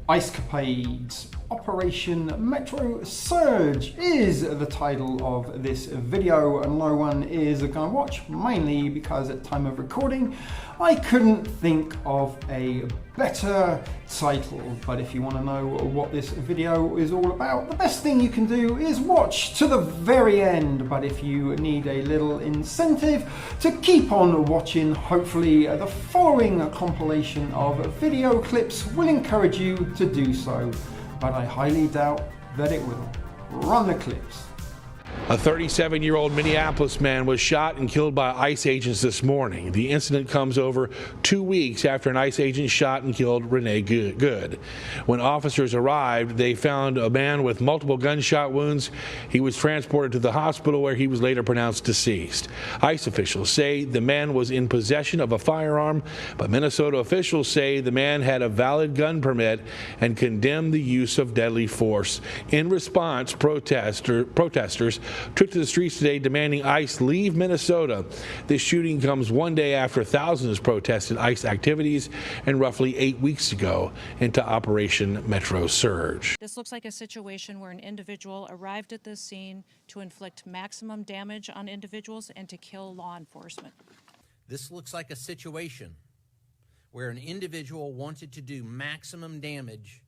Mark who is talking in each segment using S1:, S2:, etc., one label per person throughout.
S1: ICESCAPADES. Operation Metro Surge is the title of this video, and no one is going to watch, mainly because at time of recording I couldn't think of a better title. But if you want to know what this video is all about, the best thing you can do is watch to the very end. But if you need a little incentive to keep on watching, hopefully the following compilation of video clips will encourage you to do so. But I highly doubt that it will. Run the clips.
S2: A 37-year-old Minneapolis man was shot and killed by ICE agents this morning. The incident comes over 2 weeks after an ICE agent shot and killed Renee Good. When officers arrived, they found a man with multiple gunshot wounds. He was transported to the hospital where he was later pronounced deceased. ICE officials say the man was in possession of a firearm, but Minnesota officials say the man had a valid gun permit and condemned the use of deadly force. In response, protesters took to the streets today demanding ICE leave Minnesota. This shooting comes one day after thousands protested ICE activities and roughly 8 weeks ago into Operation Metro Surge.
S3: This looks like a situation where an individual arrived at this scene to inflict maximum damage on individuals and to kill law enforcement.
S4: This looks like a situation where an individual wanted to do maximum damage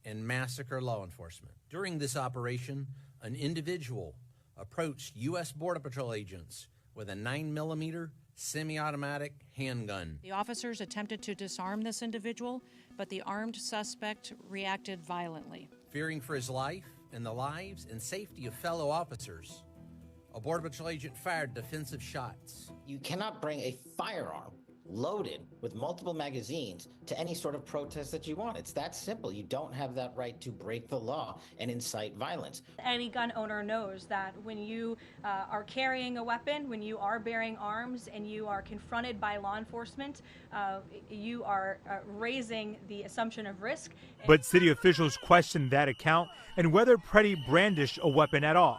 S4: and massacre law enforcement. During this operation, an individual approached U.S. Border Patrol agents with a 9mm semi-automatic handgun.
S3: The officers attempted to disarm this individual, but the armed suspect reacted violently.
S4: Fearing for his life and the lives and safety of fellow officers, a Border Patrol agent fired defensive shots.
S5: You cannot bring a firearm loaded with multiple magazines to any sort of protest that you want. It's that simple. You don't have that right to break the law and incite violence.
S6: Any gun owner knows that when you are carrying a weapon, when you are bearing arms and you are confronted by law enforcement, you are raising the assumption of risk.
S7: But city officials questioned that account and whether Preddy brandished a weapon at all.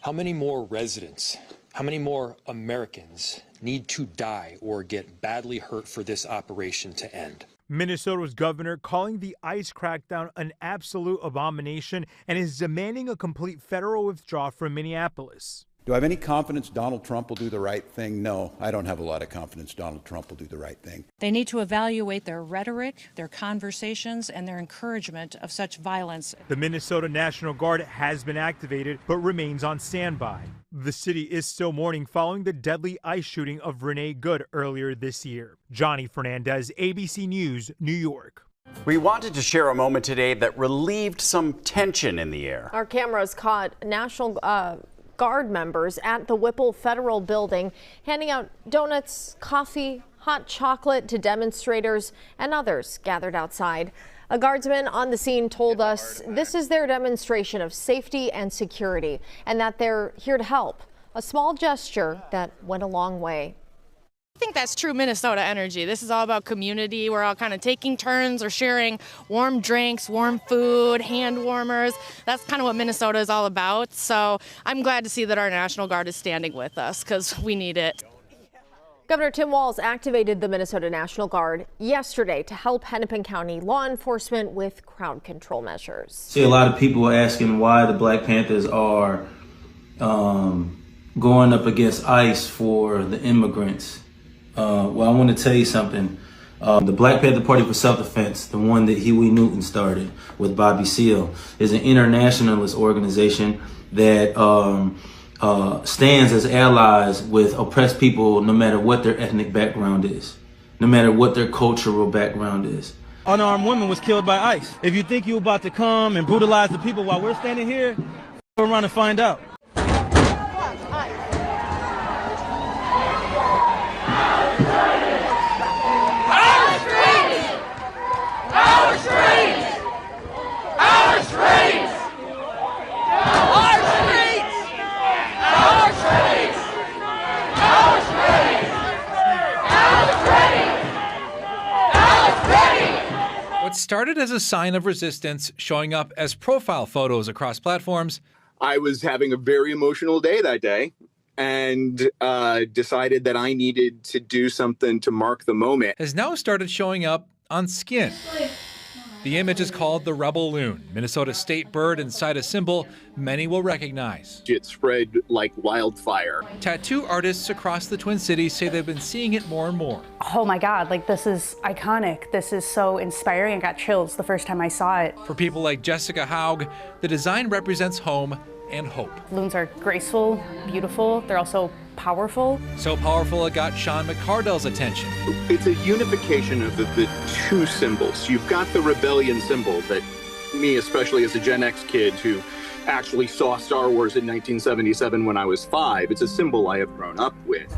S8: How many more residents, how many more Americans need to die or get badly hurt for this operation to end?
S7: Minnesota's governor calling the ICE crackdown an absolute abomination and is demanding a complete federal withdrawal from Minneapolis.
S9: Do I have any confidence Donald Trump will do the right thing? No, I don't have a lot of confidence Donald Trump will do the right thing.
S3: They need to evaluate their rhetoric, their conversations, and their encouragement of such violence.
S7: The Minnesota National Guard has been activated but remains on standby. The city is still mourning following the deadly ICE shooting of Renee Good earlier this year. Johnny Fernandez, ABC News, New York.
S10: We wanted to share a moment today that relieved some tension in the air.
S11: Our cameras caught National Guard members at the Whipple Federal Building handing out donuts, coffee, hot chocolate to demonstrators and others gathered outside. A guardsman on the scene told us this is their demonstration of safety and security and that they're here to help. A small gesture that went a long way.
S12: I think that's true Minnesota energy. This is all about community. We're all kind of taking turns or sharing warm drinks, warm food, hand warmers. That's kind of what Minnesota is all about. So I'm glad to see that our National Guard is standing with us because we need it.
S11: Governor Tim Walz activated the Minnesota National Guard yesterday to help Hennepin County law enforcement with crowd control measures.
S13: See, a lot of people are asking why the Black Panthers are going up against ICE for the immigrants. Well, I want to tell you something. The Black Panther Party for Self-Defense, the one that Huey Newton started with Bobby Seale, is an internationalist organization that stands as allies with oppressed people no matter what their ethnic background is, no matter what their cultural background is.
S14: Unarmed woman was killed by ICE. If you think you're about to come and brutalize the people while we're standing here, go around and find out.
S15: What started as a sign of resistance showing up as profile photos across platforms.
S16: I was having a very emotional day that day and decided that I needed to do something to mark the moment.
S15: Has now started showing up on skin. The image is called the rebel loon, Minnesota's state bird inside a symbol many will recognize.
S16: It spread like wildfire.
S15: Tattoo artists across the Twin Cities say they've been seeing it more and more.
S17: Oh my God, like this is iconic. This is so inspiring. I got chills the first time I saw it.
S15: For people like Jessica Haug, the design represents home and hope.
S17: Loons are graceful, beautiful. They're also powerful.
S15: So powerful it got Sean McCardell's attention.
S16: It's a unification of the two symbols. You've got the rebellion symbol that me, especially as a Gen X kid who actually saw Star Wars in 1977 when I was 5, it's a symbol I have grown up with.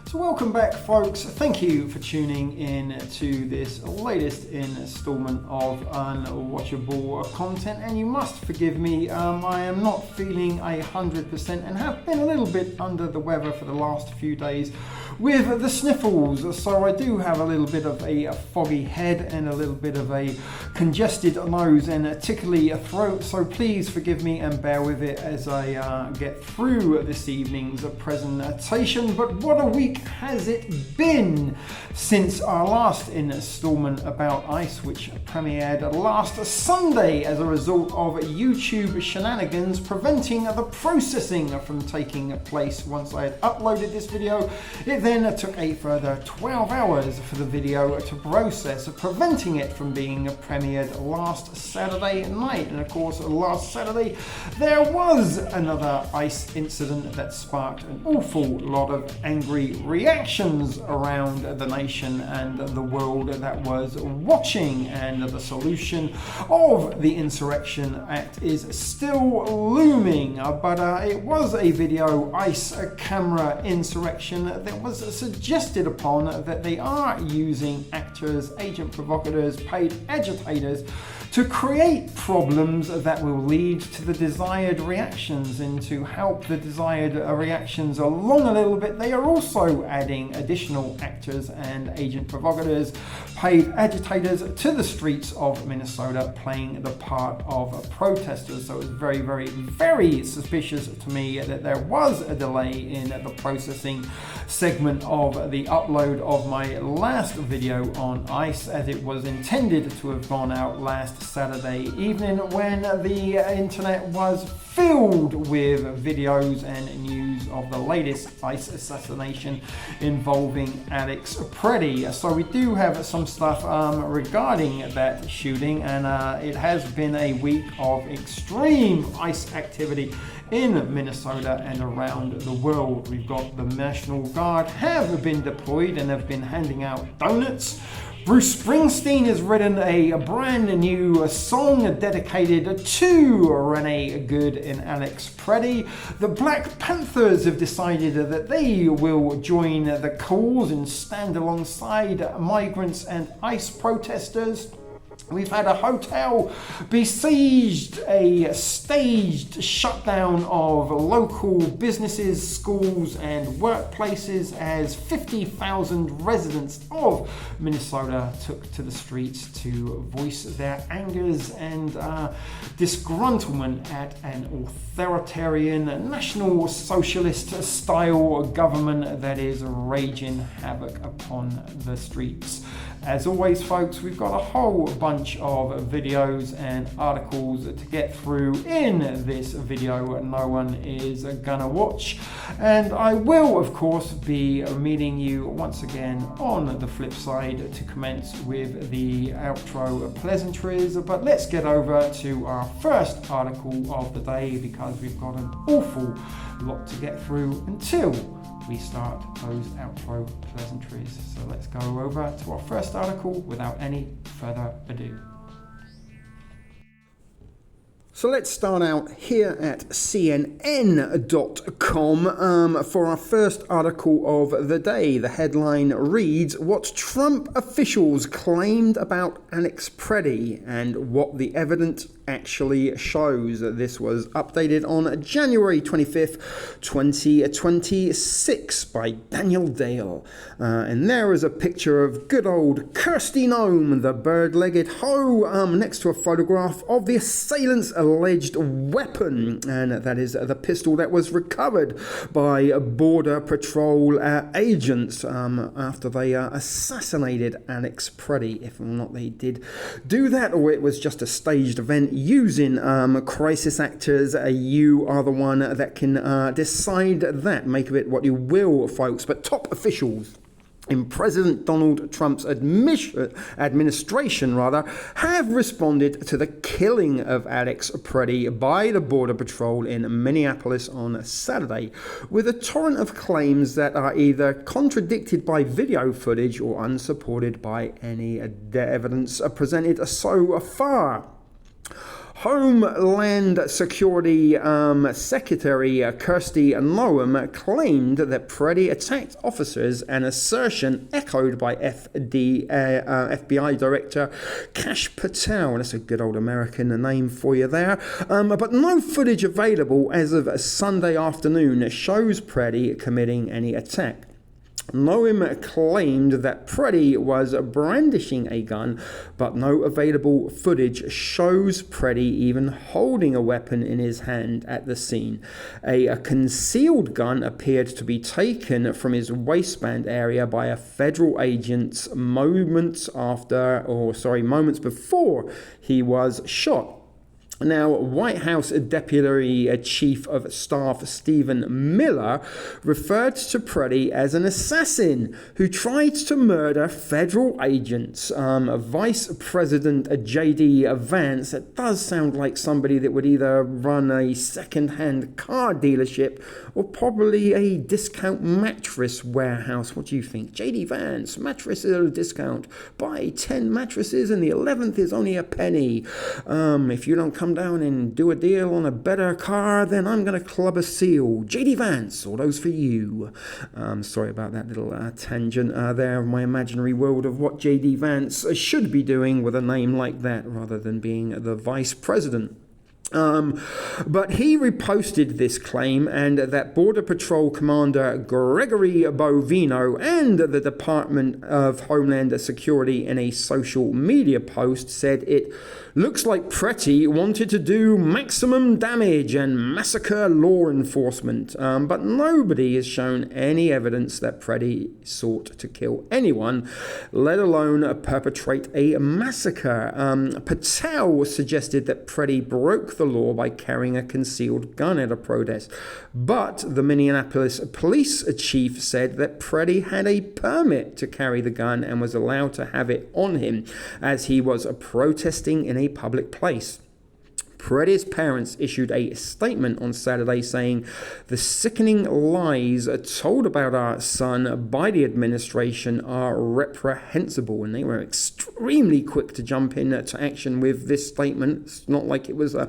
S1: So welcome back, folks. Thank you for tuning in to this latest installment of unwatchable content, and you must forgive me, I am not feeling 100% and have been a little bit under the weather for the last few days with the sniffles, so I do have a little bit of a foggy head and a little bit of a congested nose and a tickly throat, so please forgive me and bear with it as I get through this evening's presentation. But what a week has it been since our last installment about ICE, which premiered last Sunday as a result of YouTube shenanigans preventing the processing from taking place once I had uploaded this video. It then took a further 12 hours for the video to process, preventing it from being premiered last Saturday night. And of course, last Saturday there was another ICE incident that sparked an awful lot of angry reactions around the nation and the world that was watching, and the solution of the Insurrection Act is still looming. But it was a video ICE camera insurrection that was suggested upon that they are using actors, agent provocateurs, paid agitators to create problems that will lead to the desired reactions. And to help the desired reactions along a little bit, they are also adding additional actors and agent provocateurs, paid agitators to the streets of Minnesota, playing the part of protesters. So it's very, very, very suspicious to me that there was a delay in the processing segment of the upload of my last video on ICE, as it was intended to have gone out last Saturday evening when the internet was filled with videos and news of the latest ICE assassination involving Alex Preddy. So we do have some stuff regarding that shooting, and it has been a week of extreme ICE activity in Minnesota and around the world. We've got the National Guard have been deployed and have been handing out donuts. Bruce Springsteen has written a brand new song dedicated to Renee Good and Alex Preddy. The Black Panthers have decided that they will join the cause and stand alongside migrants and ICE protesters. We've had a hotel besieged, a staged shutdown of local businesses, schools and workplaces as 50,000 residents of Minnesota took to the streets to voice their angers and disgruntlement at an authoritarian national socialist style government that is raging havoc upon the streets. As always, folks, we've got a whole bunch of videos and articles to get through in this video no one is gonna watch, and I will of course be meeting you once again on the flip side to commence with the outro pleasantries. But let's get over to our first article of the day, because we've got an awful lot to get through until we start those outro pleasantries. So let's go over to our first article without any further ado. So let's start out here at CNN.com for our first article of the day. The headline reads, "What Trump officials claimed about Alex Preddy and what the evidence actually shows." This was updated on January 25th, 2026 by Daniel Dale. And there is a picture of good old Kirsty Nome, the bird-legged hoe, next to a photograph of the assailants alleged weapon, and that is the pistol that was recovered by Border Patrol agents after they assassinated Alex Preddy. If or not they did do that, or it was just a staged event using crisis actors, you are the one that can decide that. Make of it what you will, folks. But top officials in President Donald Trump's administration have responded to the killing of Alex Preddy by the Border Patrol in Minneapolis on Saturday, with a torrent of claims that are either contradicted by video footage or unsupported by any evidence presented so far. Homeland Security Secretary Kirstie Noem claimed that Preddy attacked officers, an assertion echoed by FBI Director Kash Patel. That's a good old American name for you there. But no footage available as of Sunday afternoon shows Preddy committing any attack. Noem claimed that Preddy was brandishing a gun, but no available footage shows Preddy even holding a weapon in his hand at the scene. A concealed gun appeared to be taken from his waistband area by a federal agent moments before he was shot. Now, White House Deputy Chief of Staff Stephen Miller referred to Preddy as an assassin who tried to murder federal agents. Vice President J.D. Vance, it does sound like somebody that would either run a second-hand car dealership or probably a discount mattress warehouse. What do you think? J.D. Vance, mattresses at a discount. Buy 10 mattresses and the 11th is only a penny. If you don't come down and do a deal on a better car, then I'm going to club a seal. J.D. Vance, all those for you. Sorry about that little tangent there of my imaginary world of what J.D. Vance should be doing with a name like that rather than being the vice president. But he reposted this claim, and that Border Patrol Commander Gregory Bovino and the Department of Homeland Security in a social media post said it looks like Preddy wanted to do maximum damage and massacre law enforcement, but nobody has shown any evidence that Preddy sought to kill anyone, let alone perpetrate a massacre. Patel suggested that Preddy broke the law by carrying a concealed gun at a protest, but the Minneapolis police chief said that Preddy had a permit to carry the gun and was allowed to have it on him as he was protesting in a public place. Preddy's parents issued a statement on Saturday saying the sickening lies told about our son by the administration are reprehensible, and they were extremely quick to jump into action with this statement. It's not like it was a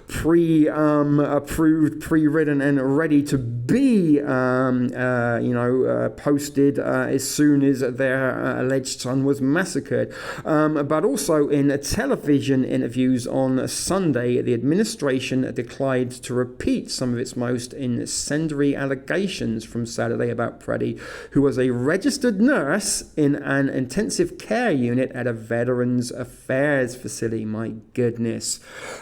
S1: pre-approved, pre-written and ready to be posted as soon as their alleged son was massacred. But also in television interviews on Sunday, the administration declined to repeat some of its most incendiary allegations from Saturday about Preddy, who was a registered nurse in an intensive care unit at a Veterans Affairs facility. My goodness.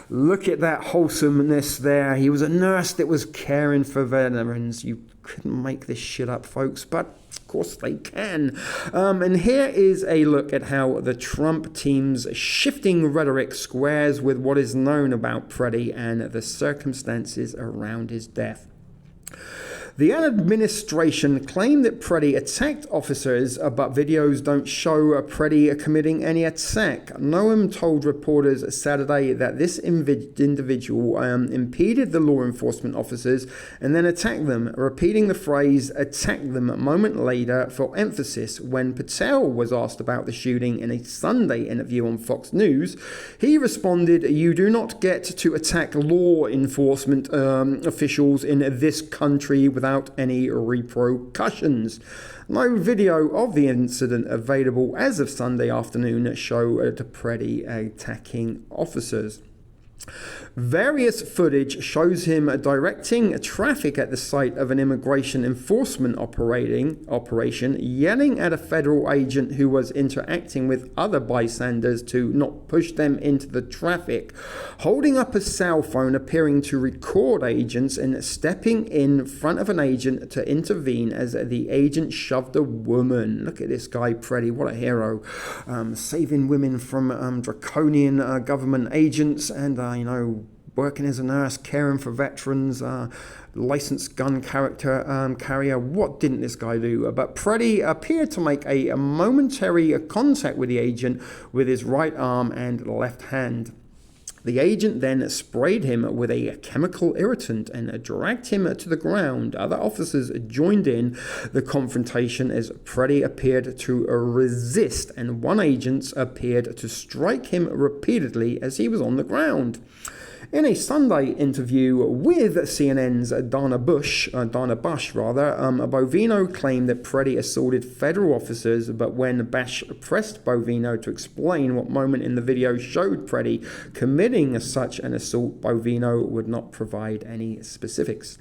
S1: Look at that wholesomeness there. He was a nurse that was caring for veterans. You couldn't make this shit up, folks, but of course they can. And here is a look at how the Trump team's shifting rhetoric squares with what is known about Preddy and the circumstances around his death. The administration claimed that Preddy attacked officers, but videos don't show Preddy committing any attack. Noem told reporters Saturday that this individual impeded the law enforcement officers and then attacked them, repeating the phrase "attack them" a moment later for emphasis. When Patel was asked about the shooting in a Sunday interview on Fox News, he responded, "You do not get to attack law enforcement officials in this country without any repercussions." No video of the incident available as of Sunday afternoon showed Preddy attacking officers. Various footage shows him directing traffic at the site of an immigration enforcement operation, yelling at a federal agent who was interacting with other bystanders to not push them into the traffic, holding up a cell phone appearing to record agents, and stepping in front of an agent to intervene as the agent shoved a woman. Look at this guy, Preddy, what a hero. Saving women from draconian government agents and, working as a nurse, caring for veterans, licensed gun carrier. What didn't this guy do? But Preddy appeared to make a momentary contact with the agent with his right arm and left hand. The agent then sprayed him with a chemical irritant and dragged him to the ground. Other officers joined in the confrontation as Preddy appeared to resist, and one agent appeared to strike him repeatedly as he was on the ground. In a Sunday interview with CNN's Dana Bush, Bovino claimed that Preddy assaulted federal officers, but when Bash pressed Bovino to explain what moment in the video showed Preddy committing such an assault, Bovino would not provide any specifics.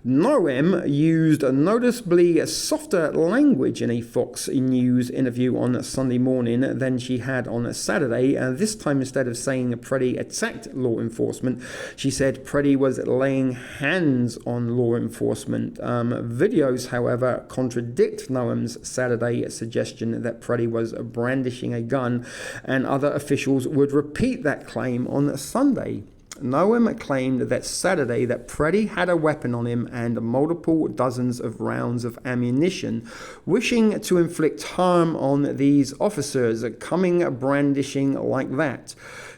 S1: Noem used a noticeably softer language in a Fox News interview on Sunday morning than she had on Saturday. This time, instead of saying Preddy attacked law enforcement, she said Preddy was laying hands on law enforcement. Videos, however, contradict Noem's Saturday suggestion that Preddy was brandishing a gun, and other officials would repeat that claim on Sunday. Noem claimed that Saturday that Preddy had a weapon on him and multiple dozens of rounds of ammunition, wishing to inflict harm on these officers, coming brandishing like that.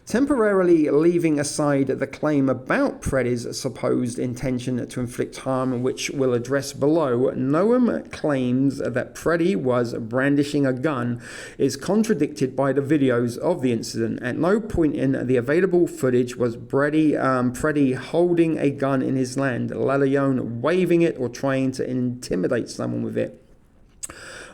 S1: Temporarily leaving aside the claim about Preddy's supposed intention to inflict harm, which we'll address below, Noem claims that Preddy was brandishing a gun is contradicted by the videos of the incident. At no point in the available footage was Preddy holding a gun in his hand, let alone waving it or trying to intimidate someone with it.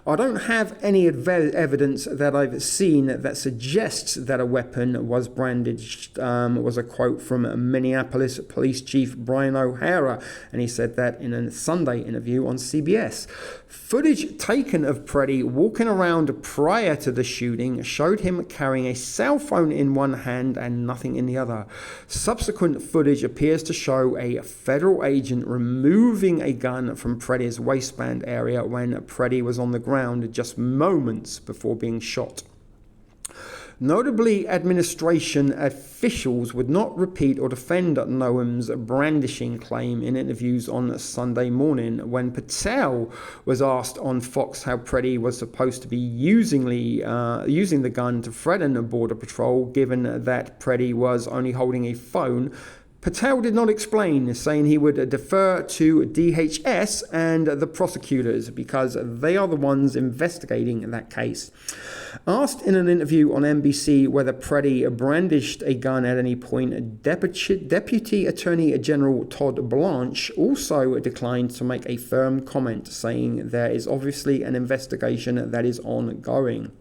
S1: I don't have any evidence that I've seen that suggests that a weapon was brandished, was a quote from Minneapolis Police Chief Brian O'Hara, and he said that in a Sunday interview on CBS. Footage taken of Preddy walking around prior to the shooting showed him carrying a cell phone in one hand and nothing in the other. Subsequent footage appears to show a federal agent removing a gun from Preddy's waistband area when Preddy was on the ground just moments before being shot. Notably, administration officials would not repeat or defend Noem's brandishing claim in interviews on Sunday morning. When Patel was asked on Fox how Preddy was supposed to be using the gun to threaten Border Patrol, given that Preddy was only holding a phone, Patel did not explain, saying he would defer to DHS and the prosecutors because they are the ones investigating that case. Asked in an interview on NBC whether Preddy brandished a gun at any point, Deputy Attorney General Todd Blanche also declined to make a firm comment, saying there is obviously an investigation that is ongoing.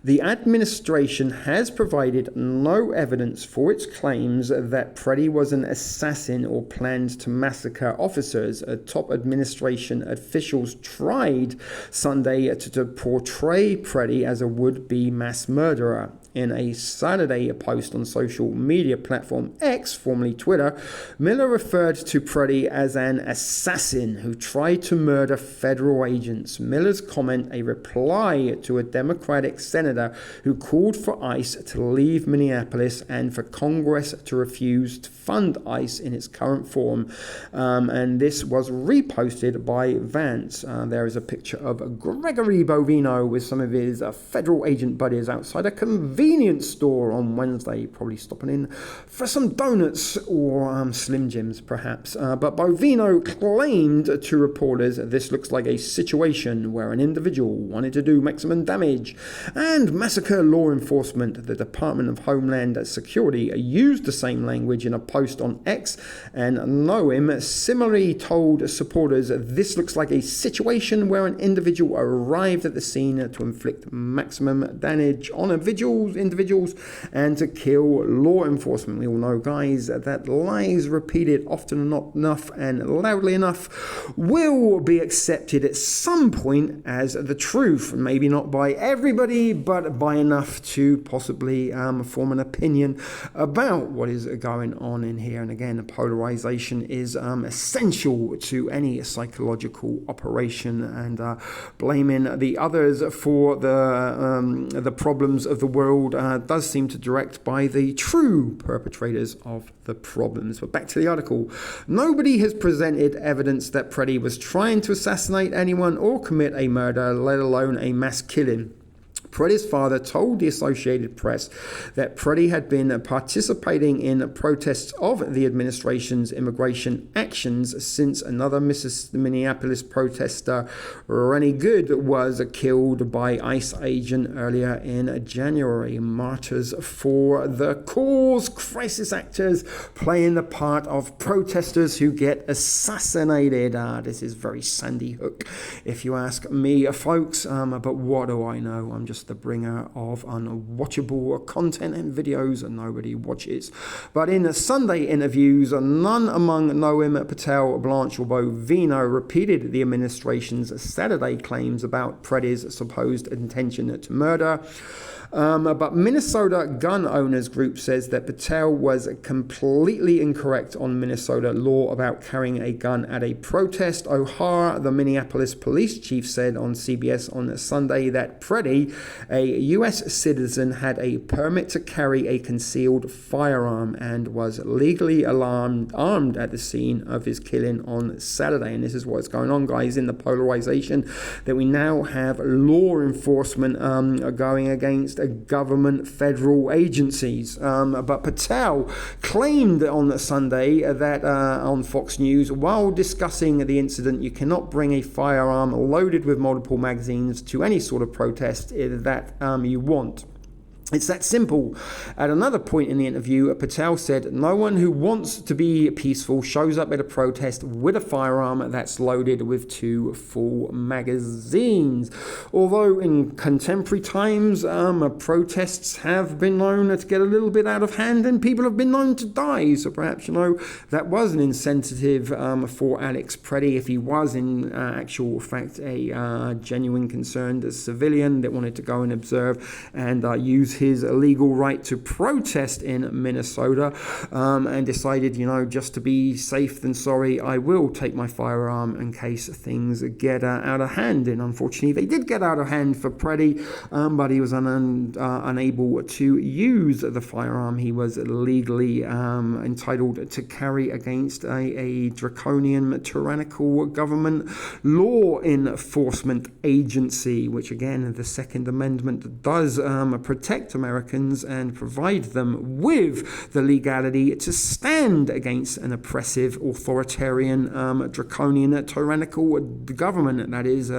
S1: The administration has provided no evidence for its claims that Preddy was an assassin or planned to massacre officers. Top administration officials tried Sunday to portray Preddy as a would-be mass murderer. In a Saturday post on social media platform X, formerly Twitter, Miller referred to Preddy as an assassin who tried to murder federal agents. Miller's comment, a reply to a Democratic senator who called for ICE to leave Minneapolis and for Congress to refuse to fund ICE in its current form. And this was reposted by Vance. There is a picture of Gregory Bovino with some of his federal agent buddies outside a convenience store on Wednesday, probably stopping in for some donuts or Slim Jims perhaps. But Bovino claimed to reporters this looks like a situation where an individual wanted to do maximum damage and massacre law enforcement. The Department of Homeland Security used the same language in a post on X, and Noem similarly told supporters this looks like a situation where an individual arrived at the scene to inflict maximum damage on individuals of individuals and to kill law enforcement. We all know, guys, that lies repeated often not enough and loudly enough will be accepted at some point as the truth. Maybe not by everybody, but by enough to possibly form an opinion about what is going on in here. And again, polarization is essential to any psychological operation, and blaming the others for the problems of the world does seem to direct by the true perpetrators of the problems. But back to the article. Nobody has presented evidence that Preddy was trying to assassinate anyone or commit a murder, let alone a mass killing. Preddy's father told the Associated Press that Preddy had been participating in protests of the administration's immigration actions since another Minneapolis protester, Rennie Good, was killed by ICE agent earlier in January. Martyrs for the cause, crisis actors playing the part of protesters who get assassinated. This is very Sandy Hook, if you ask me, folks. But what do I know? I'm just the bringer of unwatchable content and videos and nobody watches. But in Sunday interviews, none among Noam Patel, Blanche or Bovino repeated the administration's Saturday claims about Preddy's supposed intention to murder. But Minnesota Gun Owners Group says that Patel was completely incorrect on Minnesota law about carrying a gun at a protest. O'Hara, the Minneapolis police chief, said on CBS on Sunday that Preddy, a U.S. citizen, had a permit to carry a concealed firearm and was legally armed at the scene of his killing on Saturday. And this is what's going on, guys, in the polarization that we now have law enforcement going against government federal agencies. But Patel claimed on Sunday that on Fox News, while discussing the incident, you cannot bring a firearm loaded with multiple magazines to any sort of protest that you want. It's that simple. At another point in the interview, Patel said, "No one who wants to be peaceful shows up at a protest with a firearm that's loaded with 2 full magazines." Although in contemporary times, protests have been known to get a little bit out of hand and people have been known to die. So perhaps, that was an incentive for Alex Preddy, if he was in actual fact a genuine concerned civilian that wanted to go and observe and use his legal right to protest in Minnesota, and decided, just to be safe than sorry, I will take my firearm in case things get out of hand. And unfortunately, they did get out of hand for Preddy, but he was unable to use the firearm he was legally entitled to carry against a draconian, tyrannical government law enforcement agency, which again, the Second Amendment does protect Americans and provide them with the legality to stand against an oppressive, authoritarian, draconian, tyrannical government. That is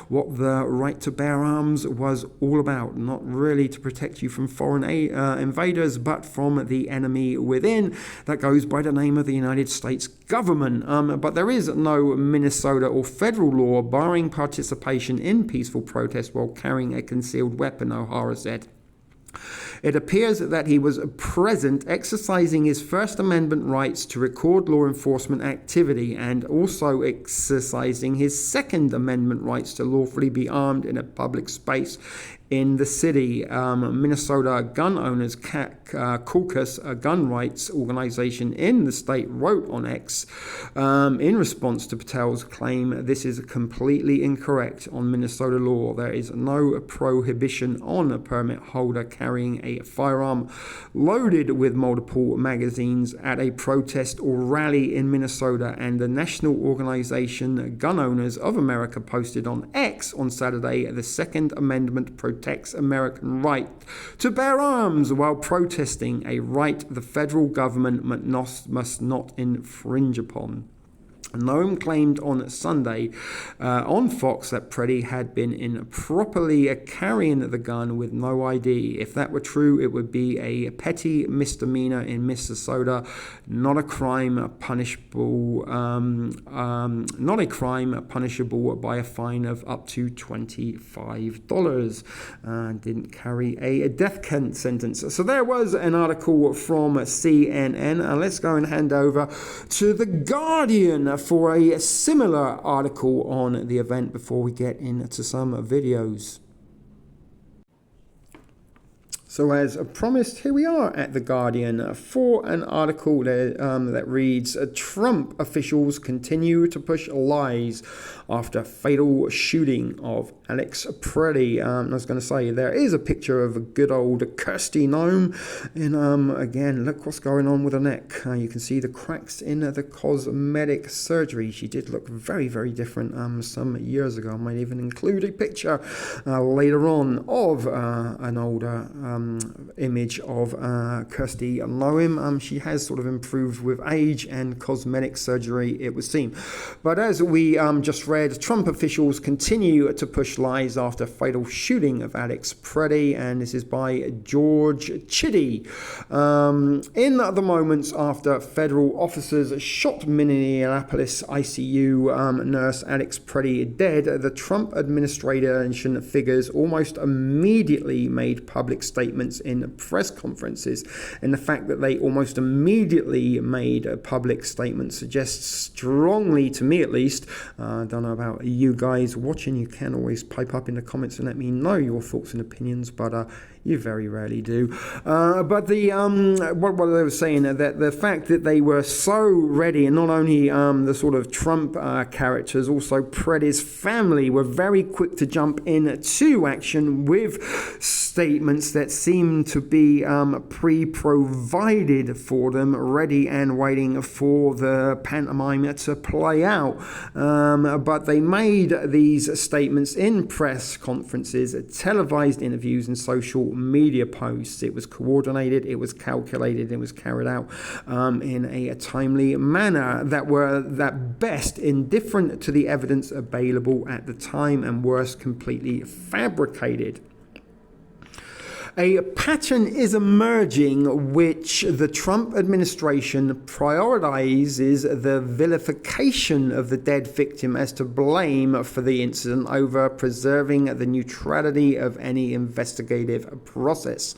S1: what the right to bear arms was all about. Not really to protect you from foreign invaders, but from the enemy within that goes by the name of the United States government. But there is no Minnesota or federal law barring participation in peaceful protest while carrying a concealed weapon, O'Hara said. It appears that he was present exercising his First Amendment rights to record law enforcement activity and also exercising his Second Amendment rights to lawfully be armed in a public space in the city. Minnesota Gun Owners Caucus, a gun rights organization in the state, wrote on X in response to Patel's claim, "This is completely incorrect on Minnesota law. There is no prohibition on a permit holder carrying a firearm loaded with multiple magazines at a protest or rally in Minnesota." And the national organization Gun Owners of America posted on X on Saturday, "The Second Amendment protects American right to bear arms while protesting, a right the federal government must not infringe upon." Noam claimed on Sunday on Fox that Preddy had been improperly carrying the gun with no ID. If that were true, it would be a petty misdemeanor in Minnesota, not a crime punishable, by a fine of up to $25. Didn't carry a death sentence. So there was an article from CNN. Let's go and hand over to The Guardian for a similar article on the event before we get into some videos. So as promised, here we are at The Guardian for an article that reads, Trump officials continue to push lies after fatal shooting of Alex Preddy. I was going to say, there is a picture of a good old Kirsty Noem. And again, look what's going on with her neck. You can see the cracks in the cosmetic surgery. She did look very, very different some years ago. I might even include a picture later on of an older image of Kirsty Noem. She has sort of improved with age and cosmetic surgery, it would seem. But as we just read, Trump officials continue to push lies after fatal shooting of Alex Preddy, and this is by George Chiddy. In the moments after federal officers shot Minneapolis ICU nurse Alex Preddy dead, the Trump administration figures almost immediately made public statements in press conferences, and the fact that they almost immediately made public statements suggests strongly, to me at least, I don't know about you guys watching, you can always pipe up in the comments and let me know your thoughts and opinions, but you very rarely do. But the what they were saying, that the fact that they were so ready, and not only the sort of Trump characters, also Preddy's family were very quick to jump into action with statements that seem to be pre-provided for them, ready and waiting for the pantomime to play out. But they made these statements in press conferences, televised interviews, and social media posts. It was coordinated, it was calculated, it was carried out in a timely manner that were at best indifferent to the evidence available at the time, and worse, completely fabricated. A pattern is emerging which the Trump administration prioritizes the vilification of the dead victim as to blame for the incident over preserving the neutrality of any investigative process.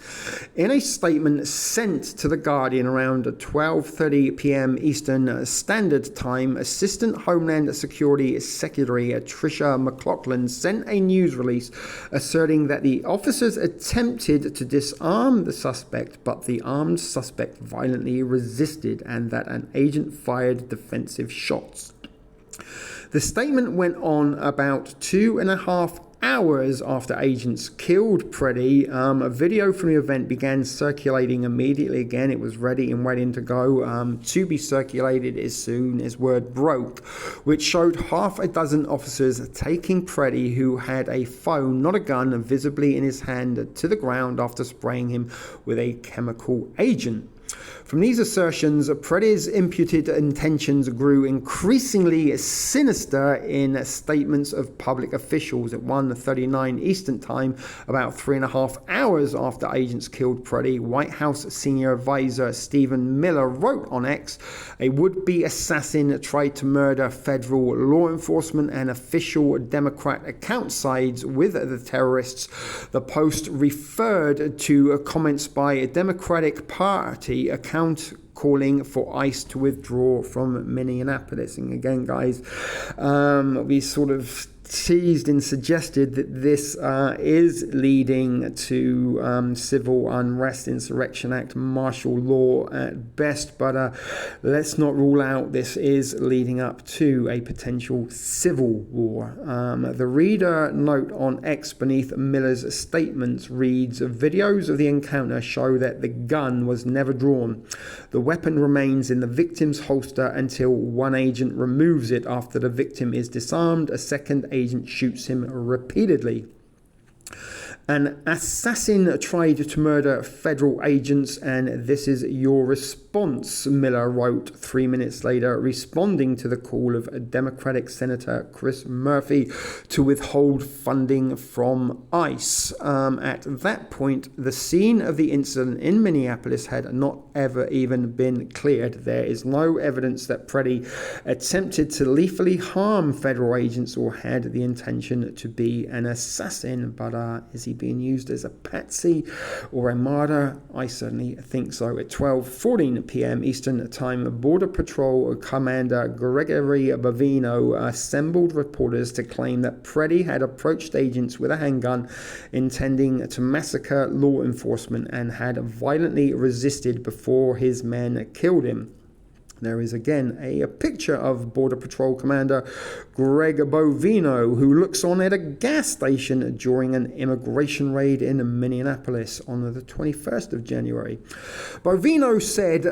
S1: In a statement sent to The Guardian around 12:30 p.m. Eastern Standard Time, Assistant Homeland Security Secretary Tricia McLaughlin sent a news release asserting that the officers attempted to disarm the suspect, but the armed suspect violently resisted and that an agent fired defensive shots. The statement went on about 2.5 hours after agents killed Preddy. A video from the event began circulating immediately. Again, it was ready and waiting to go to be circulated as soon as word broke, which showed half a dozen officers taking Preddy, who had a phone, not a gun, visibly in his hand, to the ground after spraying him with a chemical agent. From these assertions, Preddy's imputed intentions grew increasingly sinister in statements of public officials. At 1:39 Eastern Time, about 3.5 hours after agents killed Preddy, White House senior advisor Stephen Miller wrote on X, a would-be assassin tried to murder federal law enforcement and official Democrat account sides with the terrorists. The post referred to comments by a Democratic Party account calling for ICE to withdraw from Minneapolis. And again, guys, we sort of teased and suggested that this is leading to civil unrest, Insurrection Act, martial law at best, but let's not rule out this is leading up to a potential civil war. The reader note on X beneath Miller's statements reads, videos of the encounter show that the gun was never drawn. The weapon remains in the victim's holster until one agent removes it. After the victim is disarmed, a second agent shoots him repeatedly. An assassin tried to murder federal agents, and this is your response, Miller wrote 3 minutes later, responding to the call of Democratic Senator Chris Murphy to withhold funding from ICE. At that point, the scene of the incident in Minneapolis had not ever even been cleared. There is no evidence that Preddy attempted to lethally harm federal agents or had the intention to be an assassin, but is he being used as a patsy or a martyr? I certainly think so. At 12:14 p.m. Eastern Time, Border Patrol Commander Gregory Bovino assembled reporters to claim that Preddy had approached agents with a handgun intending to massacre law enforcement and had violently resisted before his men killed him. There is again a picture of Border Patrol Commander Greg Bovino, who looks on at a gas station during an immigration raid in Minneapolis on the 21st of January. Bovino said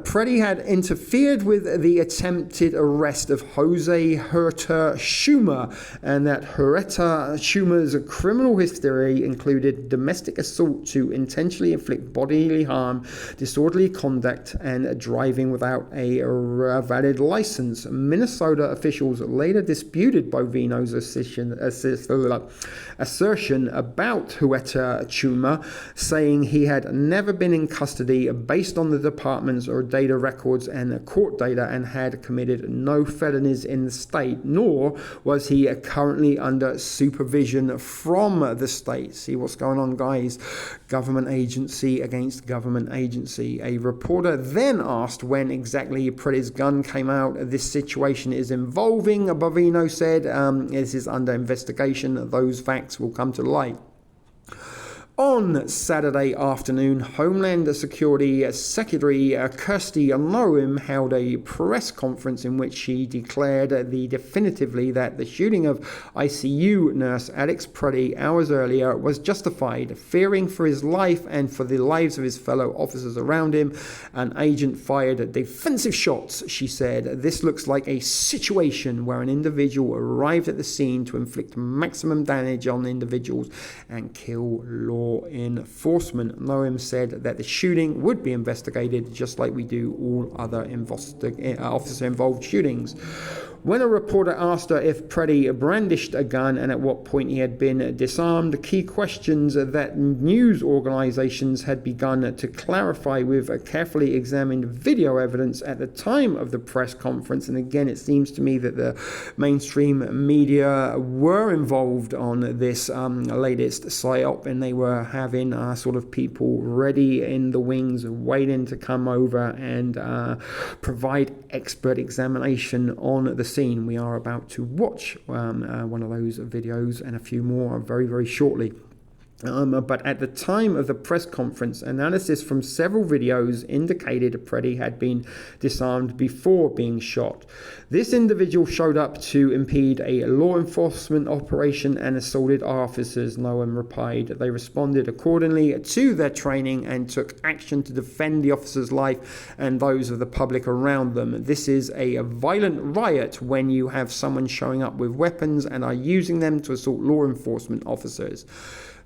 S1: Preddy had interfered with the attempted arrest of Jose Herta Schumer, and that Herta Schumer's criminal history included domestic assault to intentionally inflict bodily harm, disorderly conduct, and driving without a valid license. Minnesota officials later disputed Bovino's assertion about Huerta Schumer, saying he had never been in custody based on the department's data records and court data and had committed no felonies in the state, nor was he currently under supervision from the state. See what's going on, guys? Government agency against government agency. A reporter then asked when exactly Preddy's gun came out. This situation is evolving, Bovino said. This is under investigation. Those facts will come to light. On Saturday afternoon, Homeland Security Secretary Kristi Noem held a press conference in which she declared definitively that the shooting of ICU nurse Alex Preddy hours earlier was justified. Fearing for his life and for the lives of his fellow officers around him, an agent fired defensive shots, she said. This looks like a situation where an individual arrived at the scene to inflict maximum damage on individuals and kill law enforcement. Noem said that the shooting would be investigated just like we do all other officer-involved shootings. When a reporter asked her if Preddy brandished a gun and at what point he had been disarmed, key questions that news organizations had begun to clarify with carefully examined video evidence at the time of the press conference. And again, it seems to me that the mainstream media were involved on this latest psyop, and they were having sort of people ready in the wings waiting to come over and provide expert examination on the scene. We are about to watch one of those videos and a few more very, very shortly. But at the time of the press conference, analysis from several videos indicated Preddy had been disarmed before being shot. This individual showed up to impede a law enforcement operation and assaulted officers, Noem replied. They responded accordingly to their training and took action to defend the officer's life and those of the public around them. This is a violent riot when you have someone showing up with weapons and are using them to assault law enforcement officers.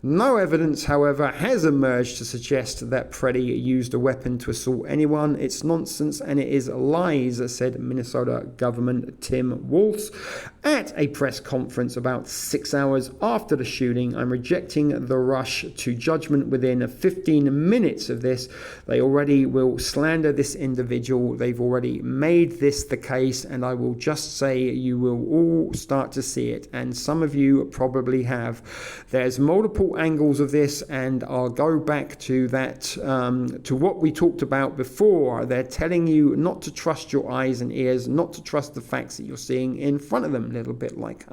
S1: No evidence, however, has emerged to suggest that Preddy used a weapon to assault anyone. It's nonsense and it is lies, said Minnesota Governor Tim Walz at a press conference about 6 hours after the shooting. I'm rejecting the rush to judgment within 15 minutes of this. They already will slander this individual. They've already made this the case, and I will just say you will all start to see it, and some of you probably have. There's multiple angles of this, and I'll go back to that, to what we talked about before. They're telling you not to trust your eyes and ears, not to trust the facts that you're seeing in front of them. A little bit like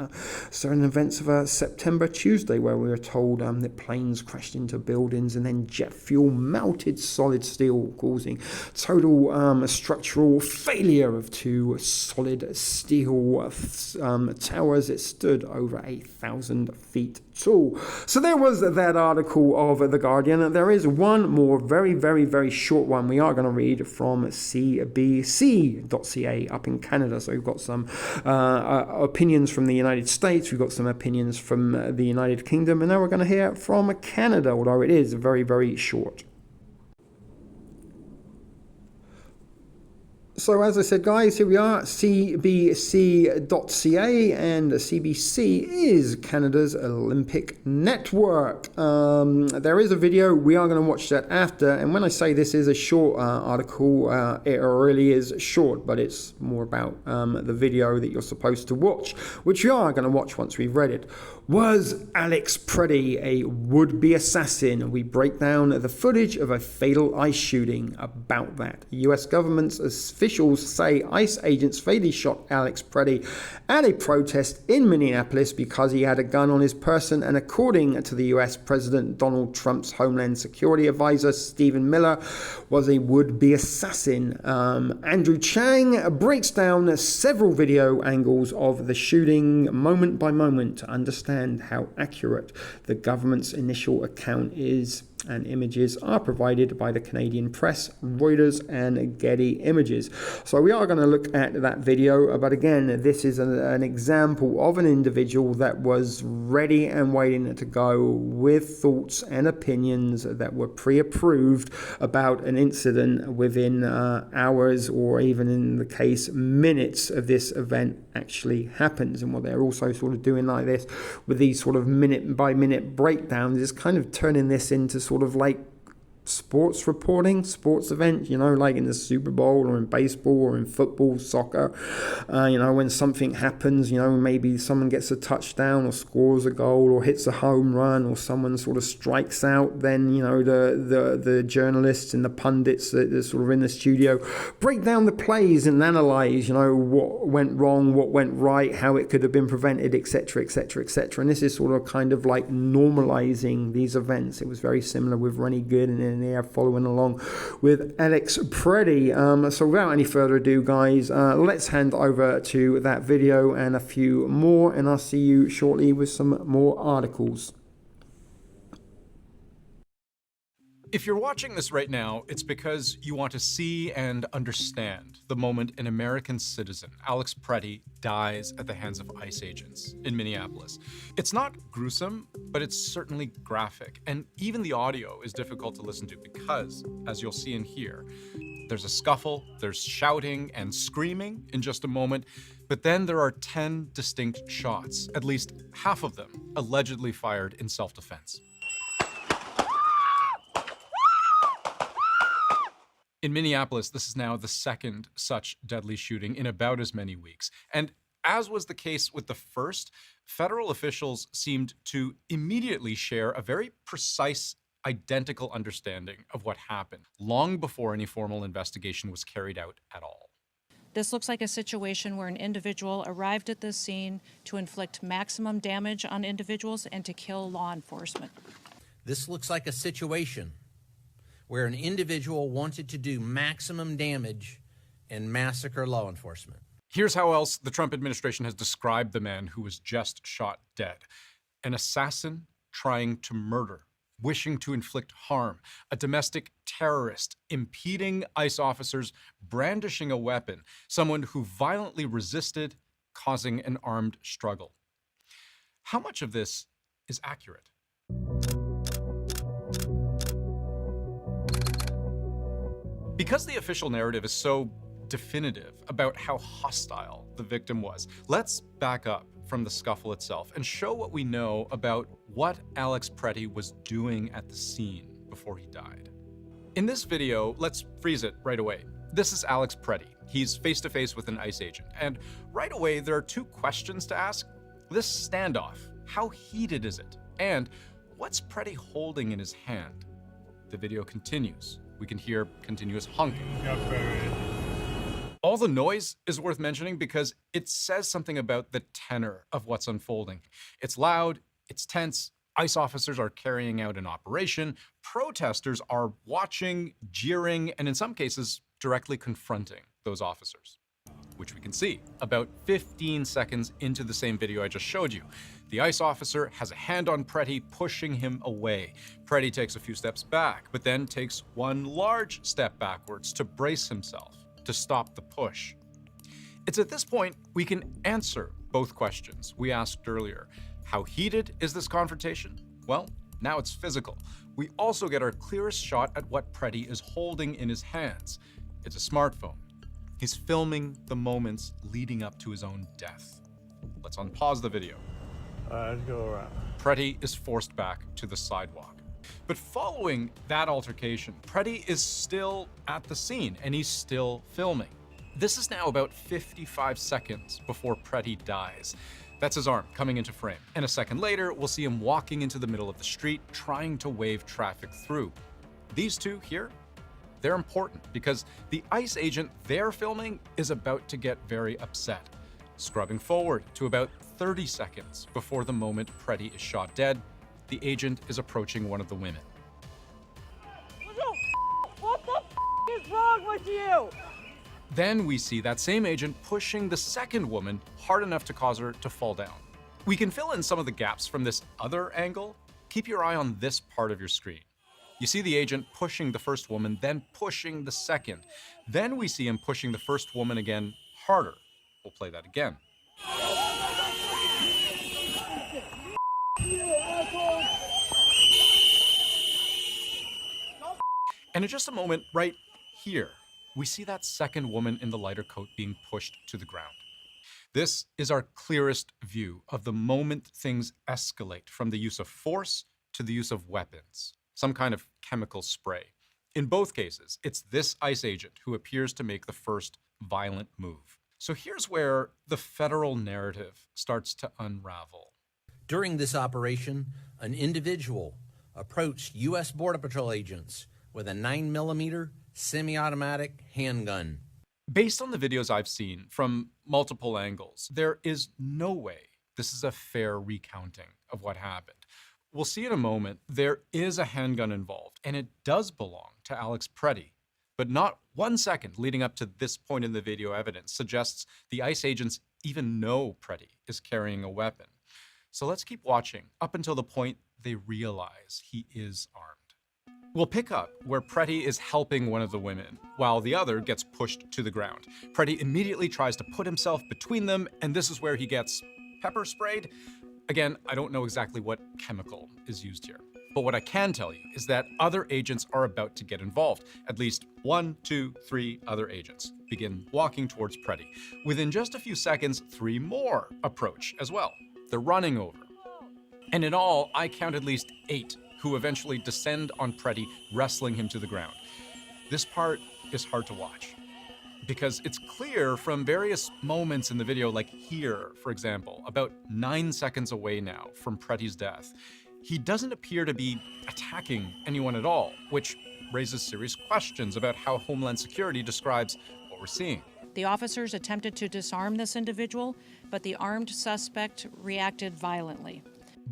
S1: certain events of September Tuesday, where we were told that planes crashed into buildings and then jet fuel melted solid steel, causing total structural failure of two solid steel towers. It stood over 1,000 feet tall. So there was that article of The Guardian. There is one more very, very, very short one we are going to read from cbc.ca up in Canada. So we've got some opinions from the United States, we've got some opinions from the United Kingdom, and now we're going to hear from Canada, although it is very, very short. So as I said, guys, here we are, cbc.ca, and CBC is Canada's Olympic network. There is a video, we are going to watch that after, and when I say this is a short article, it really is short, but it's more about the video that you're supposed to watch, which we are going to watch once we've read it. Was Alex Preddy a would-be assassin? We break down the footage of a fatal ICE shooting. About that, the US government's officials say ICE agents fatally shot Alex Preddy at a protest in Minneapolis because he had a gun on his person, and according to the US President Donald Trump's Homeland Security advisor Stephen Miller, was a would-be assassin. Andrew Chang breaks down several video angles of the shooting moment by moment to understand how accurate the government's initial account is, and images are provided by the Canadian press, Reuters and Getty Images. So we are going to look at that video, but again, this is an example of an individual that was ready and waiting to go with thoughts and opinions that were pre-approved about an incident within hours, or even in the case minutes of this event actually happens. And what they're also sort of doing like this with these sort of minute by minute breakdowns is kind of turning this into sort of like sports reporting, sports event, you know, like in the Super Bowl or in baseball or in football, soccer, you know, when something happens, you know, maybe someone gets a touchdown or scores a goal or hits a home run or someone sort of strikes out, then, you know, the journalists and the pundits that are sort of in the studio break down the plays and analyze, you know, what went wrong, what went right, how it could have been prevented, etc., etc., etc. And this is sort of kind of like normalizing these events. It was very similar with Rennie Good and there following along with Alex Preddy. So without any further ado, guys, let's hand over to that video and a few more, and I'll see you shortly with some more articles.
S18: If you're watching this right now, it's because you want to see and understand the moment an American citizen, Alex Preddy, dies at the hands of ICE agents in Minneapolis. It's not gruesome, but it's certainly graphic, and even the audio is difficult to listen to because, as you'll see and hear, there's a scuffle, there's shouting and screaming in just a moment, but then there are 10 distinct shots, at least half of them allegedly fired in self-defense. In Minneapolis, this is now the second such deadly shooting in about as many weeks. And as was the case with the first, federal officials seemed to immediately share a very precise, identical understanding of what happened, long before any formal investigation was carried out at all.
S3: This looks like a situation where an individual arrived at this scene to inflict maximum damage on individuals and to kill law enforcement.
S4: This looks like a situation where an individual wanted to do maximum damage and massacre law enforcement.
S18: Here's how else the Trump administration has described the man who was just shot dead. An assassin trying to murder, wishing to inflict harm, a domestic terrorist, impeding ICE officers, brandishing a weapon, someone who violently resisted, causing an armed struggle. How much of this is accurate? Because the official narrative is so definitive about how hostile the victim was, let's back up from the scuffle itself and show what we know about what Alex Preddy was doing at the scene before he died. In this video, let's freeze it right away. This is Alex Preddy. He's face-to-face with an ICE agent. And right away, there are two questions to ask. This standoff, how heated is it? And what's Preddy holding in his hand? The video continues. We can hear continuous honking. All the noise is worth mentioning because it says something about the tenor of what's unfolding. It's loud, it's tense, ICE officers are carrying out an operation, protesters are watching, jeering, and in some cases, directly confronting those officers, which we can see about 15 seconds into the same video I just showed you. The ICE officer has a hand on Pretty, pushing him away. Pretty takes a few steps back, but then takes one large step backwards to brace himself, to stop the push. It's at this point we can answer both questions we asked earlier. How heated is this confrontation? Well, now it's physical. We also get our clearest shot at what Pretty is holding in his hands. It's a smartphone. He's filming the moments leading up to his own death. Let's unpause the video.
S19: Let's go around.
S18: Pretty is forced back to the sidewalk. But following that altercation, Pretty is still at the scene and he's still filming. This is now about 55 seconds before Pretty dies. That's his arm coming into frame. And a second later, we'll see him walking into the middle of the street, trying to wave traffic through. These two here, they're important because the ICE agent they're filming is about to get very upset. Scrubbing forward to about 30 seconds before the moment Pretty is shot dead, the agent is approaching one of the women.
S20: What the is wrong with you?
S18: Then we see that same agent pushing the second woman hard enough to cause her to fall down. We can fill in some of the gaps from this other angle. Keep your eye on this part of your screen. You see the agent pushing the first woman, then pushing the second. Then we see him pushing the first woman again harder. We'll play that again. And in just a moment, right here, we see that second woman in the lighter coat being pushed to the ground. This is our clearest view of the moment things escalate from the use of force to the use of weapons, some kind of chemical spray. In both cases, it's this ICE agent who appears to make the first violent move. So here's where the federal narrative starts to unravel.
S4: During this operation, an individual approached U.S. Border Patrol agents with a 9mm semi-automatic handgun.
S18: Based on the videos I've seen from multiple angles, there is no way this is a fair recounting of what happened. We'll see in a moment, there is a handgun involved, and it does belong to Alex Pretty. But not 1 second leading up to this point in the video evidence suggests the ICE agents even know Pretty is carrying a weapon. So let's keep watching up until the point they realize he is armed. We'll pick up where Pretty is helping one of the women, while the other gets pushed to the ground. Pretty immediately tries to put himself between them, and this is where he gets pepper sprayed. Again, I don't know exactly what chemical is used here. But what I can tell you is that other agents are about to get involved. At least 1, 2, 3 other agents begin walking towards Pretty. Within just a few seconds, 3 more approach as well. They're running over. And in all, I count at least 8 who eventually descend on Pretty, wrestling him to the ground. This part is hard to watch because it's clear from various moments in the video, like here, for example, about 9 seconds away now from Pretty's death, he doesn't appear to be attacking anyone at all, which raises serious questions about how Homeland Security describes what we're seeing.
S3: The officers attempted to disarm this individual, but the armed suspect reacted violently.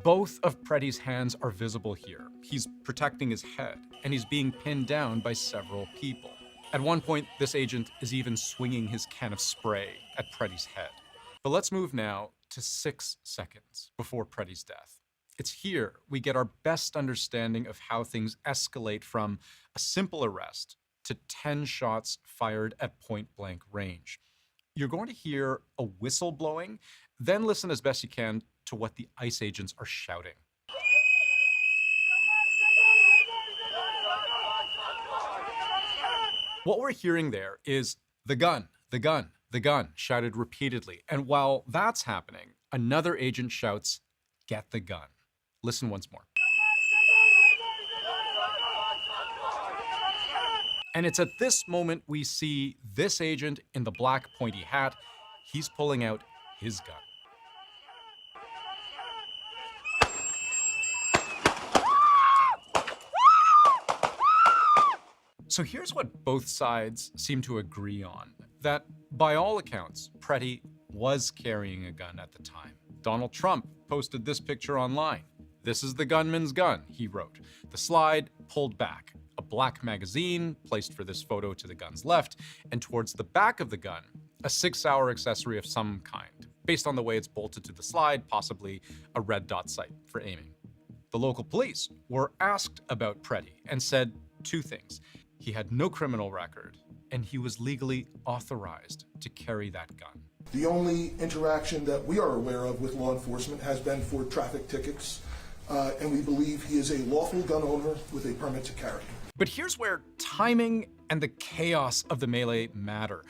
S18: Both of Pretty's hands are visible here. He's protecting his head, and he's being pinned down by several people. At one point, this agent is even swinging his can of spray at Pretty's head. But let's move now to 6 seconds before Pretty's death. It's here we get our best understanding of how things escalate from a simple arrest to 10 shots fired at point-blank range. You're going to hear a whistle blowing, then listen as best you can to what the ICE agents are shouting. What we're hearing there is the gun, the gun, the gun, shouted repeatedly. And while that's happening, another agent shouts, "Get the gun." Listen once more. And it's at this moment we see this agent in the black pointy hat. He's pulling out his gun. So here's what both sides seem to agree on, that by all accounts, Pretty was carrying a gun at the time. Donald Trump posted this picture online. "This is the gunman's gun," he wrote. The slide pulled back, a black magazine placed for this photo to the gun's left, and towards the back of the gun, a 6-hour accessory of some kind. based on the way it's bolted to the slide, possibly a red dot sight for aiming. The local police were asked about Preddy and said two things. He had no criminal record, and he was legally authorized to carry that gun.
S21: The only interaction that we are aware of with law enforcement has been for traffic tickets, and we believe he is a lawful gun owner with a permit to carry.
S18: But here's where timing and the chaos of the melee matter.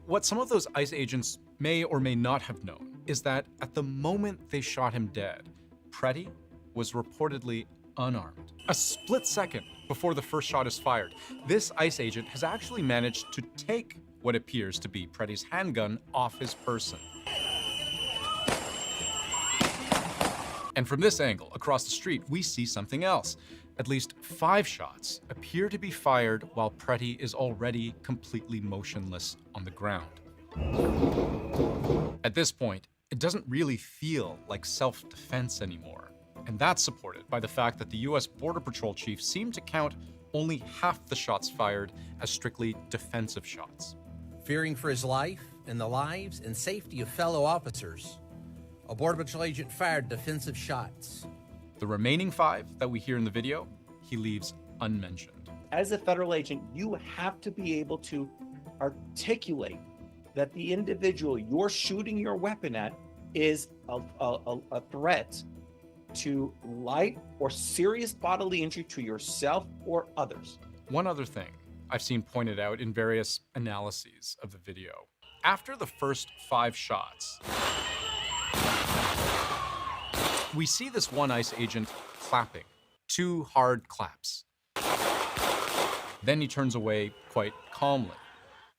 S18: What some of those ICE agents may or may not have known is that at the moment they shot him dead, Preddy was reportedly unarmed. A split second before the first shot is fired, this ICE agent has actually managed to take what appears to be Preddy's handgun off his person. And from this angle, across the street, we see something else. At least 5 shots appear to be fired while Preddy is already completely motionless on the ground. At this point, it doesn't really feel like self-defense anymore. And that's supported by the fact that the US Border Patrol chief seemed to count only half the shots fired as strictly defensive shots.
S4: Fearing for his life and the lives and safety of fellow officers, a Border Patrol agent fired defensive shots.
S18: The remaining 5 that we hear in the video, he leaves unmentioned.
S22: As a federal agent, you have to be able to articulate that the individual you're shooting your weapon at is a threat to light or serious bodily injury to yourself or others.
S18: One other thing I've seen pointed out in various analyses of the video. After the first 5 shots, we see this one ICE agent clapping, 2 hard claps. Then he turns away quite calmly.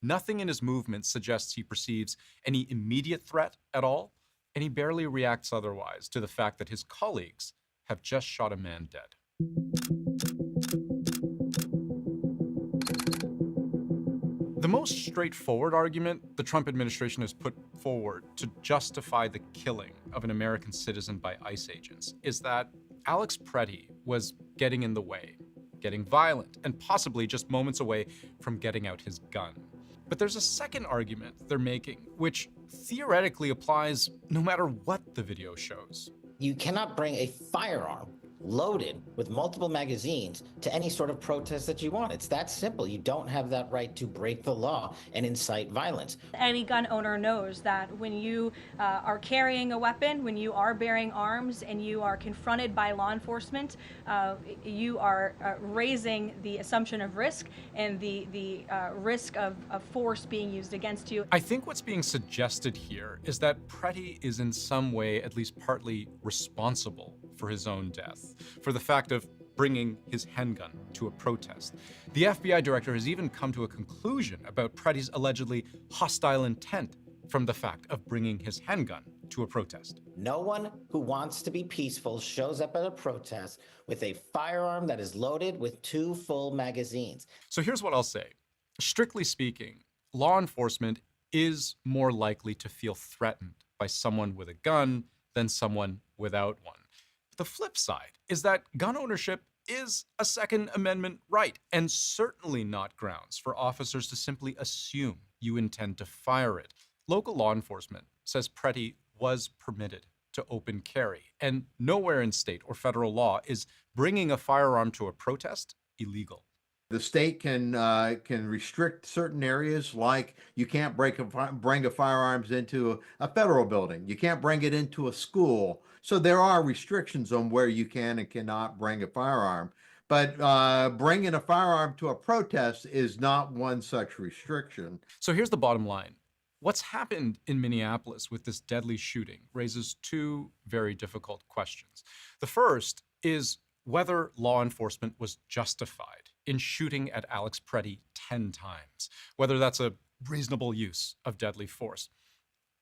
S18: Nothing in his movements suggests he perceives any immediate threat at all, and he barely reacts otherwise to the fact that his colleagues have just shot a man dead. The most straightforward argument the Trump administration has put forward to justify the killing of an American citizen by ICE agents is that Alex Preddy was getting in the way, getting violent, and possibly just moments away from getting out his gun. But there's a second argument they're making, which theoretically applies no matter what the video shows.
S5: You cannot bring a firearm loaded with multiple magazines to any sort of protest that you want. It's that simple. You don't have that right to break the law and incite violence.
S6: Any gun owner knows that when you are carrying a weapon, when you are bearing arms and you are confronted by law enforcement, you are raising the assumption of risk and the risk of force being used against you.
S18: I think what's being suggested here is that Preddy is in some way at least partly responsible for his own death, for the fact of bringing his handgun to a protest. The FBI director has even come to a conclusion about Preddy's allegedly hostile intent from the fact of bringing his handgun to a protest.
S5: No one who wants to be peaceful shows up at a protest with a firearm that is loaded with 2 full magazines.
S18: So here's what I'll say. Strictly speaking, law enforcement is more likely to feel threatened by someone with a gun than someone without one. The flip side is that gun ownership is a Second Amendment right, and certainly not grounds for officers to simply assume you intend to fire it. Local law enforcement says Preddy was permitted to open carry, and nowhere in state or federal law is bringing a firearm to a protest illegal.
S23: The state can restrict certain areas, like you can't bring a firearms into a federal building. You can't bring it into a school. So there are restrictions on where you can and cannot bring a firearm. But bringing a firearm to a protest is not one such restriction.
S18: So here's the bottom line. What's happened in Minneapolis with this deadly shooting raises 2 very difficult questions. The first is whether law enforcement was justified in shooting at Alex Preddy 10 times, whether that's a reasonable use of deadly force.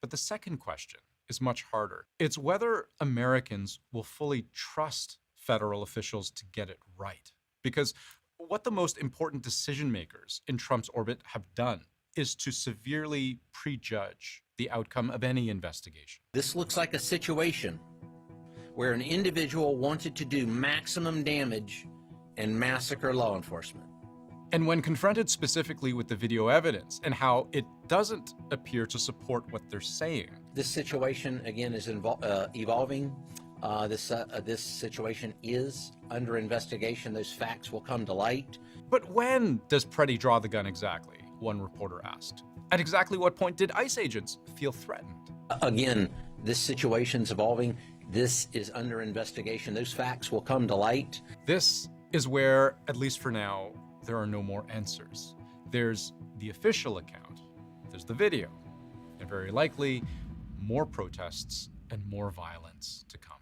S18: But the second question is much harder. It's whether Americans will fully trust federal officials to get it right. Because what the most important decision makers in Trump's orbit have done is to severely prejudge the outcome of any investigation.
S4: This looks like a situation where an individual wanted to do maximum damage and massacre law enforcement.
S18: And when confronted specifically with the video evidence and how it doesn't appear to support what they're saying,
S4: This situation, again, is evolving. This situation is under investigation. Those facts will come to light.
S18: But when does Preddy draw the gun exactly? One reporter asked. At exactly what point did ICE agents feel threatened?
S4: Again, this situation's evolving. This is under investigation. Those facts will come to light.
S18: This is where, at least for now, there are no more answers. There's the official account, there's the video, and very likely more protests and more violence to come.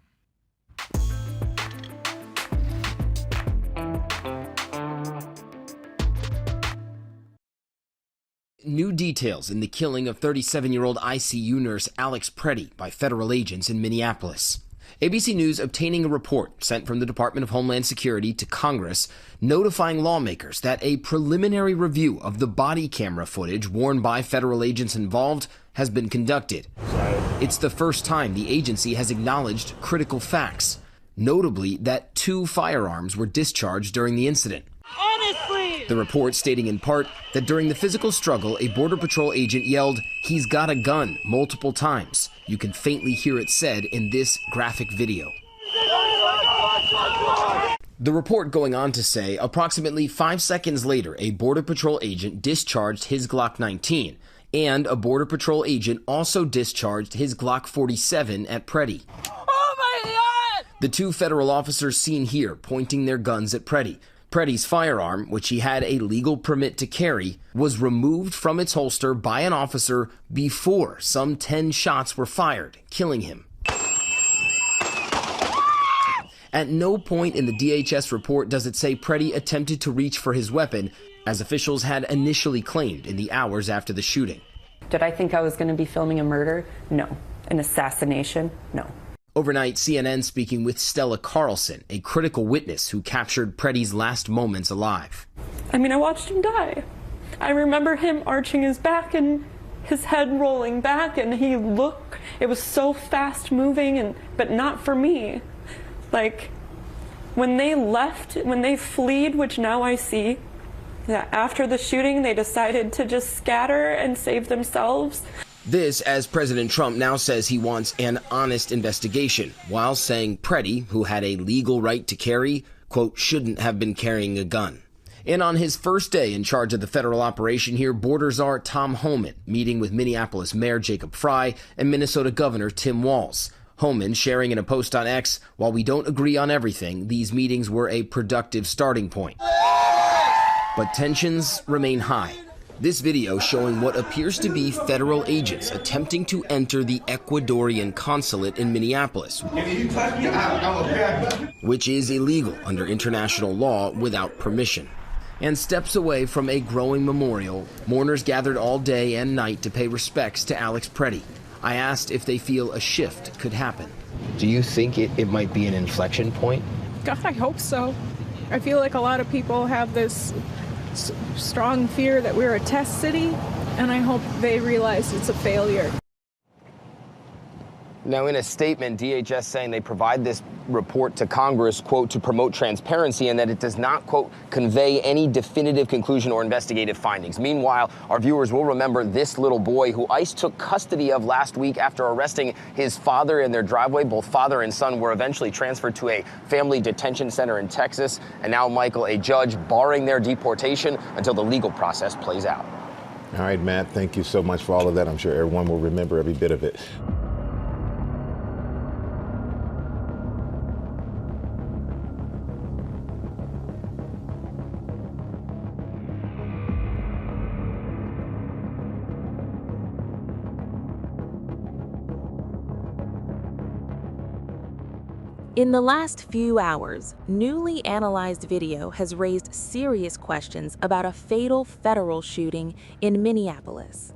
S2: New details in the killing of 37-year-old ICU nurse Alex Preddy by federal agents in Minneapolis. ABC News obtaining a report sent from the Department of Homeland Security to Congress notifying lawmakers that a preliminary review of the body camera footage worn by federal agents involved has been conducted. It's the first time the agency has acknowledged critical facts, notably that 2 firearms were discharged during the incident.
S20: Honestly!
S2: The report stating in part that during the physical struggle, a Border Patrol agent yelled, "He's got a gun," multiple times. You can faintly hear it said in this graphic video. The report going on to say approximately 5 seconds later, a Border Patrol agent discharged his Glock 19, and a Border Patrol agent also discharged his Glock 47 at Preddy.
S20: Oh my God!
S2: The 2 federal officers seen here pointing their guns at Preddy. Preddy's firearm, which he had a legal permit to carry, was removed from its holster by an officer before some 10 shots were fired, killing him. At no point in the DHS report does it say Preddy attempted to reach for his weapon, as officials had initially claimed in the hours after the shooting.
S8: Did I think I was going to be filming a murder? No. An assassination? No.
S2: Overnight, CNN speaking with Stella Carlson, a critical witness who captured Preddy's last moments alive.
S8: I mean, I watched him die. I remember him arching his back and his head rolling back, and it was so fast moving, but not for me. Like, when they left, when they fled, which now I see, that after the shooting, they decided to just scatter and save themselves.
S2: This, as President Trump now says he wants an honest investigation, while saying Preddy, who had a legal right to carry, quote, shouldn't have been carrying a gun. And on his first day in charge of the federal operation here, Border Czar Tom Homan meeting with Minneapolis Mayor Jacob Frey and Minnesota Governor Tim Walz. Homan sharing in a post on X, "While we don't agree on everything, these meetings were a productive starting point." But tensions remain high. This video showing what appears to be federal agents attempting to enter the Ecuadorian consulate in Minneapolis, which is illegal under international law without permission. And steps away from a growing memorial, mourners gathered all day and night to pay respects to Alex Preddy. I asked if they feel a shift could happen.
S9: Do you think it might be an inflection point?
S24: God, I hope so. I feel like a lot of people have this strong fear that we're a test city, and I hope they realize it's a failure.
S9: Now, in a statement, DHS saying they provide this report to Congress, quote, to promote transparency, and that it does not, quote, convey any definitive conclusion or investigative findings. Meanwhile, our viewers will remember this little boy who ICE took custody of last week after arresting his father in their driveway. Both father and son were eventually transferred to a family detention center in Texas. And now, Michael, a judge barring their deportation until the legal process plays out.
S25: All right, Matt, thank you so much for all of that. I'm sure everyone will remember every bit of it.
S26: In the last few hours, newly analyzed video has raised serious questions about a fatal federal shooting in Minneapolis.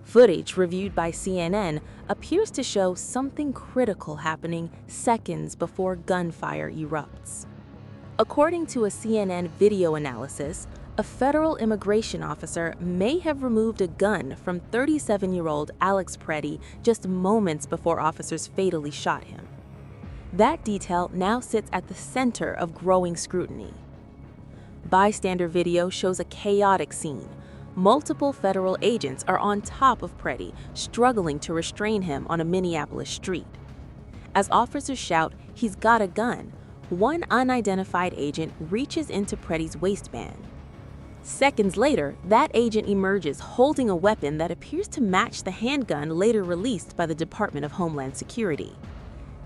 S26: Footage reviewed by CNN appears to show something critical happening seconds before gunfire erupts. According to a CNN video analysis, a federal immigration officer may have removed a gun from 37-year-old Alex Preddy just moments before officers fatally shot him. That detail now sits at the center of growing scrutiny. Bystander video shows a chaotic scene. Multiple federal agents are on top of Preddy, struggling to restrain him on a Minneapolis street. As officers shout, "He's got a gun," one unidentified agent reaches into Preddy's waistband. Seconds later, that agent emerges holding a weapon that appears to match the handgun later released by the Department of Homeland Security.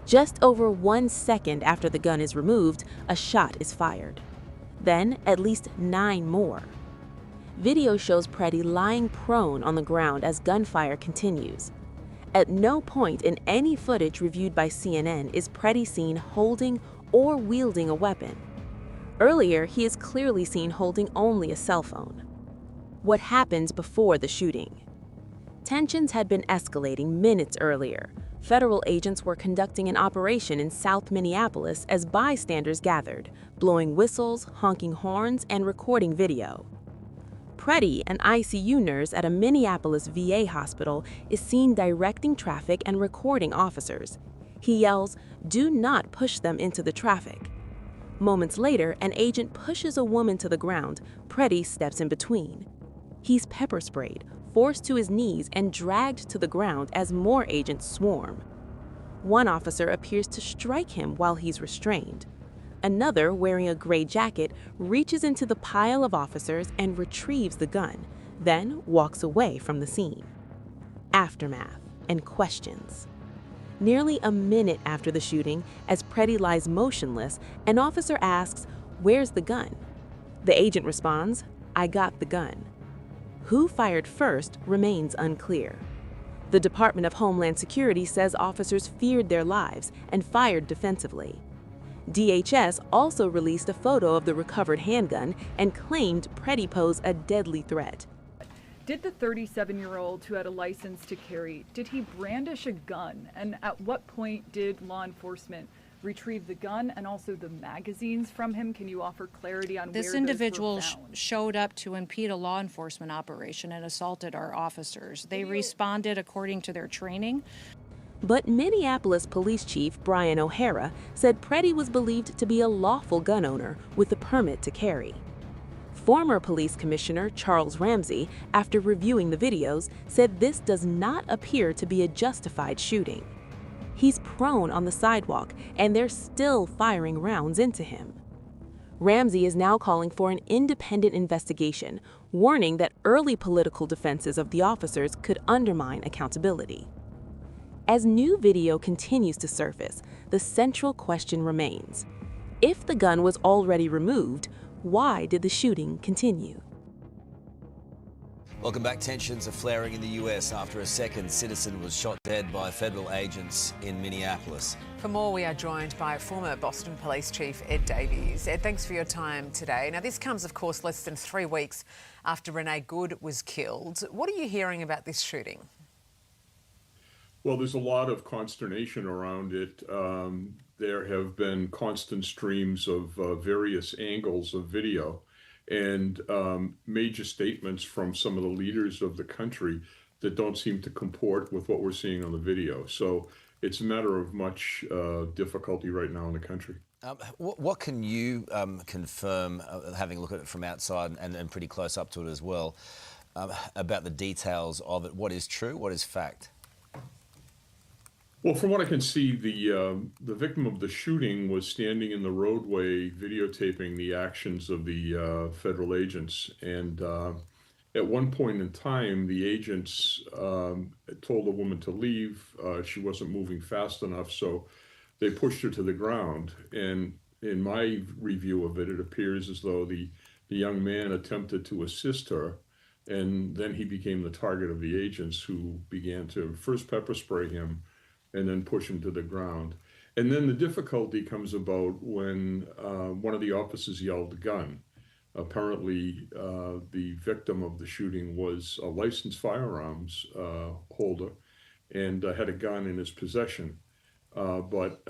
S26: Just over 1 second after the gun is removed, a shot is fired. Then, at least 9 more. Video shows Preddy lying prone on the ground as gunfire continues. At no point in any footage reviewed by CNN is Preddy seen holding or wielding a weapon. Earlier, he is clearly seen holding only a cell phone. What happened before the shooting? Tensions had been escalating minutes earlier. Federal agents were conducting an operation in South Minneapolis as bystanders gathered, blowing whistles, honking horns, and recording video. Preddy, an ICU nurse at a Minneapolis VA hospital, is seen directing traffic and recording officers. He yells, "Do not push them into the traffic." Moments later, an agent pushes a woman to the ground. Preddy steps in between. He's pepper sprayed, forced to his knees, and dragged to the ground as more agents swarm. One officer appears to strike him while he's restrained. Another, wearing a gray jacket, reaches into the pile of officers and retrieves the gun, then walks away from the scene. Aftermath and questions. Nearly a minute after the shooting, as Preddy lies motionless, an officer asks, "Where's the gun?" The agent responds, "I got the gun." Who fired first remains unclear. The Department of Homeland Security says officers feared their lives and fired defensively. DHS also released a photo of the recovered handgun and claimed Preddy posed a deadly threat.
S7: Did the 37-year-old who had a license to carry, did he brandish a gun? And at what point did law enforcement retrieve the gun and also the magazines from him? Can you offer clarity on where
S3: This
S7: those
S3: individual
S7: were found?
S3: showed up to impede a law enforcement operation and assaulted our officers. They responded according to their training.
S26: But Minneapolis Police Chief Brian O'Hara said Preddy was believed to be a lawful gun owner with a permit to carry. Former Police Commissioner Charles Ramsey, after reviewing the videos, said this does not appear to be a justified shooting. He's prone on the sidewalk, and they're still firing rounds into him. Ramsey is now calling for an independent investigation, warning that early political defenses of the officers could undermine accountability. As new video continues to surface, the central question remains: if the gun was already removed, why did the shooting continue?
S10: Welcome back. Tensions are flaring in the US after a second citizen was shot dead by federal agents in Minneapolis.
S11: For more, we are joined by former Boston Police Chief Ed Davies. Ed, thanks for your time today. Now, this comes, of course, less than 3 weeks after Renee Good was killed. What are you hearing about this shooting?
S12: Well, there's a lot of consternation around it. There have been constant streams of various angles of video and major statements from some of the leaders of the country that don't seem to comport with what we're seeing on the video. So it's a matter of much difficulty right now in the country.
S10: What can you confirm, having a look at it from outside and pretty close up to it as well, about the details of it? What is true? What is fact?
S12: Well, from what I can see, the victim of the shooting was standing in the roadway videotaping the actions of the federal agents. And at one point in time, the agents told the woman to leave. She wasn't moving fast enough, so they pushed her to the ground. And in my review of it, it appears as though the young man attempted to assist her, and then he became the target of the agents, who began to first pepper spray him and then push him to the ground. And then the difficulty comes about when one of the officers yelled "gun." Apparently, the victim of the shooting was a licensed firearms holder and had a gun in his possession, but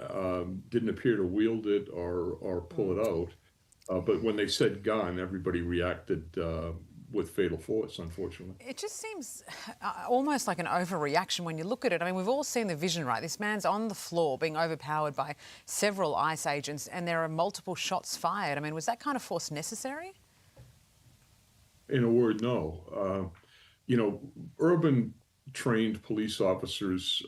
S12: didn't appear to wield it or pull it out. But when they said "gun," everybody reacted with fatal force, unfortunately.
S11: It just seems almost like an overreaction when you look at it. I mean, we've all seen the vision, right? This man's on the floor being overpowered by several ICE agents, and there are multiple shots fired. I mean, was that kind of force necessary?
S12: In a word, no. Urban trained police officers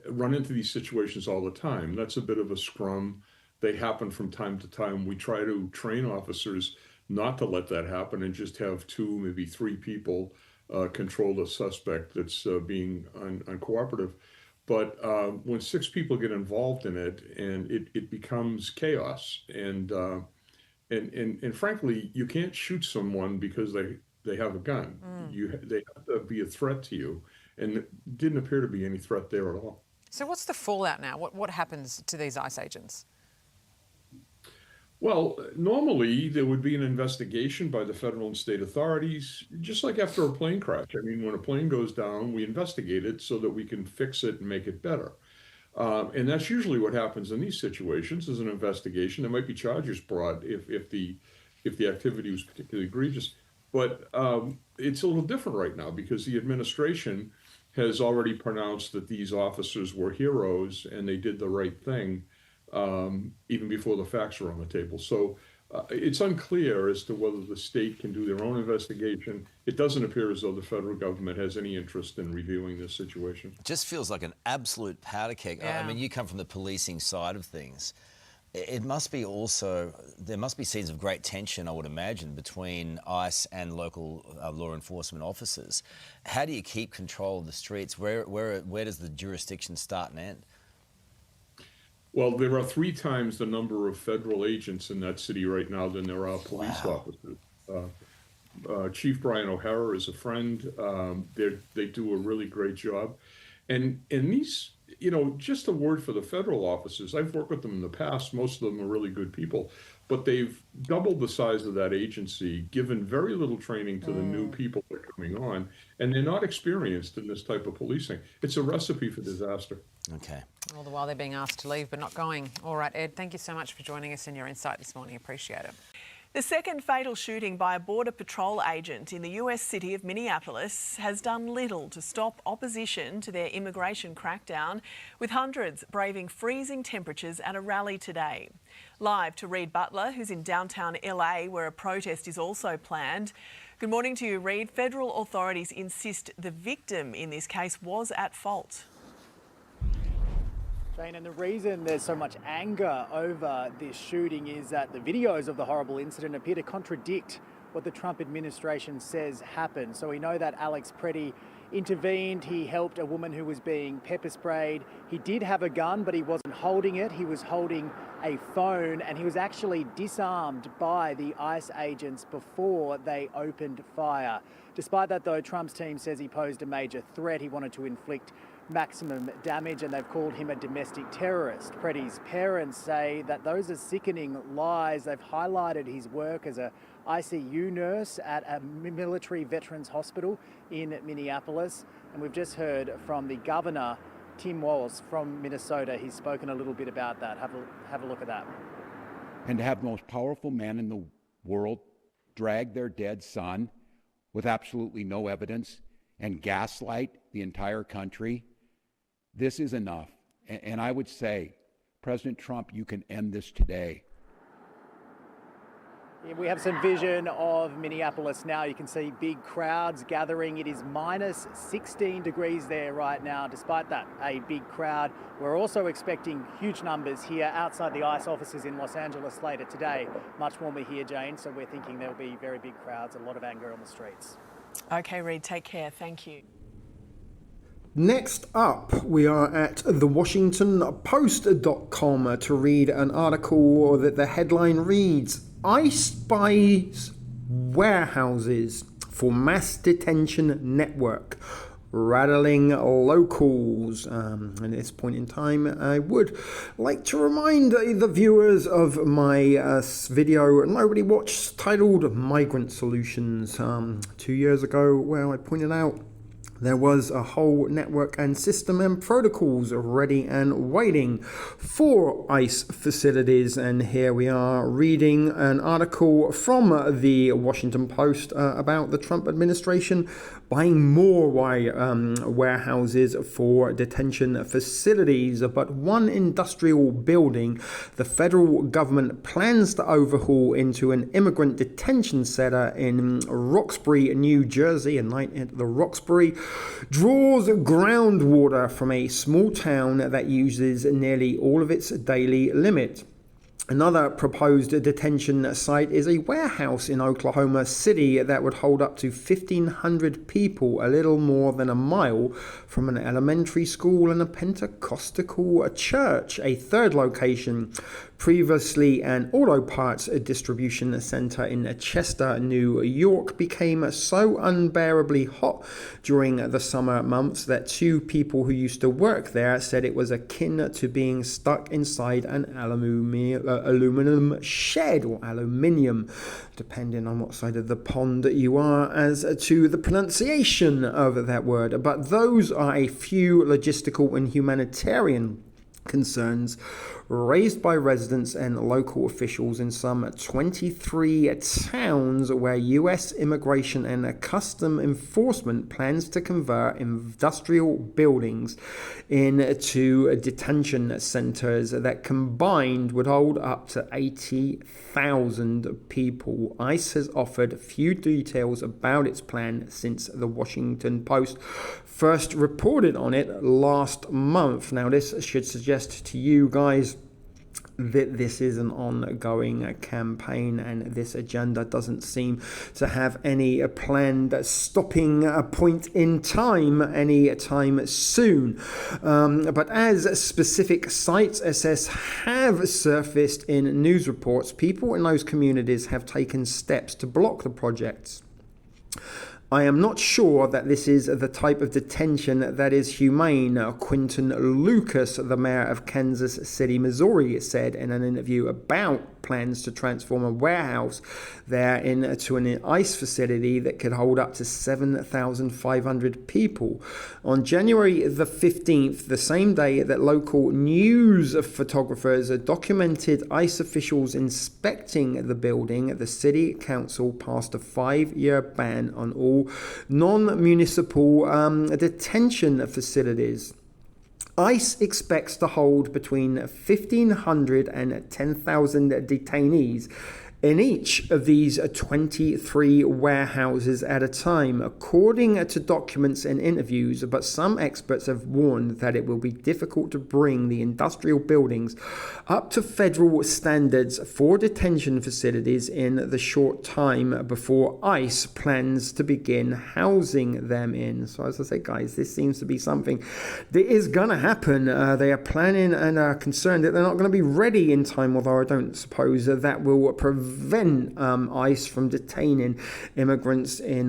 S12: run into these situations all the time. That's a bit of a scrum. They happen from time to time. We try to train officers not to let that happen and just have 2, maybe 3 people control the suspect that's being uncooperative. But when 6 people get involved in it, and it becomes chaos. And frankly, you can't shoot someone because they have a gun. They have to be a threat to you, and it didn't appear to be any threat there at all.
S11: So what's the fallout now? What happens to these ICE agents?
S12: Well, normally there would be an investigation by the federal and state authorities, just like after a plane crash. I mean, when a plane goes down, we investigate it so that we can fix it and make it better. And that's usually what happens in these situations, is an investigation. There might be charges brought if the activity was particularly egregious. But it's a little different right now because the administration has already pronounced that these officers were heroes and they did the right thing even before the facts were on the table. So it's unclear as to whether the state can do their own investigation. It doesn't appear as though the federal government has any interest in reviewing this situation.
S10: It just feels like an absolute powder keg.
S11: Yeah.
S10: I mean, you come from the policing side of things. It must be also, there must be scenes of great tension, I would imagine, between ICE and local law enforcement officers. How do you keep control of the streets? Where does the jurisdiction start and end?
S12: Well, there are 3 times the number of federal agents in that city right now than there are police officers. Chief Brian O'Hara is a friend. They do a really great job. And these, just a word for the federal officers. I've worked with them in the past. Most of them are really good people. But they've doubled the size of that agency, given very little training to the new people that are coming on, and they're not experienced in this type of policing. It's a recipe for disaster.
S10: Okay.
S11: All the while they're being asked to leave but not going. All right, Ed, thank you so much for joining us and your insight this morning. Appreciate it.
S1: The second fatal shooting by a Border Patrol agent in the US city of Minneapolis has done little to stop opposition to their immigration crackdown, with hundreds braving freezing temperatures at a rally today. Live to Reed Butler, who's in downtown LA, where a protest is also planned. Good morning to you, Reed. Federal authorities insist the victim in this case was at fault.
S13: Jane, and the reason there's so much anger over this shooting is that the videos of the horrible incident appear to contradict what the Trump administration says happened. So we know that Alex Preddy intervened. He helped a woman who was being pepper sprayed. He did have a gun, but he wasn't holding it. He was holding a phone, and he was actually disarmed by the ICE agents before they opened fire. Despite that, though, Trump's team says he posed a major threat. He wanted to inflict maximum damage, and they've called him a domestic terrorist. Preddy's parents say that those are sickening lies. They've highlighted his work as a ICU nurse at a military veterans hospital in Minneapolis. And we've just heard from the governor, Tim Walz, from Minnesota. He's spoken a little bit about that. Have a look at that.
S14: And to have the most powerful man in the world drag their dead son with absolutely no evidence and gaslight the entire country, this is enough. And I would say, President Trump, you can end this today.
S13: Yeah, we have some vision of Minneapolis now. You can see big crowds gathering. It is minus 16 degrees there right now. Despite that, a big crowd. We're also expecting huge numbers here outside the ICE offices in Los Angeles later today. Much warmer here, Jane, so we're thinking there'll be very big crowds, a lot of anger on the streets.
S1: Okay, Reed, take care. Thank you.
S15: Next up, we are at thewashingtonpost.com to read an article that the headline reads, ICE buys warehouses for mass detention network, rattling locals. At this point in time, I would like to remind the viewers of my video nobody watched titled Migrant Solutions 2 years ago, where I pointed out There was a whole network and system and protocols ready and waiting for ICE facilities. And here we are reading an article from the Washington Post about the Trump administration buying more warehouses for detention facilities. But one industrial building the federal government plans to overhaul into an immigrant detention center in Roxbury, New Jersey, and night at the Roxbury, draws groundwater from a small town that uses nearly all of its daily limit. Another proposed detention site is a warehouse in Oklahoma City that would hold up to 1,500 people, a little more than a mile from an elementary school and a Pentecostal church. A third location, previously an auto parts distribution center in Chester, New York, became so unbearably hot during the summer months that two people who used to work there said it was akin to being stuck inside an aluminum shed, or aluminium, depending on what side of the pond you are as to the pronunciation of that word. But those are a few logistical and humanitarian concerns raised by residents and local officials in some 23 towns where U.S. Immigration and Custom Enforcement plans to convert industrial buildings into detention centers that combined would hold up to 80,000 people. ICE has offered few details about its plan since the Washington Post first reported on it last month. Now, this should suggest to you guys that this is an ongoing campaign, and this agenda doesn't seem to have any planned stopping point in time anytime soon. But as specific sites have surfaced in news reports, people in those communities have taken steps to block the projects. I am not sure that this is the type of detention that is humane, Quinton Lucas, the mayor of Kansas City, Missouri, said in an interview about plans to transform a warehouse there into an ICE facility that could hold up to 7,500 people. On January the 15th, the same day that local news photographers documented ICE officials inspecting the building, the city council passed a 5-year ban on all non-municipal detention facilities. ICE expects to hold between 1,500 and 10,000 detainees in each of these 23 warehouses at a time, according to documents and interviews, but some experts have warned that it will be difficult to bring the industrial buildings up to federal standards for detention facilities in the short time before ICE plans to begin housing them in. So as I say, guys, this seems to be something that is going to happen. They are planning and are concerned that they're not going to be ready in time, although I don't suppose that will prevent ICE from detaining immigrants in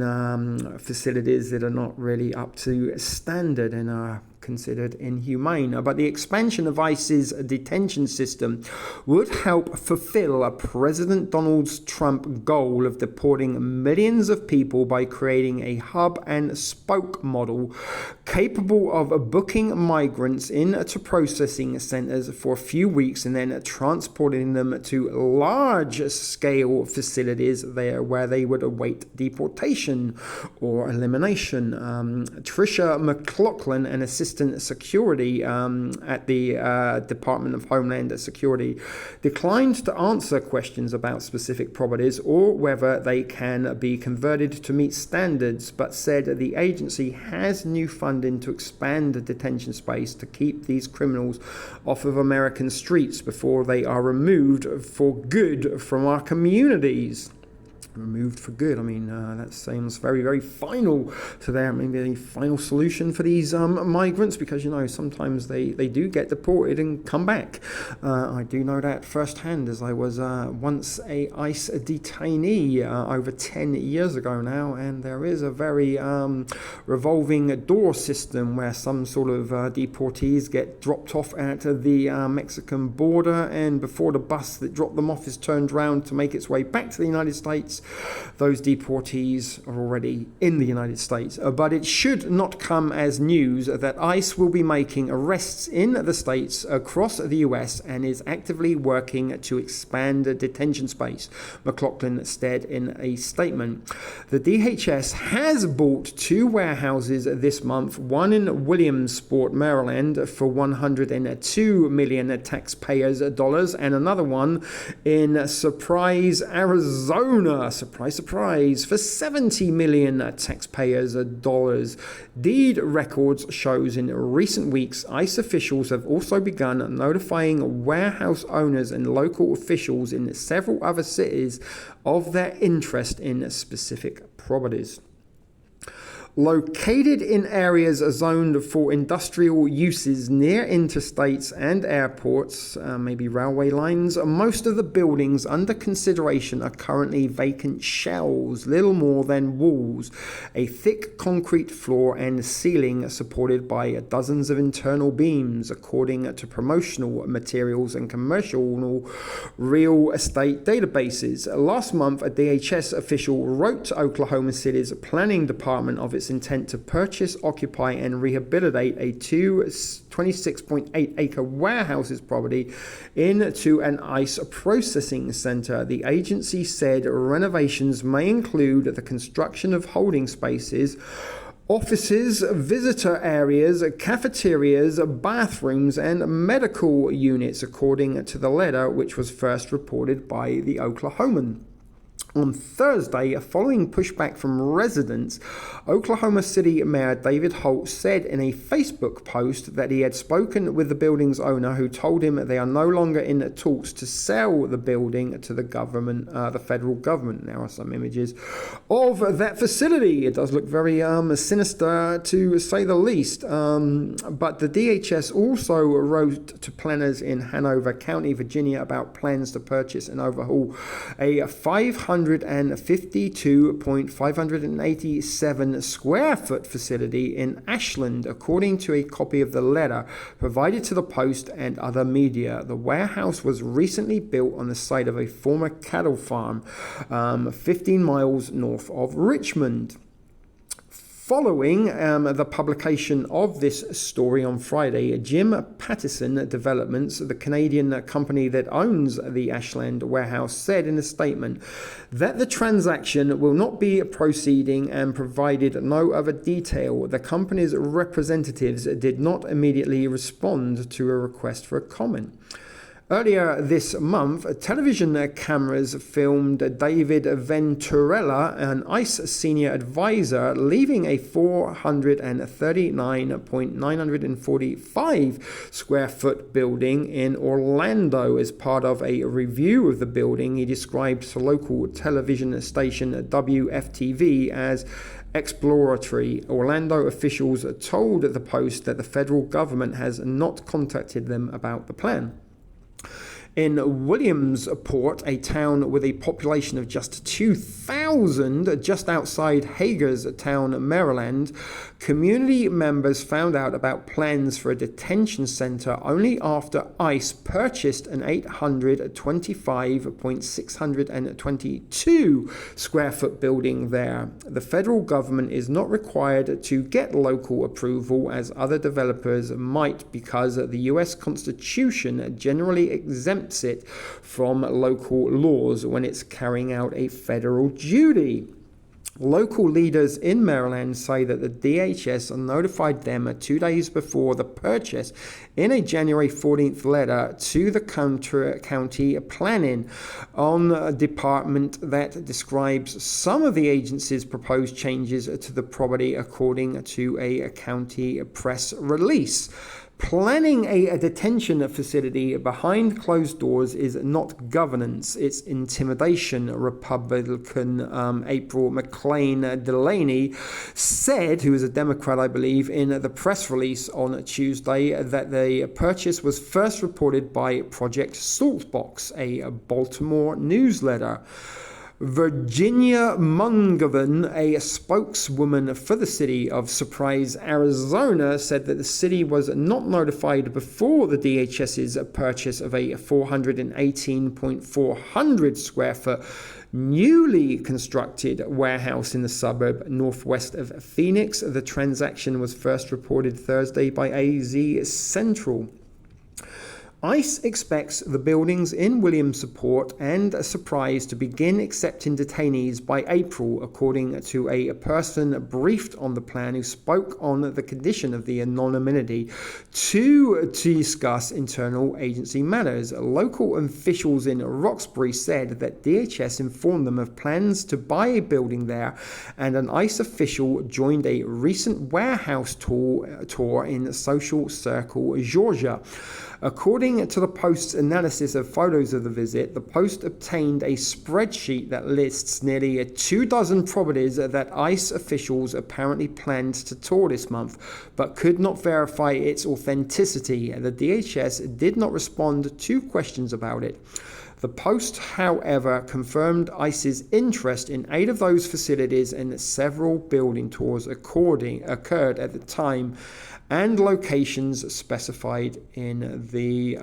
S15: facilities that are not really up to standard and are considered inhumane. But the expansion of ICE's detention system would help fulfill President Donald Trump's goal of deporting millions of people by creating a hub and spoke model capable of booking migrants into processing centers for a few weeks and then transporting them to large-scale facilities there where they would await deportation or elimination. Tricia McLaughlin, an assistant security at the Department of Homeland Security, declined to answer questions about specific properties or whether they can be converted to meet standards, but said the agency has new funding to expand the detention space to keep these criminals off of American streets before they are removed for good from our communities. Removed for good. I mean, that seems very, very final to there. Maybe a final solution for these migrants, because, you know, sometimes they do get deported and come back. I do know that firsthand, as I was once a ICE detainee over 10 years ago now, and there is a very revolving door system where some sort of deportees get dropped off at the Mexican border, and before the bus that dropped them off is turned around to make its way back to the United States, Those deportees are already in the United States, but it should not come as news that ICE will be making arrests in the states across the US and is actively working to expand detention space, McLaughlin said in a statement. The DHS has bought 2 warehouses this month, one in Williamsport, Maryland for $102 million taxpayers dollars and another one in Surprise, Arizona, surprise, surprise, for $70 million taxpayers dollars. Deed records shows in recent weeks, ICE officials have also begun notifying warehouse owners and local officials in several other cities of their interest in specific properties. Located in areas zoned for industrial uses near interstates and airports, maybe railway lines, most of the buildings under consideration are currently vacant shells, little more than walls, a thick concrete floor and ceiling supported by dozens of internal beams, according to promotional materials and commercial real estate databases. Last month, a DHS official wrote to Oklahoma City's planning department of its intent to purchase, occupy, and rehabilitate a 26.8 acre warehouses property into an ICE processing center. The agency said renovations may include the construction of holding spaces, offices, visitor areas, cafeterias, bathrooms, and medical units, according to the letter, which was first reported by the Oklahoman. On Thursday, following pushback from residents, Oklahoma City Mayor David Holt said in a Facebook post that he had spoken with the building's owner, who told him they are no longer in talks to sell the building to the government, the federal government. There are some images of that facility. It does look very sinister, to say the least. But the DHS also wrote to planners in Hanover County, Virginia, about plans to purchase and overhaul a 552.587 square foot facility in Ashland, according to a copy of the letter provided to the Post and other media. The warehouse was recently built on the site of a former cattle farm 15 miles north of Richmond. Following the publication of this story on Friday, Jim Pattison Developments, the Canadian company that owns the Ashland warehouse, said in a statement that the transaction will not be proceeding and provided no other detail. The company's representatives did not immediately respond to a request for a comment. Earlier this month, television cameras filmed David Venturella, an ICE senior advisor, leaving a 439.945 square foot building in Orlando. As part of a review of the building, he described the local television station WFTV as exploratory. Orlando officials told the Post that the federal government has not contacted them about the plan. In Williamsport, a town with a population of just 2,000, just outside Hagerstown, Maryland, community members found out about plans for a detention center only after ICE purchased an 825.622 square foot building there. The federal government is not required to get local approval as other developers might, because the U.S. Constitution generally exempts it from local laws when it's carrying out a federal duty. Local leaders in Maryland say that the DHS notified them 2 days before the purchase in a January 14th letter to the county planning department that describes some of the agency's proposed changes to the property, according to a county press release. Planning a detention facility behind closed doors is not governance, it's intimidation, Republican April McLean Delaney said, who is a Democrat, I believe, in the press release on Tuesday, that the purchase was first reported by Project Saltbox, a Baltimore newsletter. Virginia Mungovan, a spokeswoman for the city of Surprise, Arizona, said that the city was not notified before the DHS's purchase of a 418.400 square foot newly constructed warehouse in the suburb northwest of Phoenix. The transaction was first reported Thursday by AZ Central. ICE expects the buildings in Williamsport and Surprise to begin accepting detainees by April, according to a person briefed on the plan who spoke on the condition of the anonymity to discuss internal agency matters. Local officials in Roxbury said that DHS informed them of plans to buy a building there, and an ICE official joined a recent warehouse tour in Social Circle, Georgia. According to the Post's analysis of photos of the visit, the Post obtained a spreadsheet that lists nearly 24 properties that ICE officials apparently planned to tour this month, but could not verify its authenticity. The DHS did not respond to questions about it. The Post, however, confirmed ICE's interest in 8 of those facilities, and several building tours occurred at the time and locations specified in the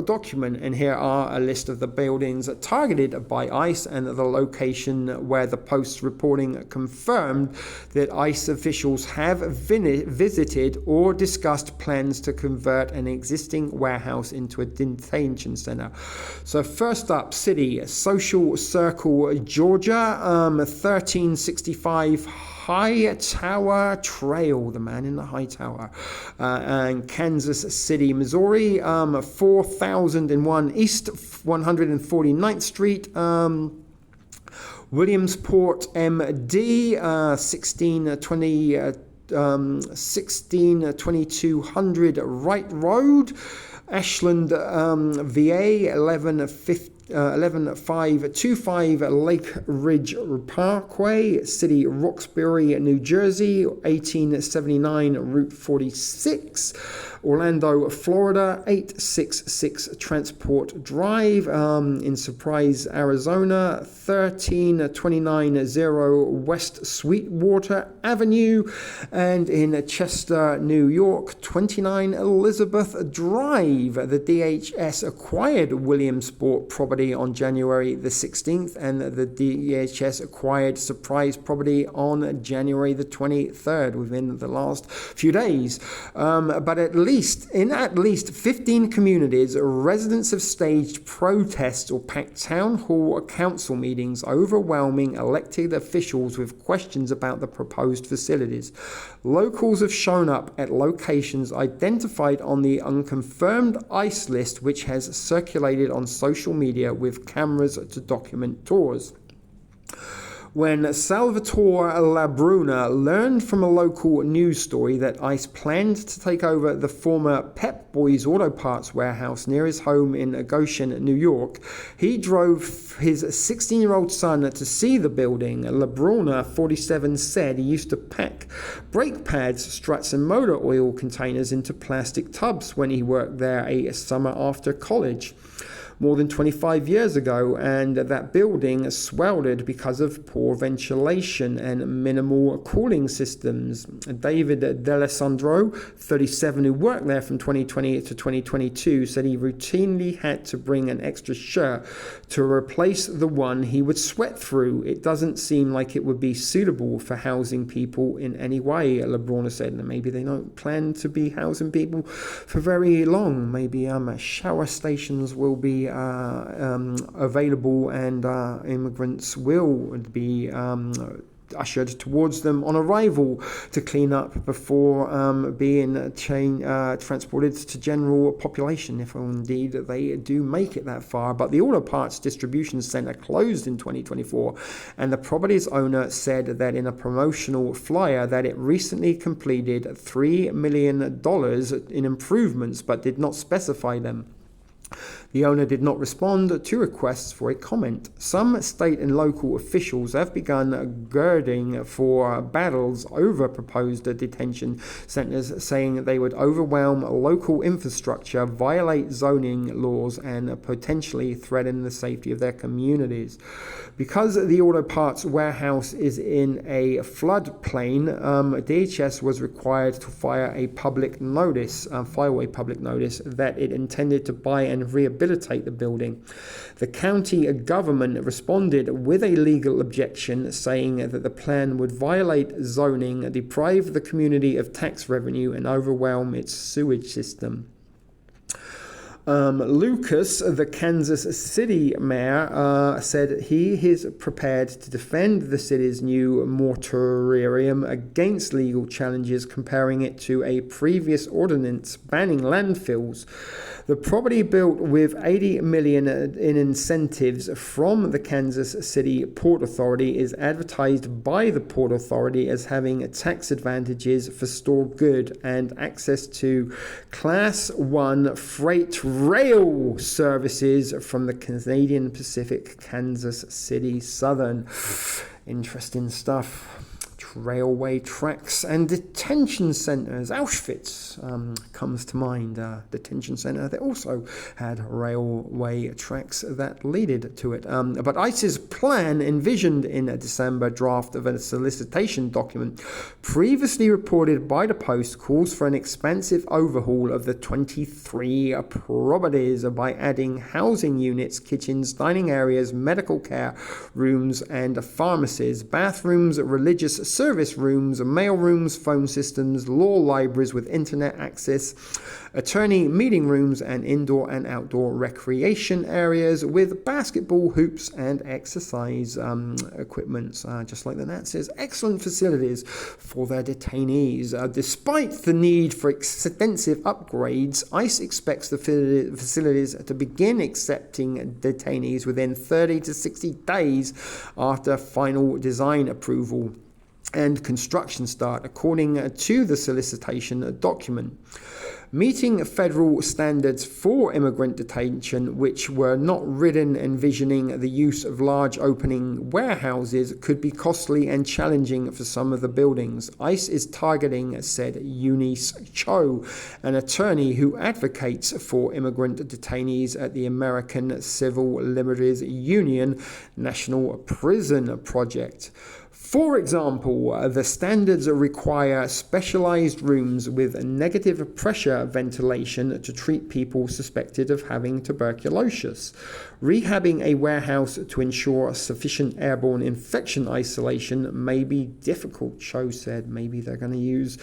S15: document. And here are a list of the buildings targeted by ICE and the location where the Post's reporting confirmed that ICE officials have visited or discussed plans to convert an existing warehouse into a detention center. So first up, city, Social Circle, Georgia, 1365 High Tower Trail, the man in the high tower, and Kansas City, Missouri, 4001 East 149th Street, Williamsport, MD, 162200 Wright Road, Ashland, VA, 11525 Lake Ridge Parkway, City Roxbury, New Jersey, 1879 Route 46, Orlando, Florida, 866 Transport Drive, in Surprise, Arizona, 13290 West Sweetwater Avenue, and in Chester, New York, 29 Elizabeth Drive. The DHS acquired Williamsport property on January the 16th, and the DHS acquired Surprise property on January the 23rd, within the last few days. But in at least 15 communities, residents have staged protests or packed town hall or council meetings, overwhelming elected officials with questions about the proposed facilities. Locals have shown up at locations identified on the unconfirmed ICE list, which has circulated on social media with cameras to document tours. When Salvatore Labruna learned from a local news story that ICE planned to take over the former Pep Boys Auto Parts warehouse near his home in Goshen, New York, he drove his 16-year-old son to see the building. Labruna, 47, said he used to pack brake pads, struts, and motor oil containers into plastic tubs when he worked there a summer after college, more than 25 years ago, and that building sweltered because of poor ventilation and minimal cooling systems. David D'Alessandro, 37, who worked there from 2020 to 2022, said he routinely had to bring an extra shirt to replace the one he would sweat through. It doesn't seem like it would be suitable for housing people in any way, LeBron said. And maybe they don't plan to be housing people for very long. Maybe shower stations will be available, and immigrants will be ushered towards them on arrival to clean up before being transported to general population, if indeed they do make it that far. But the auto parts distribution center closed in 2024, and the property's owner said that in a promotional flyer that it recently completed $3 million in improvements, but did not specify them. The owner did not respond to requests for a comment. Some state and local officials have begun girding for battles over proposed detention centres, saying they would overwhelm local infrastructure, violate zoning laws, and potentially threaten the safety of their communities. Because the auto parts warehouse is in a floodplain, DHS was required to file a public notice that it intended to buy and rehabilitate the building. The county government responded with a legal objection, saying that the plan would violate zoning, deprive the community of tax revenue, and overwhelm its sewage system. Lucas, the Kansas City mayor, said he is prepared to defend the city's new mortuarium against legal challenges, comparing it to a previous ordinance banning landfills. The property, built with $80 million in incentives from the Kansas City Port Authority, is advertised by the Port Authority as having tax advantages for stored goods and access to Class 1 freight rail services from the Canadian Pacific, Kansas City Southern. Interesting stuff. Railway tracks and detention centres. Auschwitz comes to mind. Detention centre that also had railway tracks that led to it. But ICE's plan, envisioned in a December draft of a solicitation document previously reported by the Post, calls for an expansive overhaul of the 23 properties by adding housing units, kitchens, dining areas, medical care rooms and pharmacies, bathrooms, religious service rooms, mail rooms, phone systems, law libraries with internet access, attorney meeting rooms, and indoor and outdoor recreation areas with basketball hoops and exercise equipment, just like the Nazis. Excellent facilities for their detainees. Despite the need for extensive upgrades, ICE expects the facilities to begin accepting detainees within 30 to 60 days after final design approval and construction start, according to the solicitation document. Meeting federal standards for immigrant detention, which were not written envisioning the use of large opening warehouses, could be costly and challenging for some of the buildings. ICE is targeting, said Eunice Cho, an attorney who advocates for immigrant detainees at the American Civil Liberties Union National Prison Project. For example, the standards require specialized rooms with negative pressure ventilation to treat people suspected of having tuberculosis. Rehabbing a warehouse to ensure sufficient airborne infection isolation may be difficult, Cho said. Maybe they're going to use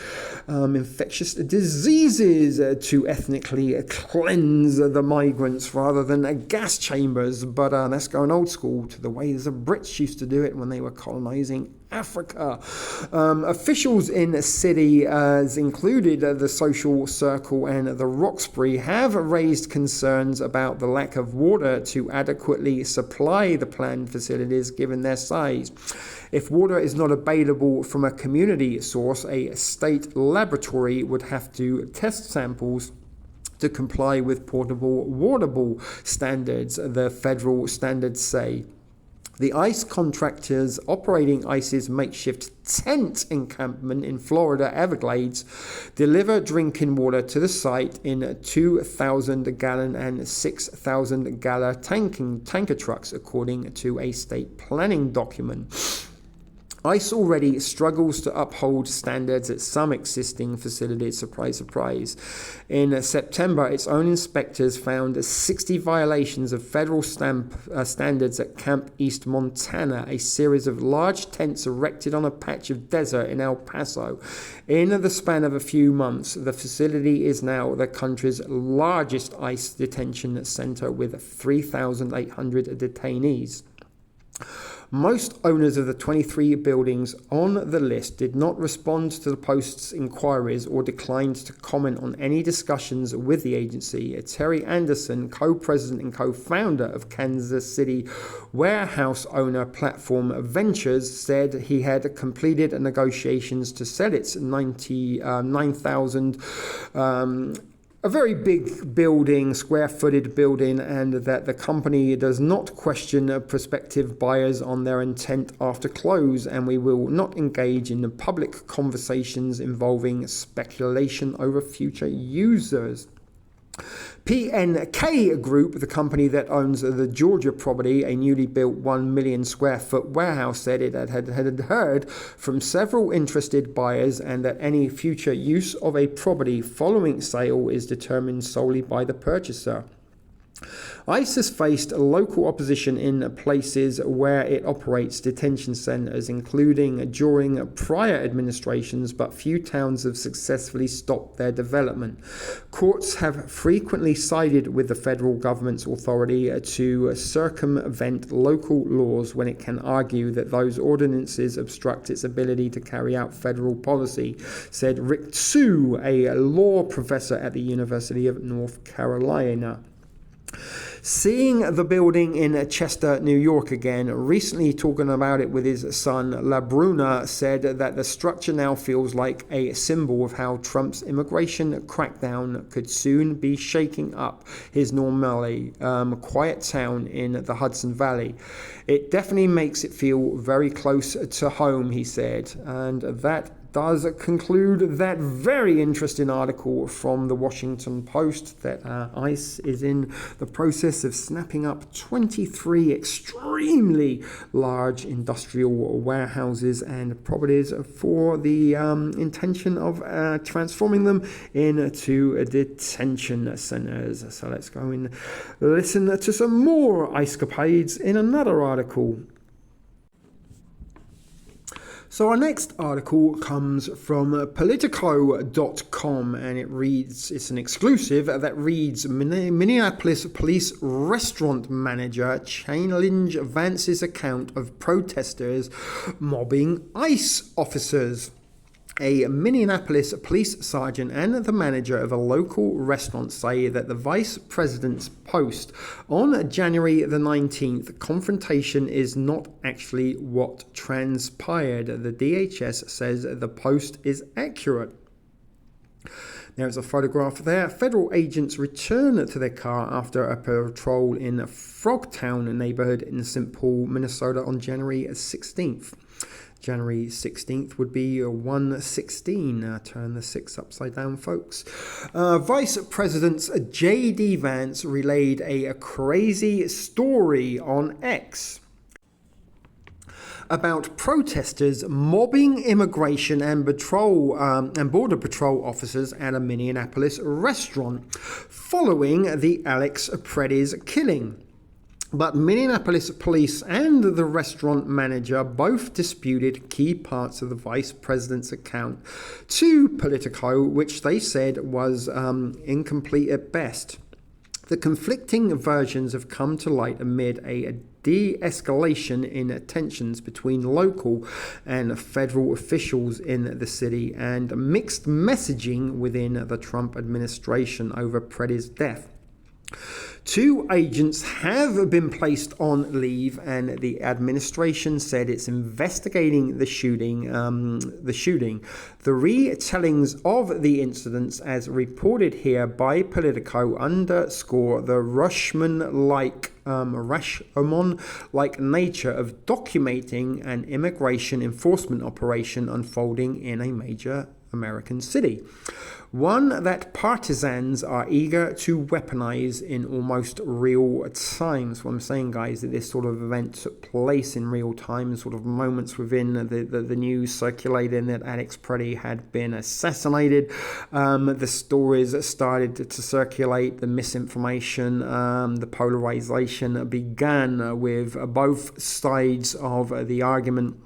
S15: infectious diseases to ethnically cleanse the migrants rather than gas chambers. But that's going old school to the ways the Brits used to do it when they were colonizing Africa. Officials in the city, as included the Social Circle and the Roxbury, have raised concerns about the lack of water to adequately supply the planned facilities given their size. If water is not available from a community source, a state laboratory would have to test samples to comply with portable waterable standards, the federal standards say. The ICE contractors operating ICE's makeshift tent encampment in Florida Everglades deliver drinking water to the site in 2,000-gallon and 6,000-gallon tanker trucks, according to a state planning document. ICE already struggles to uphold standards at some existing facilities. Surprise, surprise. In September, its own inspectors found 60 violations of federal standards at Camp East, Montana, a series of large tents erected on a patch of desert in El Paso. In the span of a few months, the facility is now the country's largest ICE detention center with 3,800 detainees. Most owners of the 23 buildings on the list did not respond to the Post's inquiries or declined to comment on any discussions with the agency. Terry Anderson, co-president and co-founder of Kansas City warehouse owner Platform Ventures, said he had completed negotiations to sell its 9,000 a very big building, square-footed building, and that the company does not question prospective buyers on their intent after close, and we will not engage in public conversations involving speculation over future users. PNK Group, the company that owns the Georgia property, a newly built 1 million square foot warehouse, said it had heard from several interested buyers and that any future use of a property following sale is determined solely by the purchaser. ICE has faced local opposition in places where it operates detention centers, including during prior administrations, but few towns have successfully stopped their development. Courts have frequently sided with the federal government's authority to circumvent local laws when it can argue that those ordinances obstruct its ability to carry out federal policy, said Rick Tsu, a law professor at the University of North Carolina. Seeing the building in Chester, New York again, recently talking about it with his son, LaBruna said that the structure now feels like a symbol of how Trump's immigration crackdown could soon be shaking up his normally quiet town in the Hudson Valley. It definitely makes it feel very close to home, he said, and that does conclude that very interesting article from the Washington Post that ICE is in the process of snapping up 23 extremely large industrial warehouses and properties for the intention of transforming them into detention centers. So let's go and listen to some more ICEscapades in another article. So our next article comes from Politico.com, and it's an exclusive that reads, Minneapolis police restaurant manager challenge Vance's account of protesters mobbing ICE officers. A Minneapolis police sergeant and the manager of a local restaurant say that the vice president's post on January the 19th confrontation is not actually what transpired. The DHS says the post is accurate. There's a photograph there. Federal agents return to their car after a patrol in Frogtown neighborhood in St. Paul, Minnesota on January 16th. January 16th would be 116. Turn the 6 upside down, folks. Vice President J.D. Vance relayed a crazy story on X about protesters mobbing immigration and border patrol officers at a Minneapolis restaurant following the Alex Preddy's killing. But Minneapolis police and the restaurant manager both disputed key parts of the vice president's account to Politico, which they said was incomplete at best. The conflicting versions have come to light amid a de-escalation in tensions between local and federal officials in the city and mixed messaging within the Trump administration over Preddy's death. 2 agents have been placed on leave, and the administration said it's investigating the shooting. The retellings of the incidents, as reported here by Politico, underscore the Rashomon-like nature of documenting an immigration enforcement operation unfolding in a major American city. One that partisans are eager to weaponize in almost real time. So what I'm saying, guys, that this sort of event took place in real time, sort of moments within the news circulating that Alex Preddy had been assassinated. The stories started to circulate, the misinformation, the polarization began with both sides of the argument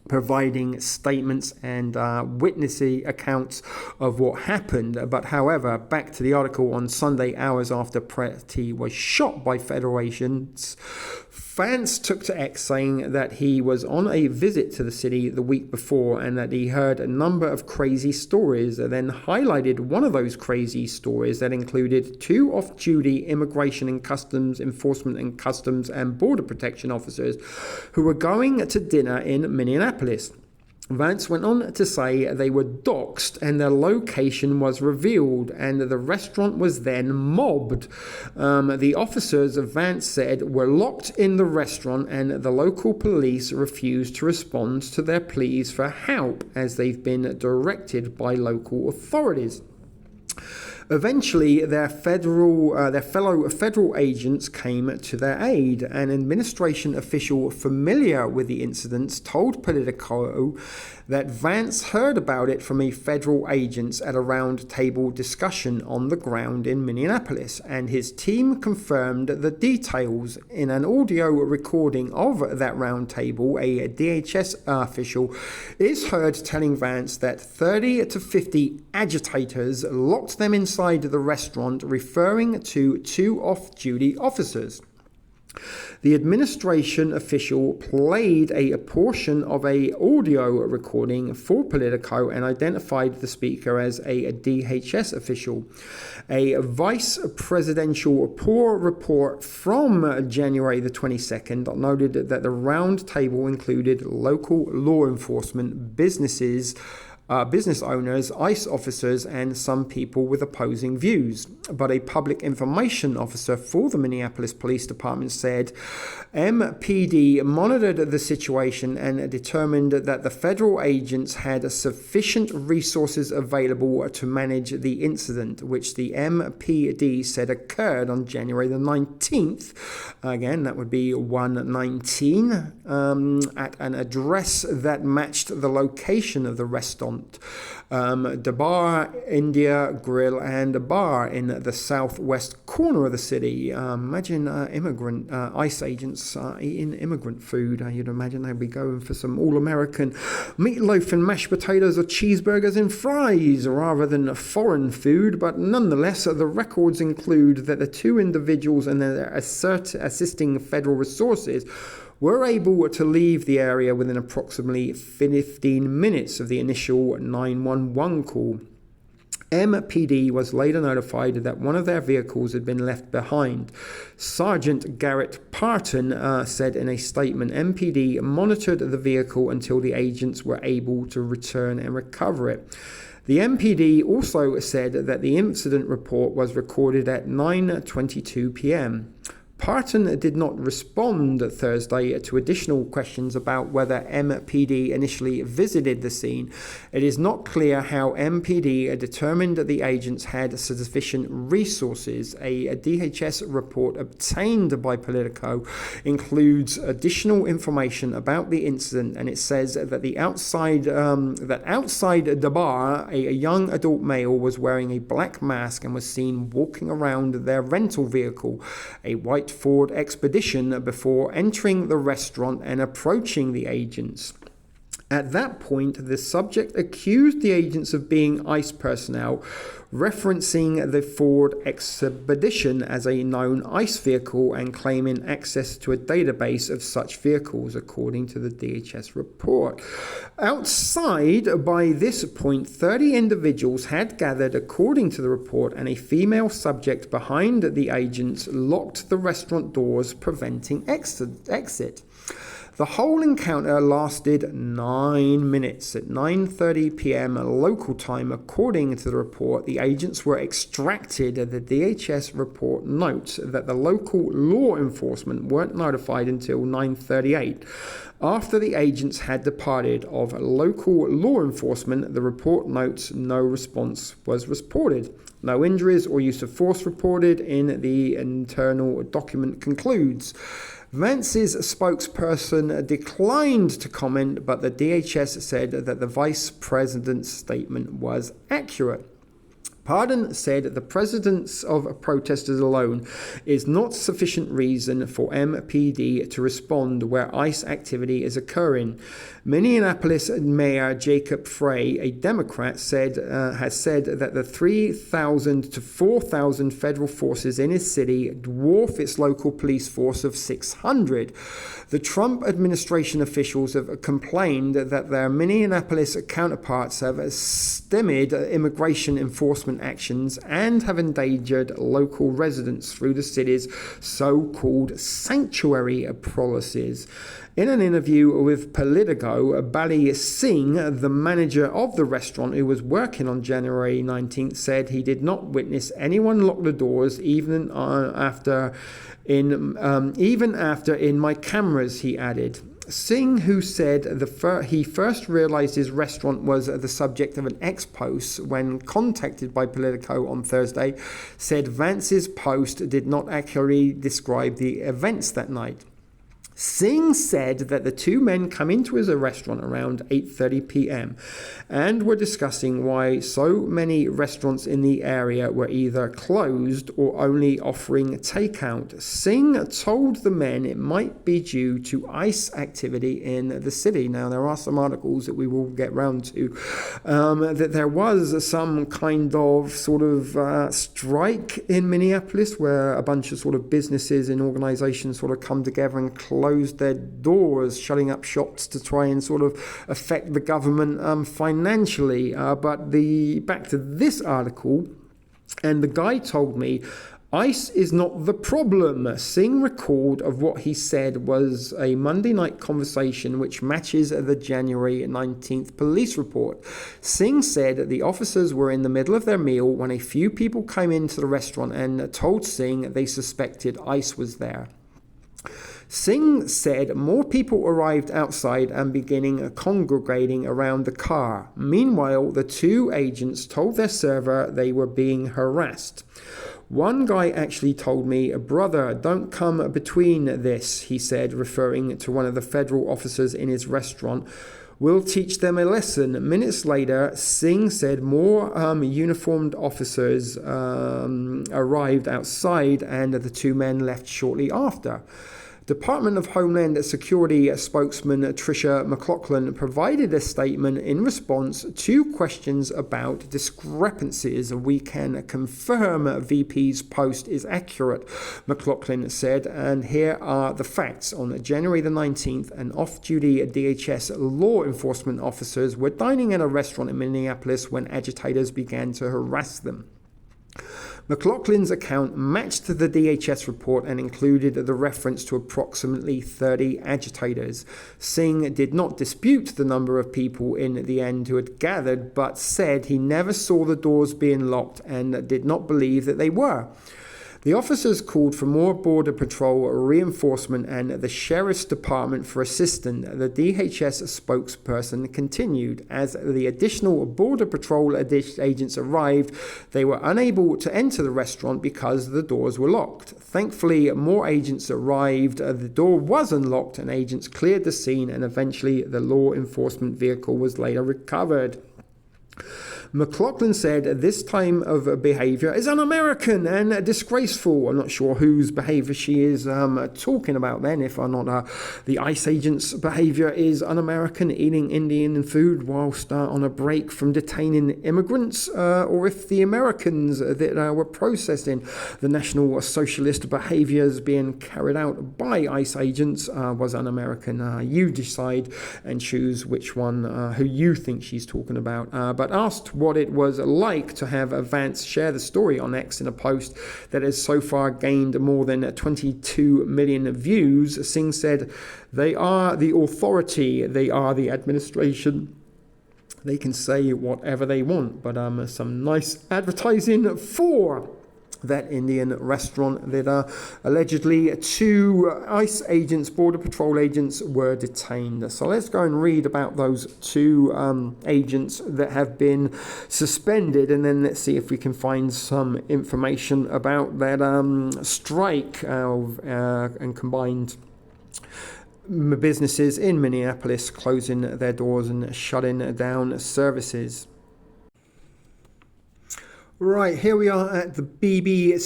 S15: providing statements and witnessy accounts of what happened. But however, back to the article, on Sunday, hours after Preddy was shot by federal agents, Vance took to X saying that he was on a visit to the city the week before and that he heard a number of crazy stories, and then highlighted one of those crazy stories that included 2 off-duty immigration and customs enforcement and customs and border protection officers who were going to dinner in Minneapolis. Vance went on to say they were doxxed and their location was revealed, and the restaurant was then mobbed. The officers, Vance said, were locked in the restaurant, and the local police refused to respond to their pleas for help as they've been directed by local authorities. Eventually, their fellow federal agents came to their aid. An administration official familiar with the incidents told Politico that Vance heard about it from a federal agent at a round-table discussion on the ground in Minneapolis, and his team confirmed the details. In an audio recording of that round-table, a DHS official is heard telling Vance that 30 to 50 agitators locked them inside the restaurant, referring to 2 off-duty officers. The administration official played a portion of an audio recording for Politico and identified the speaker as a DHS official. A vice presidential report from January the 22nd noted that the round table included local law enforcement, business owners, ICE officers, and some people with opposing views. But a public information officer for the Minneapolis Police Department said MPD monitored the situation and determined that the federal agents had sufficient resources available to manage the incident, which the MPD said occurred on January the 19th. Again, that would be 119, at an address that matched the location of the restaurant. The Bar India Grill and Bar in the southwest corner of the city. Imagine immigrant ICE agents eating immigrant food. You'd imagine they'd be going for some all-American meatloaf and mashed potatoes or cheeseburgers and fries rather than foreign food. But nonetheless, the records include that the 2 individuals and their assisting federal resources were able to leave the area within approximately 15 minutes of the initial 911 call. MPD was later notified that one of their vehicles had been left behind. Sergeant Garrett Parton said in a statement, MPD monitored the vehicle until the agents were able to return and recover it. The MPD also said that the incident report was recorded at 9:22 p.m. Parton did not respond Thursday to additional questions about whether MPD initially visited the scene. It is not clear how MPD determined that the agents had sufficient resources. A DHS report obtained by Politico includes additional information about the incident, and it says that outside the bar, a young adult male was wearing a black mask and was seen walking around their rental vehicle, a white Ford Expedition, before entering the restaurant and approaching the agents. At that point, the subject accused the agents of being ICE personnel, referencing the Ford Expedition as a known ICE vehicle and claiming access to a database of such vehicles, according to the DHS report. Outside, by this point, 30 individuals had gathered, according to the report, and a female subject behind the agents locked the restaurant doors, preventing exit. The whole encounter lasted 9 minutes. At 9:30 p.m. local time, according to the report, the agents were extracted. The DHS report notes that the local law enforcement weren't notified until 9:38. After the agents had departed of local law enforcement, the report notes no response was reported. No injuries or use of force reported in the internal document concludes. Vance's spokesperson declined to comment, but the DHS said that the vice president's statement was accurate. Pardon said the presence of protesters alone is not sufficient reason for MPD to respond where ICE activity is occurring. Minneapolis Mayor Jacob Frey, a Democrat, has said that the 3,000 to 4,000 federal forces in his city dwarf its local police force of 600. The Trump administration officials have complained that their Minneapolis counterparts have stymied immigration enforcement enforcement actions and have endangered local residents through the city's so-called sanctuary policies. In an interview with Politico, Bali Singh, the manager of the restaurant who was working on January 19th, said he did not witness anyone lock the doors even after in my cameras, he added. Singh, who said he first realized his restaurant was the subject of an ex-post when contacted by Politico on Thursday, said Vance's post did not accurately describe the events that night. Singh said that the two men come into his restaurant around 8:30 p.m. and were discussing why so many restaurants in the area were either closed or only offering takeout. Singh told the men it might be due to ICE activity in the city. Now, there are some articles that we will get round to, that there was some kind of sort of strike in Minneapolis where a bunch of sort of businesses and organizations sort of come together and closed their doors, shutting up shops to try and sort of affect the government financially. But back to this article, and the guy told me ICE is not the problem. Singh recalled of what he said was a Monday night conversation which matches the January 19th police report. Singh said the officers were in the middle of their meal when a few people came into the restaurant and told Singh they suspected ICE was there. Singh said more people arrived outside and beginning congregating around the car. Meanwhile, the two agents told their server they were being harassed. One guy actually told me, "Brother, don't come between this," he said, referring to one of the federal officers in his restaurant. "We'll teach them a lesson." Minutes later, Singh said more uniformed officers arrived outside and the two men left shortly after. Department of Homeland Security spokesman Tricia McLaughlin provided a statement in response to questions about discrepancies. "We can confirm VP's post is accurate," McLaughlin said, "and here are the facts. On January the 19th, an off-duty DHS law enforcement officers were dining at a restaurant in Minneapolis when agitators began to harass them." McLaughlin's account matched the DHS report and included the reference to approximately 30 agitators. Singh did not dispute the number of people in the end who had gathered, but said he never saw the doors being locked and did not believe that they were. The officers called for more Border Patrol reinforcement and the Sheriff's Department for assistance. The DHS spokesperson continued. As the additional Border Patrol agents arrived, they were unable to enter the restaurant because the doors were locked. Thankfully, more agents arrived. The door was unlocked and agents cleared the scene, and eventually the law enforcement vehicle was later recovered. McLaughlin said this time of behavior is un-American and disgraceful. I'm not sure whose behavior she is talking about then, if or not the ICE agent's behavior is un-American, eating Indian food whilst on a break from detaining immigrants, or if the Americans that were processing the National Socialist behaviors being carried out by ICE agents was un-American. You decide and choose which one, who you think she's talking about. But asked what it was like to have Vance share the story on X in a post that has so far gained more than 22 million views, Singh said, "They are the authority, they are the administration. They can say whatever they want," but some nice advertising for that Indian restaurant that allegedly two ICE agents, Border Patrol agents, were detained. So let's go and read about those two agents that have been suspended, and then let's see if we can find some information about that strike and combined businesses in Minneapolis closing their doors and shutting down services. Right, here we are at the BBC.com.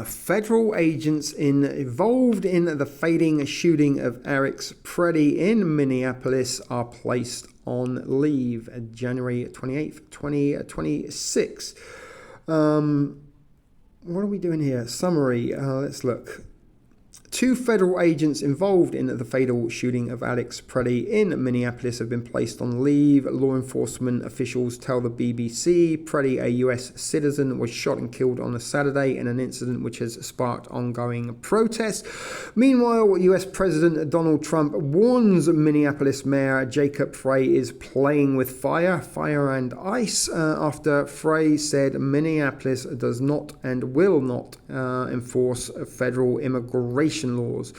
S15: Federal agents involved in the fatal shooting of Alex Preddy in Minneapolis are placed on leave. January 28th, 2026. What are we doing here? Summary. Let's look. 2 federal agents involved in the fatal shooting of Alex Preddy in Minneapolis have been placed on leave. Law enforcement officials tell the BBC Preddy, a US citizen, was shot and killed on a Saturday in an incident which has sparked ongoing protests. Meanwhile, US President Donald Trump warns Minneapolis Mayor Jacob Frey is playing with fire and ice, after Frey said Minneapolis does not and will not enforce federal immigration laws.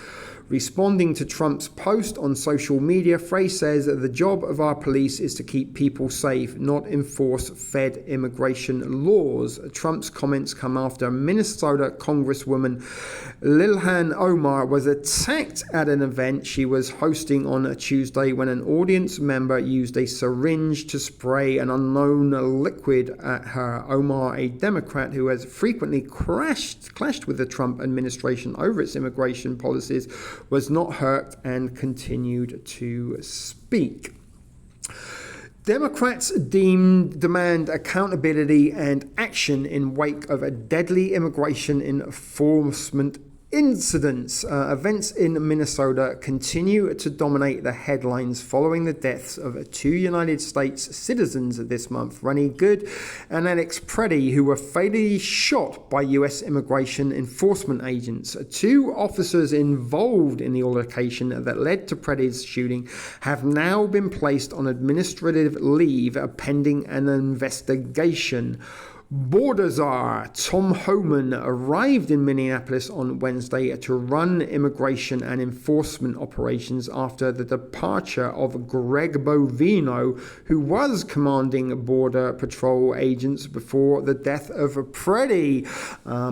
S15: Responding to Trump's post on social media, Frey says the job of our police is to keep people safe, not enforce Fed immigration laws. Trump's comments come after Minnesota Congresswoman Ilhan Omar was attacked at an event she was hosting on a Tuesday when an audience member used a syringe to spray an unknown liquid at her. Omar, a Democrat who has frequently clashed with the Trump administration over its immigration policies, was not hurt and continued to speak. Democrats demand accountability and action in wake of a deadly immigration enforcement incidents. Events in Minnesota continue to dominate the headlines following the deaths of 2 United States citizens this month, Rennie Good and Alex Preddy, who were fatally shot by US immigration enforcement agents. 2 officers involved in the altercation that led to Preddy's shooting have now been placed on administrative leave pending an investigation. Border Czar Tom Homan arrived in Minneapolis on Wednesday to run immigration and enforcement operations after the departure of Greg Bovino, who was commanding Border Patrol agents before the death of Preddy.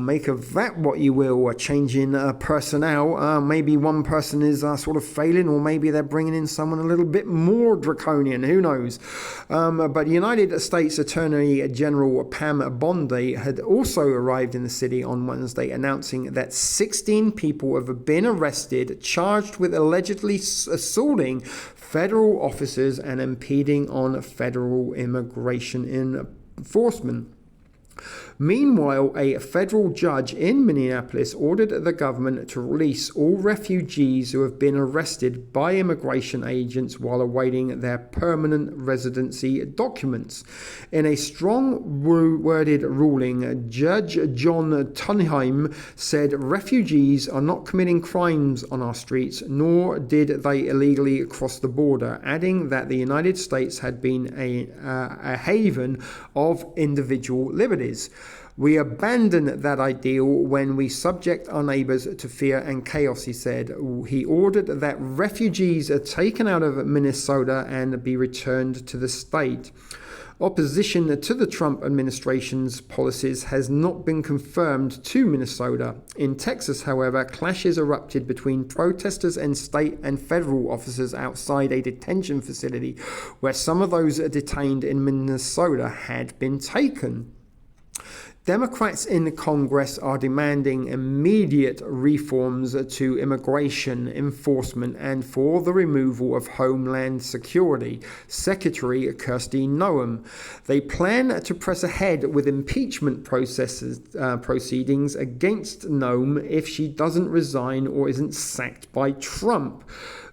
S15: Make of that what you will, changing personnel. Maybe one person is sort of failing, or maybe they're bringing in someone a little bit more draconian, who knows. But United States Attorney General Pam Bondi had also arrived in the city on Wednesday, announcing that 16 people have been arrested, charged with allegedly assaulting federal officers and impeding on federal immigration enforcement. Meanwhile, a federal judge in Minneapolis ordered the government to release all refugees who have been arrested by immigration agents while awaiting their permanent residency documents. In a strong-worded ruling, Judge John Tunheim said refugees are not committing crimes on our streets, nor did they illegally cross the border, adding that the United States had been a haven of individual liberties. We abandon that ideal when we subject our neighbours to fear and chaos, he said. He ordered that refugees are taken out of Minnesota and be returned to the state. Opposition to the Trump administration's policies has not been confirmed to Minnesota. In Texas, however, clashes erupted between protesters and state and federal officers outside a detention facility where some of those detained in Minnesota had been taken. Democrats in Congress are demanding immediate reforms to immigration enforcement and for the removal of Homeland Security Secretary Kristi Noem. They plan to press ahead with impeachment proceedings against Noem if she doesn't resign or isn't sacked by Trump.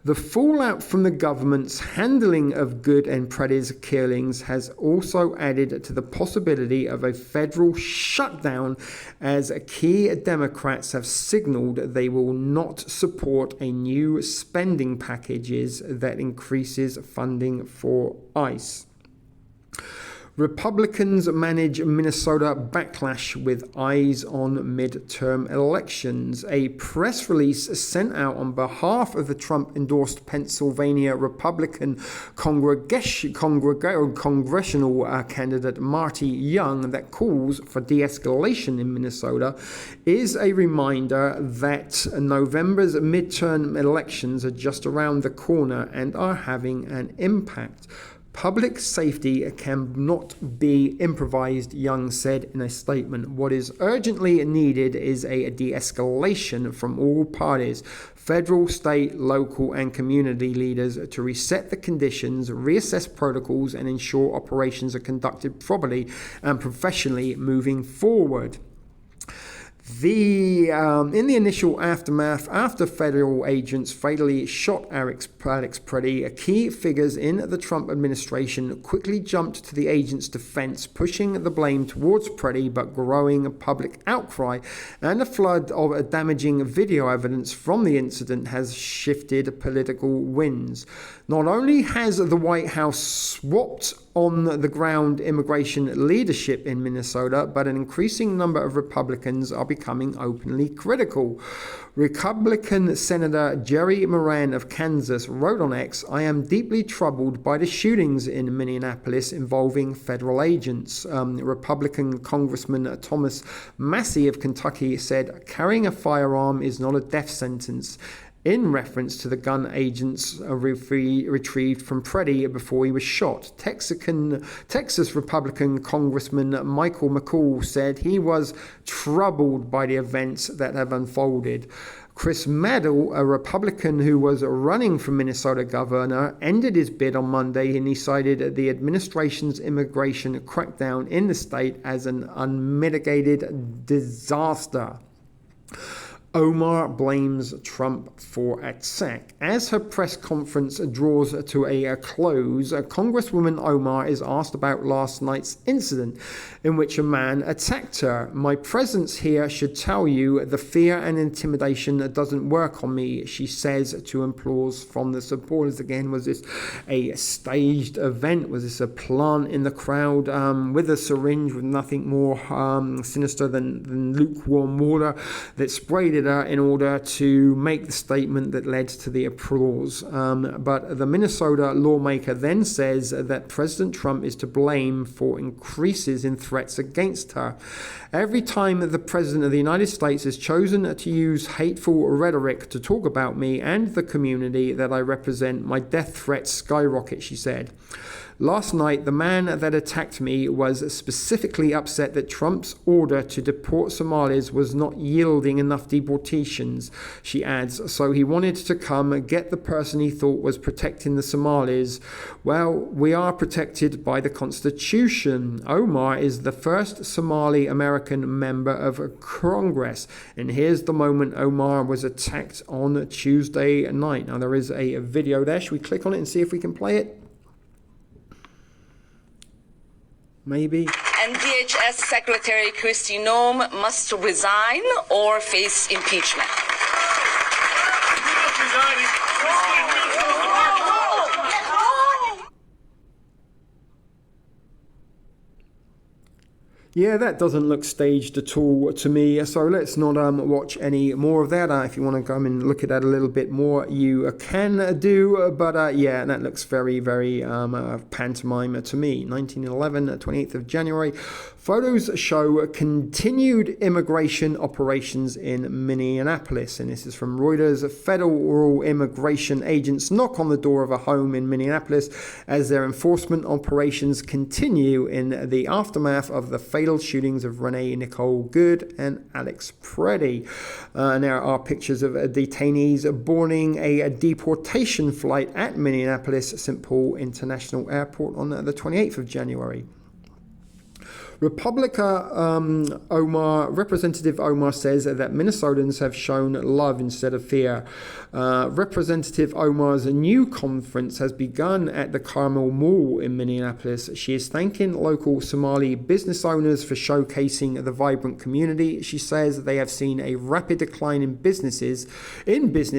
S15: The fallout from the government's handling of Good and Preddy's killings has also added to the possibility of a federal shutdown, as key Democrats have signaled they will not support a new spending packages that increases funding for ICE. Republicans manage Minnesota backlash with eyes on midterm elections. A press release sent out on behalf of the Trump-endorsed Pennsylvania Republican congressional candidate Marty Young that calls for de-escalation in Minnesota is a reminder that November's midterm elections are just around the corner and are having an impact. Public safety cannot be improvised, Young said in a statement. What is urgently needed is a de-escalation from all parties, federal, state, local, and community leaders to reset the conditions, reassess protocols, and ensure operations are conducted properly and professionally moving forward. In the initial aftermath, after federal agents fatally shot Alex Preddy, key figures in the Trump administration quickly jumped to the agent's defense, pushing the blame towards Preddy, but growing public outcry and a flood of damaging video evidence from the incident has shifted political winds. Not only has the White House swapped on the ground immigration leadership in Minnesota, but an increasing number of Republicans are becoming openly critical. Republican Senator Jerry Moran of Kansas wrote on X, "I am deeply troubled by the shootings in Minneapolis involving federal agents." Republican Congressman Thomas Massey of Kentucky said, "Carrying a firearm is not a death sentence," in reference to the gun agents retrieved from Preddy before he was shot. Texas Republican Congressman Michael McCall said he was troubled by the events that have unfolded. Chris Maddow, a Republican who was running for Minnesota governor, ended his bid on Monday and he cited the administration's immigration crackdown in the state as an unmitigated disaster. Omar blames Trump for attack. As her press conference draws to a close, Congresswoman Omar is asked about last night's incident in which a man attacked her. "My presence here should tell you the fear and intimidation doesn't work on me," she says to applause from the supporters. Again, was this a staged event? Was this a plant in the crowd with a syringe with nothing more sinister than lukewarm water that sprayed it in order to make the statement that led to the applause. But the Minnesota lawmaker then says that President Trump is to blame for increases in threats against her. "Every time the President of the United States has chosen to use hateful rhetoric to talk about me and the community that I represent, my death threats skyrocket," she said. "Last night, the man that attacked me was specifically upset that Trump's order to deport Somalis was not yielding enough deportations," she adds. "So he wanted to come get the person he thought was protecting the Somalis. Well, we are protected by the Constitution." Omar is the first Somali American member of Congress. And here's the moment Omar was attacked on Tuesday night. Now, there is a video there. Should we click on it and see if we can play it? Maybe.
S6: And DHS Secretary Kristi Noem must resign or face impeachment.
S15: Yeah, that doesn't look staged at all to me, so let's not watch any more of that. If you want to come and look at that a little bit more, you can do, but yeah, that looks very, very pantomime to me. 1911, 28th of January. Photos show continued immigration operations in Minneapolis, and this is from Reuters. Federal immigration agents knock on the door of a home in Minneapolis as their enforcement operations continue in the aftermath of the fatal shootings of Renee Nicole Good and Alex Preddy. There are pictures of detainees boarding a deportation flight at Minneapolis-St. Paul International Airport on the 28th of January. Representative Omar says that Minnesotans have shown love instead of fear. Representative Omar's new conference has begun at the Carmel Mall in Minneapolis. She is thanking local Somali business owners for showcasing the vibrant community. She says they have seen a rapid decline in business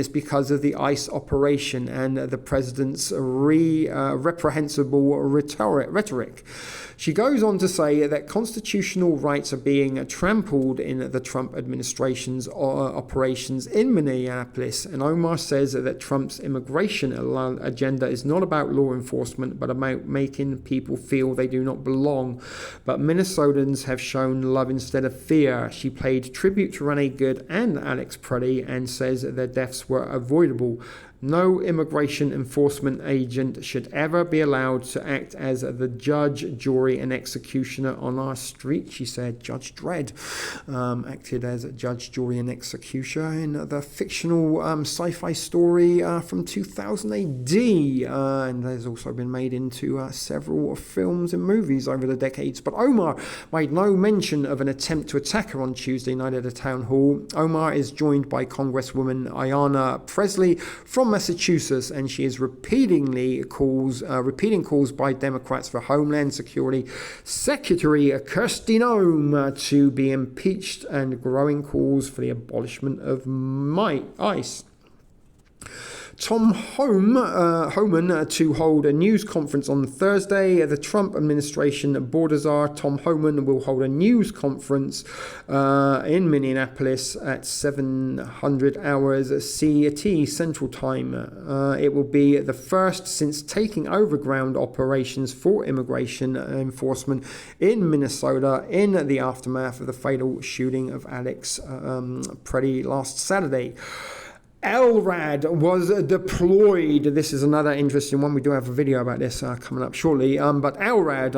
S15: because of the ICE operation and the president's reprehensible rhetoric. She goes on to say that constitutional rights are being trampled in the Trump administration's operations in Minneapolis. And Omar says that Trump's immigration agenda is not about law enforcement, but about making people feel they do not belong. But Minnesotans have shown love instead of fear. She paid tribute to Renee Good and Alex Preddy and says that their deaths were avoidable. No immigration enforcement agent should ever be allowed to act as the judge, jury, and executioner on our street, she said. Judge Dredd acted as judge, jury, and executioner in the fictional sci-fi story from 2000 AD, and has also been made into several films and movies over the decades. But Omar made no mention of an attempt to attack her on Tuesday night at a town hall. Omar is joined by Congresswoman Ayanna Pressley from Massachusetts, and she is repeating calls by Democrats for Homeland Security Secretary Kristi Noem to be impeached, and growing calls for the abolishment of ICE. Tom Homan to hold a news conference on Thursday. The Trump administration border czar Tom Homan will hold a news conference in Minneapolis at 700 hours CT Central Time. It will be the first since taking over ground operations for immigration enforcement in Minnesota in the aftermath of the fatal shooting of Alex Preddy last Saturday. LRAD was deployed. This is another interesting one. We do have a video about this coming up shortly. But LRAD,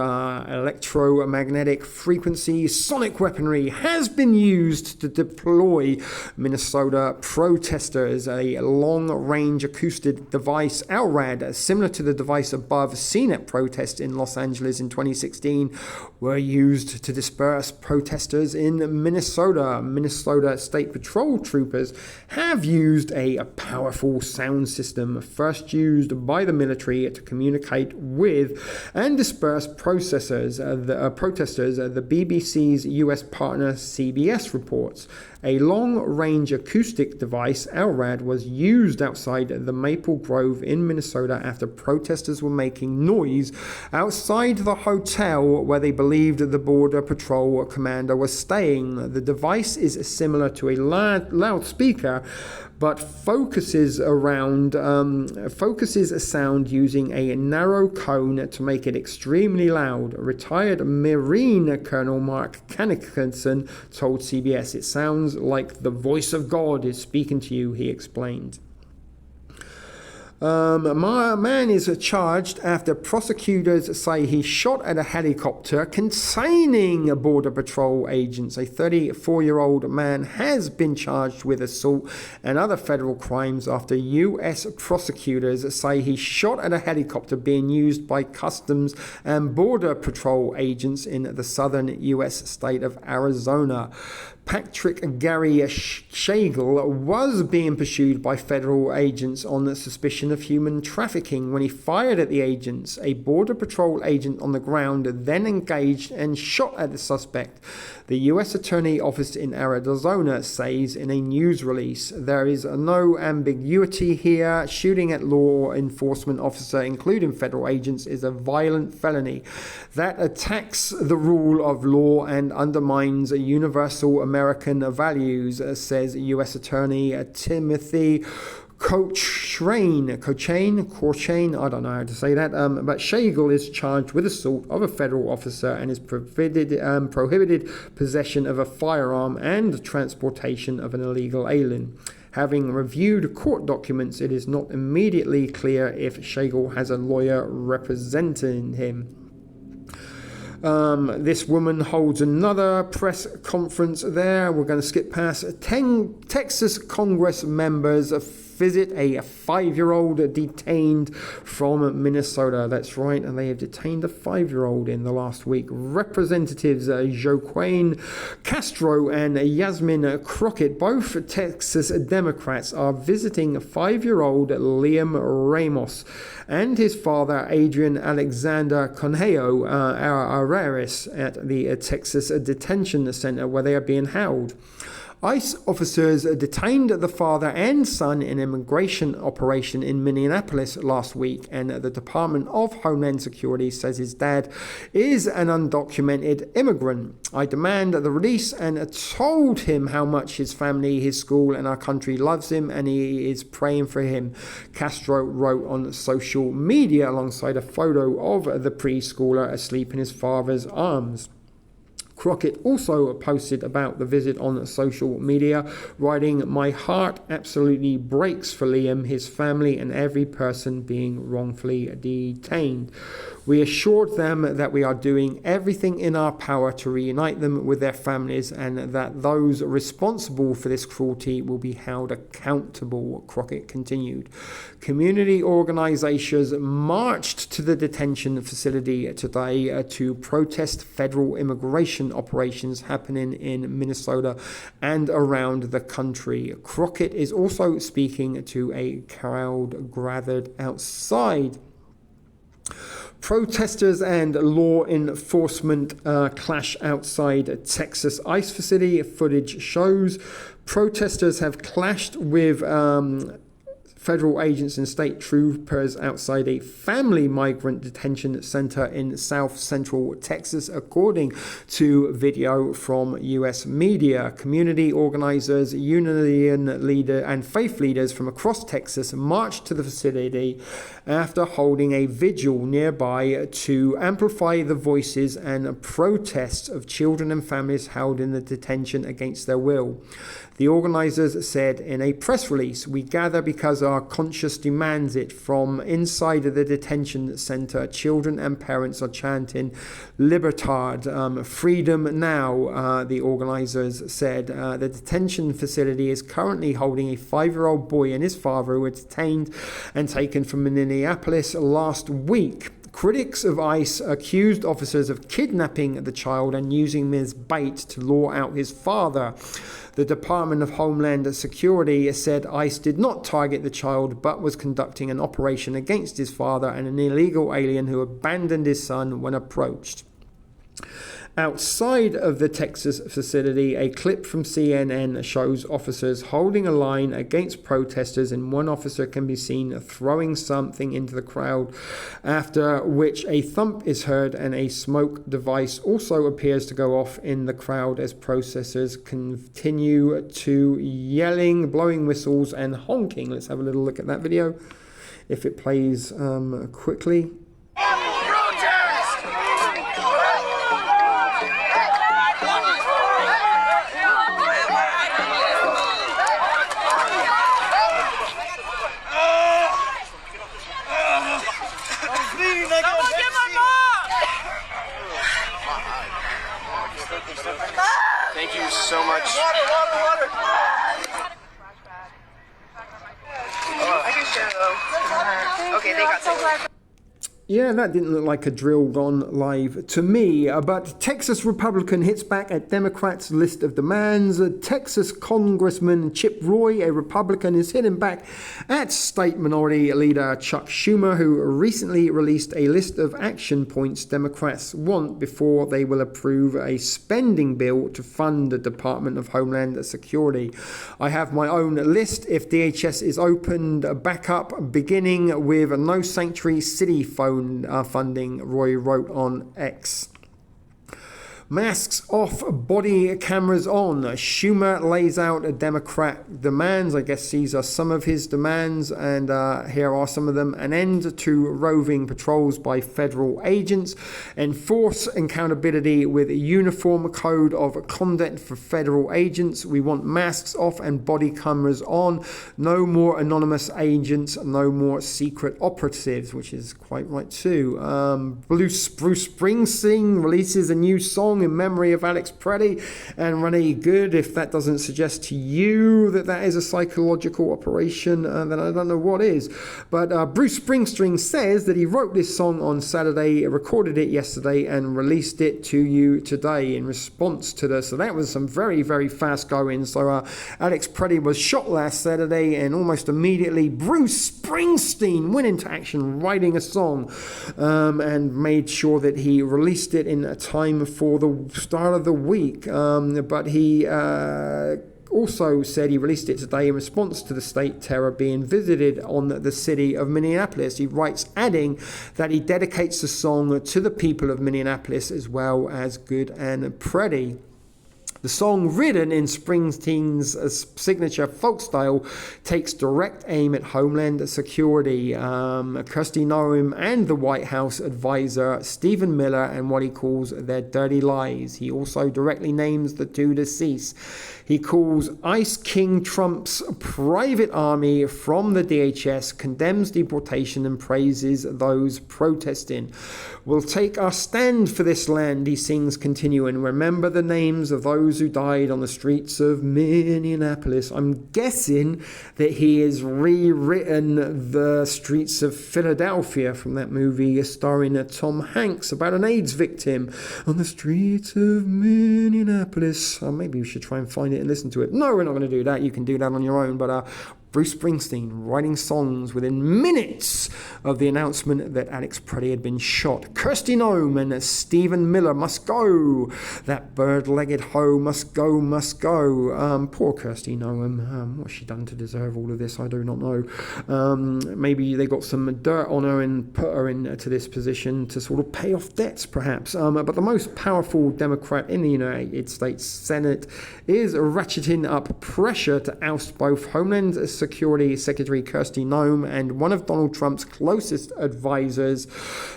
S15: electromagnetic frequency sonic weaponry, has been used to deploy Minnesota protesters. A long-range acoustic device, LRAD, similar to the device above seen at protests in Los Angeles in 2016, were used to disperse protesters in Minnesota. Minnesota State Patrol troopers have used a powerful sound system first used by the military to communicate with and disperse protesters, the BBC's US partner CBS reports. A long-range acoustic device, LRAD, was used outside the Maple Grove in Minnesota after protesters were making noise outside the hotel where they believed the Border Patrol commander was staying. The device is similar to a loudspeaker, but focuses sound using a narrow cone to make it extremely loud. Retired Marine Colonel Mark Kannikinson told CBS, "It sounds like the voice of God is speaking to you," he explained. My man is charged after prosecutors say he shot at a helicopter containing Border Patrol agents. A 34-year-old man has been charged with assault and other federal crimes after U.S. prosecutors say he shot at a helicopter being used by Customs and Border Patrol agents in the southern U.S. state of Arizona. Patrick Gary Schagel was being pursued by federal agents on the suspicion of human trafficking when he fired at the agents. A Border Patrol agent on the ground then engaged and shot at the suspect. The U.S. Attorney Office in Arizona says in a news release, "There is no ambiguity here. Shooting at law enforcement officer, including federal agents, is a violent felony that attacks the rule of law and undermines universal American values," says U.S. Attorney Timothy Cochrane, I don't know how to say that, but Schagel is charged with assault of a federal officer and is prohibited possession of a firearm and transportation of an illegal alien. Having reviewed court documents, it is not immediately clear if Schagel has a lawyer representing him. This woman holds another press conference there. We're going to skip past 10 Texas Congress members visit a 5-year-old detained from Minnesota. That's right, and they have detained a 5-year-old in the last week. Representatives Joaquin Castro and Yasmin Crockett, both Texas Democrats, are visiting 5-year-old Liam Ramos and his father Adrian Alexander Conejao Araris at the Texas Detention Center where they are being held. ICE officers detained the father and son in an immigration operation in Minneapolis last week, and the Department of Homeland Security says his dad is an undocumented immigrant. "I demand the release and told him how much his family, his school, and our country loves him, and he is praying for him," Castro wrote on social media alongside a photo of the preschooler asleep in his father's arms. Crockett also posted about the visit on social media, writing, "My heart absolutely breaks for Liam, his family, and every person being wrongfully detained. We assured them that we are doing everything in our power to reunite them with their families and that those responsible for this cruelty will be held accountable," Crockett continued. Community organizations marched to the detention facility today to protest federal immigration operations happening in Minnesota and around the country. Crockett is also speaking to a crowd gathered outside. Protesters and law enforcement clash outside Texas ICE facility. Footage shows protesters have clashed with federal agents and state troopers outside a family migrant detention center in south central Texas, according to video from U.S. media. Community organizers, union leader, and faith leaders from across Texas marched to the facility after holding a vigil nearby to amplify the voices and protests of children and families held in the detention against their will. The organizers said in a press release, "We gather because our conscience demands it." From inside the detention center, children and parents are chanting "Libertad," freedom now, the organizers said. The detention facility is currently holding a 5-year-old boy and his father who were detained and taken from Minneapolis last week. Critics of ICE accused officers of kidnapping the child and using him as bait to lure out his father. The Department of Homeland Security said ICE did not target the child but was conducting an operation against his father and an illegal alien who abandoned his son when approached. Outside of the Texas facility, a clip from CNN shows officers holding a line against protesters, and one officer can be seen throwing something into the crowd, after which a thump is heard and a smoke device also appears to go off in the crowd as protesters continue to yelling, blowing whistles, and honking. Let's have a little look at that video if it plays quickly.
S5: Thank you so much.
S20: Water. I can share though. Okay, they got some.
S15: Yeah, that didn't look like a drill gone live to me. But Texas Republican hits back at Democrats' list of demands. Texas Congressman Chip Roy, a Republican, is hitting back at State Minority Leader Chuck Schumer, who recently released a list of action points Democrats want before they will approve a spending bill to fund the Department of Homeland Security. "I have my own list if DHS is opened back up, beginning with no sanctuary city phone funding," Roy wrote on X. Masks off, body cameras on. Schumer lays out Democrat demands. I guess these are some of his demands, and here are some of them. An end to roving patrols by federal agents. Enforce accountability with a uniform code of conduct for federal agents. We want masks off and body cameras on. No more anonymous agents. No more secret operatives, which is quite right too. Bruce Springsteen releases a new song in memory of Alex Preddy and Renee Good. If that doesn't suggest to you that that is a psychological operation, then I don't know what is. But Bruce Springsteen says that he wrote this song on Saturday, recorded it yesterday, and released it to you today in response to this. So that was some very, very fast going. So Alex Preddy was shot last Saturday, and almost immediately Bruce Springsteen went into action writing a song and made sure that he released it in time for the start of the week. But he also said he released it today in response to the state terror being visited on the city of Minneapolis. He writes, adding that he dedicates the song to the people of Minneapolis as well as Good and Preddy. The song, written in Springsteen's signature folk style, takes direct aim at Homeland Security, Kristi Noem, and the White House advisor Stephen Miller, and what he calls their dirty lies. He also directly names the two deceased. He calls ICE King Trump's private army from the DHS, condemns deportation, and praises those protesting. We'll take our stand for this land, he sings, continuing, remember the names of those who died on the streets of Minneapolis. I'm guessing that he has rewritten the streets of Philadelphia from that movie starring Tom Hanks about an AIDS victim on the streets of Minneapolis. Maybe we should try and find it and listen to it. No, we're not going to do that. You can do that on your own, but Bruce Springsteen writing songs within minutes of the announcement that Alex Preddy had been shot. Kristi Noem and Stephen Miller must go. That bird-legged hoe must go, must go. Poor Kristi Noem. What's she done to deserve all of this? I do not know. Maybe they got some dirt on her and put her into this position to sort of pay off debts, perhaps. But the most powerful Democrat in the United States Senate is ratcheting up pressure to oust both Homeland Security Secretary Kristi Noem and one of Donald Trump's closest advisors,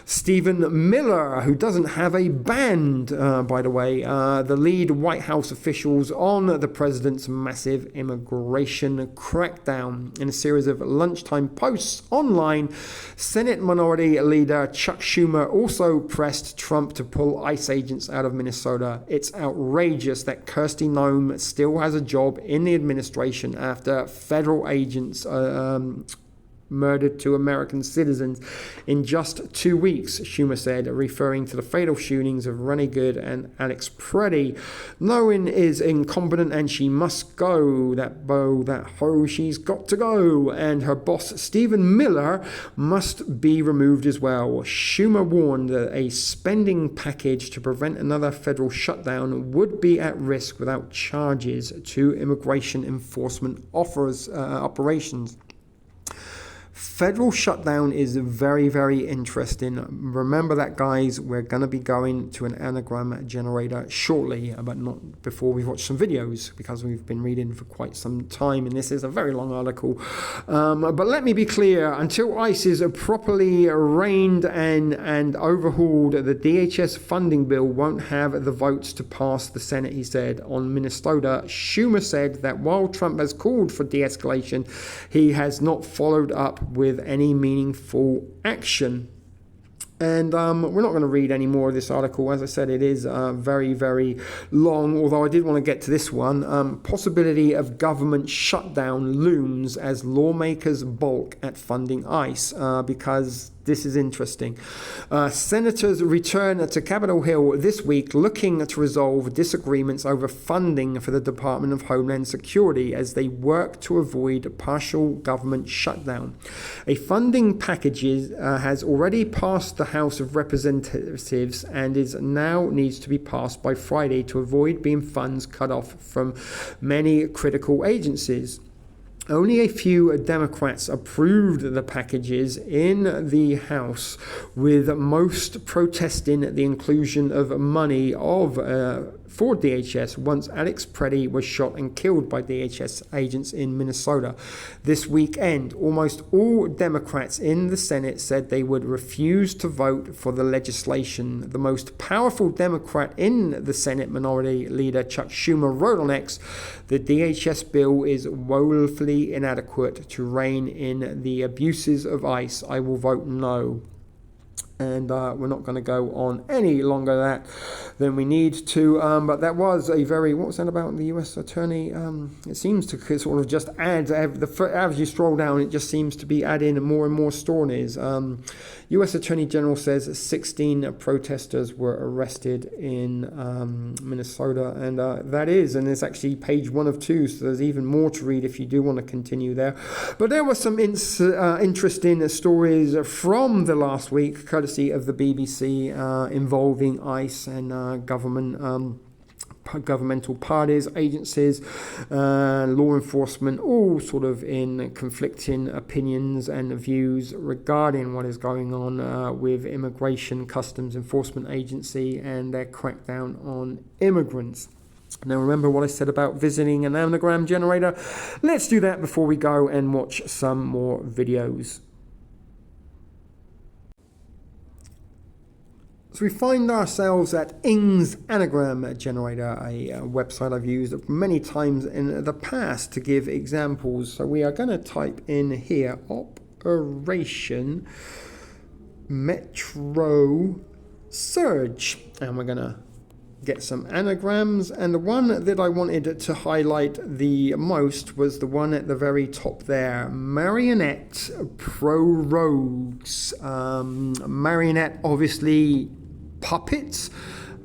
S15: Stephen Miller, who doesn't have a band, by the way, the lead White House officials on the president's massive immigration crackdown. In a series of lunchtime posts online, Senate Minority Leader Chuck Schumer also pressed Trump to pull ICE agents out of Minnesota. It's outrageous that Kristi Noem still has a job in the administration after federal agents murdered 2 American citizens in just 2 weeks, Schumer said, referring to the fatal shootings of Renee Good and Alex Preddy. Noem is incompetent and she must go. That beau, that hoe, she's got to go. And her boss, Stephen Miller, must be removed as well. Schumer warned that a spending package to prevent another federal shutdown would be at risk without charges to immigration enforcement operations. Federal shutdown is very, very interesting. Remember that, guys. We're going to be going to an anagram generator shortly, but not before we've watched some videos, because we've been reading for quite some time, and this is a very long article. But let me be clear. Until ICE is properly reined and overhauled, the DHS funding bill won't have the votes to pass the Senate, he said. On Minnesota, Schumer said that while Trump has called for de-escalation, he has not followed up with any meaningful action. And we're not going to read any more of this article. As I said, it is very, very long, although I did want to get to this one. Possibility of government shutdown looms as lawmakers balk at funding ICE, because this is interesting. Senators return to Capitol Hill this week looking to resolve disagreements over funding for the Department of Homeland Security as they work to avoid partial government shutdown. A funding package has already passed the House of Representatives and now needs to be passed by Friday to avoid being funds cut off from many critical agencies. Only a few Democrats approved the packages in the House, with most protesting the inclusion of money for DHS once Alex Preddy was shot and killed by DHS agents in Minnesota. This weekend, almost all Democrats in the Senate said they would refuse to vote for the legislation. The most powerful Democrat in the Senate, Minority Leader Chuck Schumer, wrote on X, the DHS bill is woefully inadequate to rein in the abuses of ICE. I will vote no. And we're not going to go on any longer than we need to. But that was a very, what was that about the U.S. Attorney? It seems to sort of just add, as you scroll down, it just seems to be adding more and more stories. U.S. Attorney General says 16 protesters were arrested in Minnesota. And and it's actually page 1 of 2, so there's even more to read if you do want to continue there. But there were some interesting stories from the last week, courtesy of the BBC, involving ICE and governmental parties, agencies, law enforcement, all sort of in conflicting opinions and views regarding what is going on with Immigration Customs Enforcement Agency and their crackdown on immigrants. Now remember what I said about visiting an anagram generator? Let's do that before we go and watch some more videos. So we find ourselves at Ing's Anagram Generator, a website I've used many times in the past to give examples. So we are going to type in here Operation Metro Surge, and we're going to get some anagrams, and the one that I wanted to highlight the most was the one at the very top there, marionette prorogues. Marionette, obviously puppets.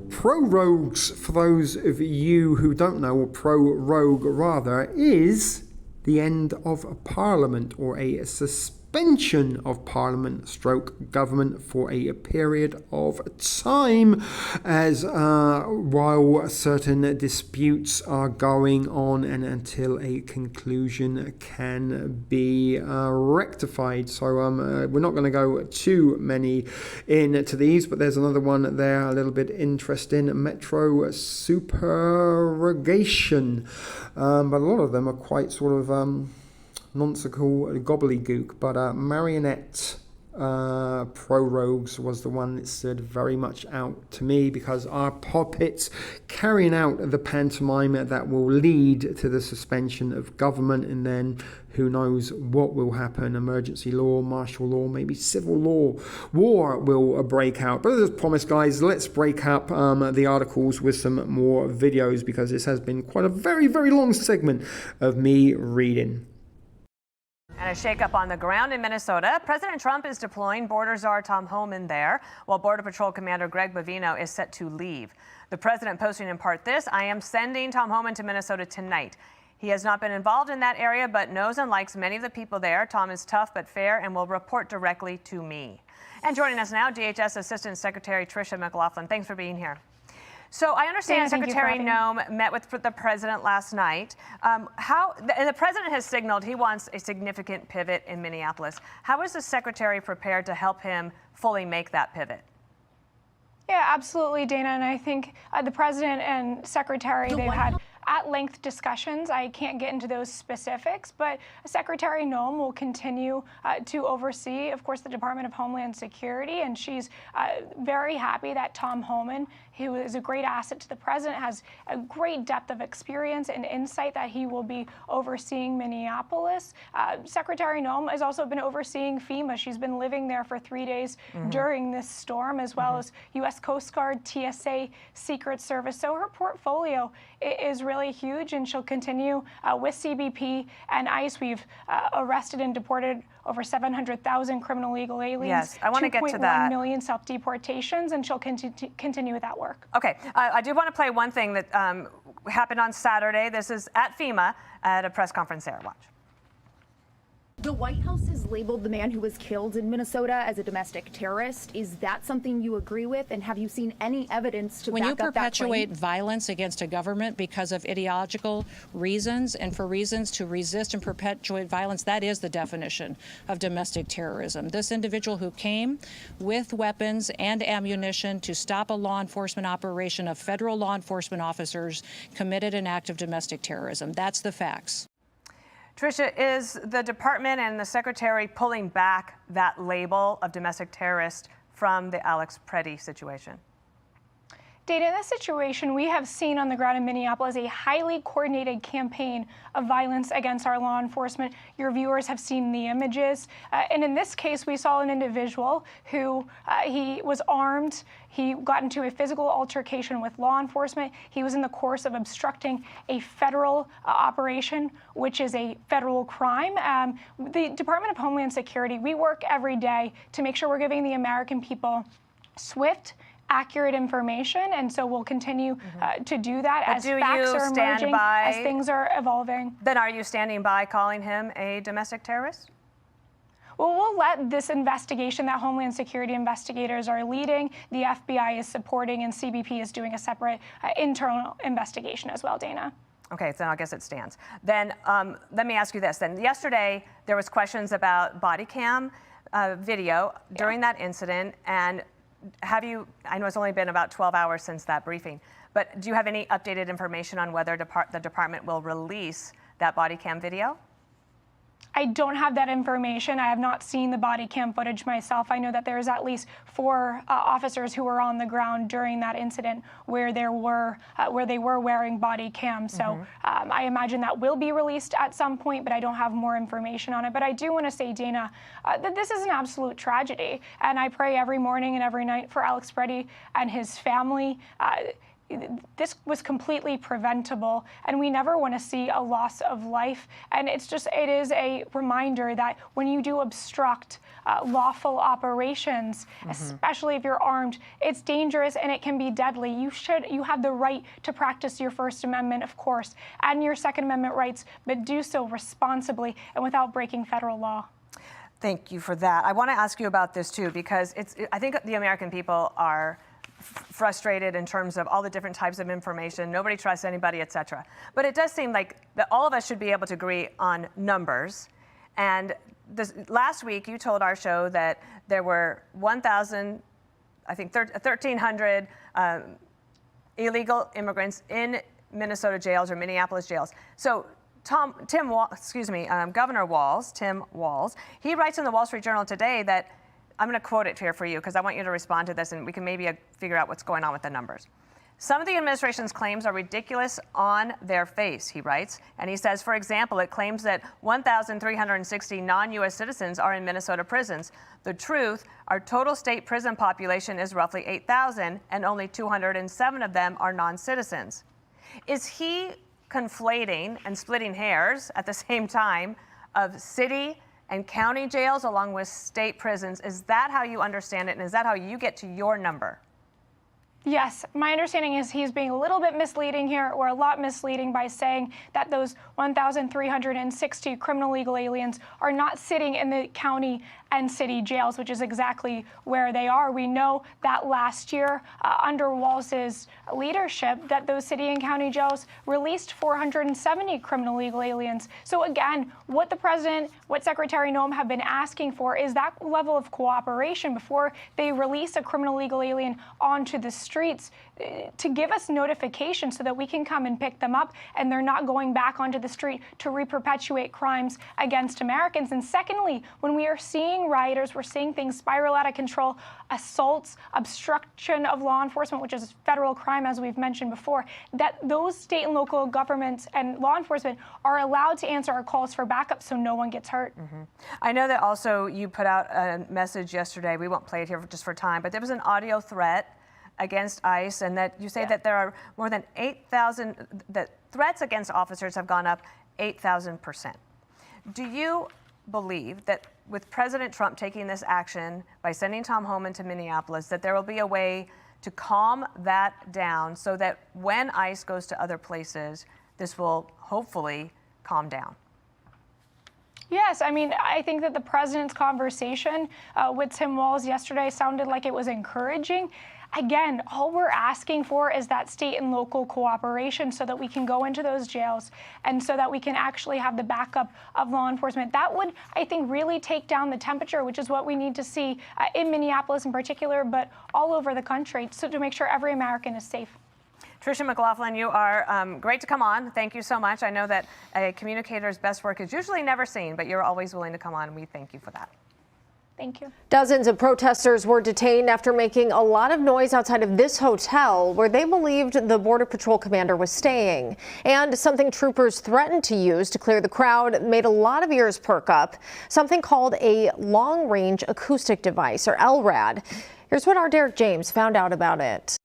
S15: Prorogues, for those of you who don't know, or prorogue rather, is the end of Parliament, or a suspension of Parliament stroke government for a period of time, as while certain disputes are going on and until a conclusion can be rectified. So we're not going to go too many into these, but there's another one there a little bit interesting, Metro Supererogation, but a lot of them are quite sort of nonsensical gobbledygook, but marionette prorogues was the one that stood very much out to me, because our puppets carrying out the pantomime that will lead to the suspension of government, and then who knows what will happen. Emergency law, martial law, maybe civil law, war will break out. But as promised, guys, let's break up the articles with some more videos, because this has been quite a very, very long segment of me reading.
S16: And a shakeup on the ground in Minnesota. President Trump is deploying Border Czar Tom Homan there, while Border Patrol Commander Greg Bovino is set to leave. The president posting in part this: "I am sending Tom Homan to Minnesota tonight. He has not been involved in that area, but knows and likes many of the people there. Tom is tough but fair and will report directly to me." And joining us now, DHS Assistant Secretary Tricia McLaughlin. Thanks for being here. So I understand Secretary Noem met with the president last night. The president has signaled he wants a significant pivot in Minneapolis. How is the secretary prepared to help him fully make that pivot?
S17: Yeah, absolutely, Dana. And I think the president and secretary, they've had at-length discussions. I can't get into those specifics, but Secretary Noem will continue to oversee, of course, the Department of Homeland Security, and she's very happy that Tom Homan, who is a great asset to the president, has a great depth of experience and insight that he will be overseeing Minneapolis. Secretary Noem has also been overseeing FEMA. She's been living there for 3 days during this storm, as well as U.S. Coast Guard, TSA, Secret Service. So her portfolio is really huge, and she'll continue with CBP and ICE. We've arrested and deported over 700,000 criminal illegal aliens.
S16: Yes, I want to get to that.
S17: 2.1 million self-deportations, and she'll continue with that work.
S16: Okay, I do want to play one thing that happened on Saturday. This is at FEMA at a press conference there. Watch.
S19: The White House has labeled the man who was killed in Minnesota as a domestic terrorist. Is that something you agree with? And have you seen any evidence to back up that claim?
S3: When you perpetuate violence against a government because of ideological reasons and for reasons to resist and perpetuate violence, that is the definition of domestic terrorism. This individual who came with weapons and ammunition to stop a law enforcement operation of federal law enforcement officers committed an act of domestic terrorism. That's the facts.
S16: Tricia, is the department and the secretary pulling back that label of domestic terrorist from the Alex Preddy situation?
S17: Dana, in this situation, we have seen on the ground in Minneapolis a highly coordinated campaign of violence against our law enforcement. Your viewers have seen the images. And in this case, we saw an individual who he was armed. He got into a physical altercation with law enforcement. He was in the course of obstructing a federal operation, which is a federal crime. The Department of Homeland Security, we work every day to make sure we're giving the American people swift, accurate information, and so we'll continue to do that as facts are emerging, as things are evolving.
S16: Then are you standing by calling him a domestic terrorist?
S17: Well, we'll let this investigation that Homeland Security investigators are leading, the FBI is supporting, and CBP is doing a separate internal investigation as well, Dana.
S16: Okay, so I guess it stands. Then let me ask you this. Then yesterday there was questions about body cam video during that incident, and have you, I know it's only been about 12 hours since that briefing, But do you have any updated information on whether the department will release that body cam video?
S17: I don't have that information. I have not seen the body cam footage myself. I know that there's at least 4 officers who were on the ground during that incident where they were wearing body cams. So I imagine that will be released at some point, but I don't have more information on it. But I do want to say, Dana, that this is an absolute tragedy. And I pray every morning and every night for Alex Preddy and his family. This was completely preventable, and we never want to see a loss of life. And it is a reminder that when you do obstruct lawful operations, especially if you're armed, it's dangerous and it can be deadly. You have the right to practice your First Amendment, of course, and your Second Amendment rights, but do so responsibly and without breaking federal law.
S16: Thank you for that. I want to ask you about this too, because I think the American people are frustrated in terms of all the different types of information. Nobody trusts anybody, etc. But it does seem like that all of us should be able to agree on numbers. And last week, you told our show that there were 1,300 illegal immigrants in Minnesota jails or Minneapolis jails. So Tim Walz, he writes in the Wall Street Journal today that, I'm going to quote it here for you because I want you to respond to this and we can maybe figure out what's going on with the numbers. Some of the administration's claims are ridiculous on their face, he writes. And he says, for example, it claims that 1,360 non-U.S. citizens are in Minnesota prisons. The truth, our total state prison population is roughly 8,000 and only 207 of them are non-citizens. Is he conflating and splitting hairs at the same time of city and county jails along with state prisons? Is that how you understand it, and is that how you get to your number?
S17: Yes, my understanding is he's being a little bit misleading here, or a lot misleading, by saying that those 1,360 criminal legal aliens are not sitting in the county and city jails, which is exactly where they are. We know that last year, under Walz's leadership, that those city and county jails released 470 criminal legal aliens. So again, what the president, what Secretary Noem have been asking for is that level of cooperation before they release a criminal legal alien onto the streets, to give us notification so that we can come and pick them up and they're not going back onto the street to re-perpetuate crimes against Americans. And secondly, when we are seeing rioters, we're seeing things spiral out of control, assaults, obstruction of law enforcement, which is a federal crime, as we've mentioned before, that those state and local governments and law enforcement are allowed to answer our calls for backup so no one gets hurt.
S16: I know that also you put out a message yesterday, we won't play it here just for time, but there was an audio threat against ICE, and that you say that there are more than 8,000, that threats against officers have gone up 8,000%. Do you believe that with President Trump taking this action by sending Tom Homan to Minneapolis, that there will be a way to calm that down so that when ICE goes to other places, this will hopefully calm down?
S17: Yes, I mean, I think that the president's conversation with Tim Walz yesterday sounded like it was encouraging. Again, all we're asking for is that state and local cooperation so that we can go into those jails and so that we can actually have the backup of law enforcement. That would, I think, really take down the temperature, which is what we need to see in Minneapolis in particular, but all over the country, so to make sure every American is safe.
S16: Tricia McLaughlin, you are great to come on. Thank you so much. I know that a communicator's best work is usually never seen, but you're always willing to come on, and we thank you for that.
S17: Thank you.
S4: Dozens of protesters were detained after making a lot of noise outside of this hotel where they believed the Border Patrol commander was staying. And something troopers threatened to use to clear the crowd made a lot of ears perk up, something called a long-range acoustic device, or LRAD. Here's what our Derek James found out about it.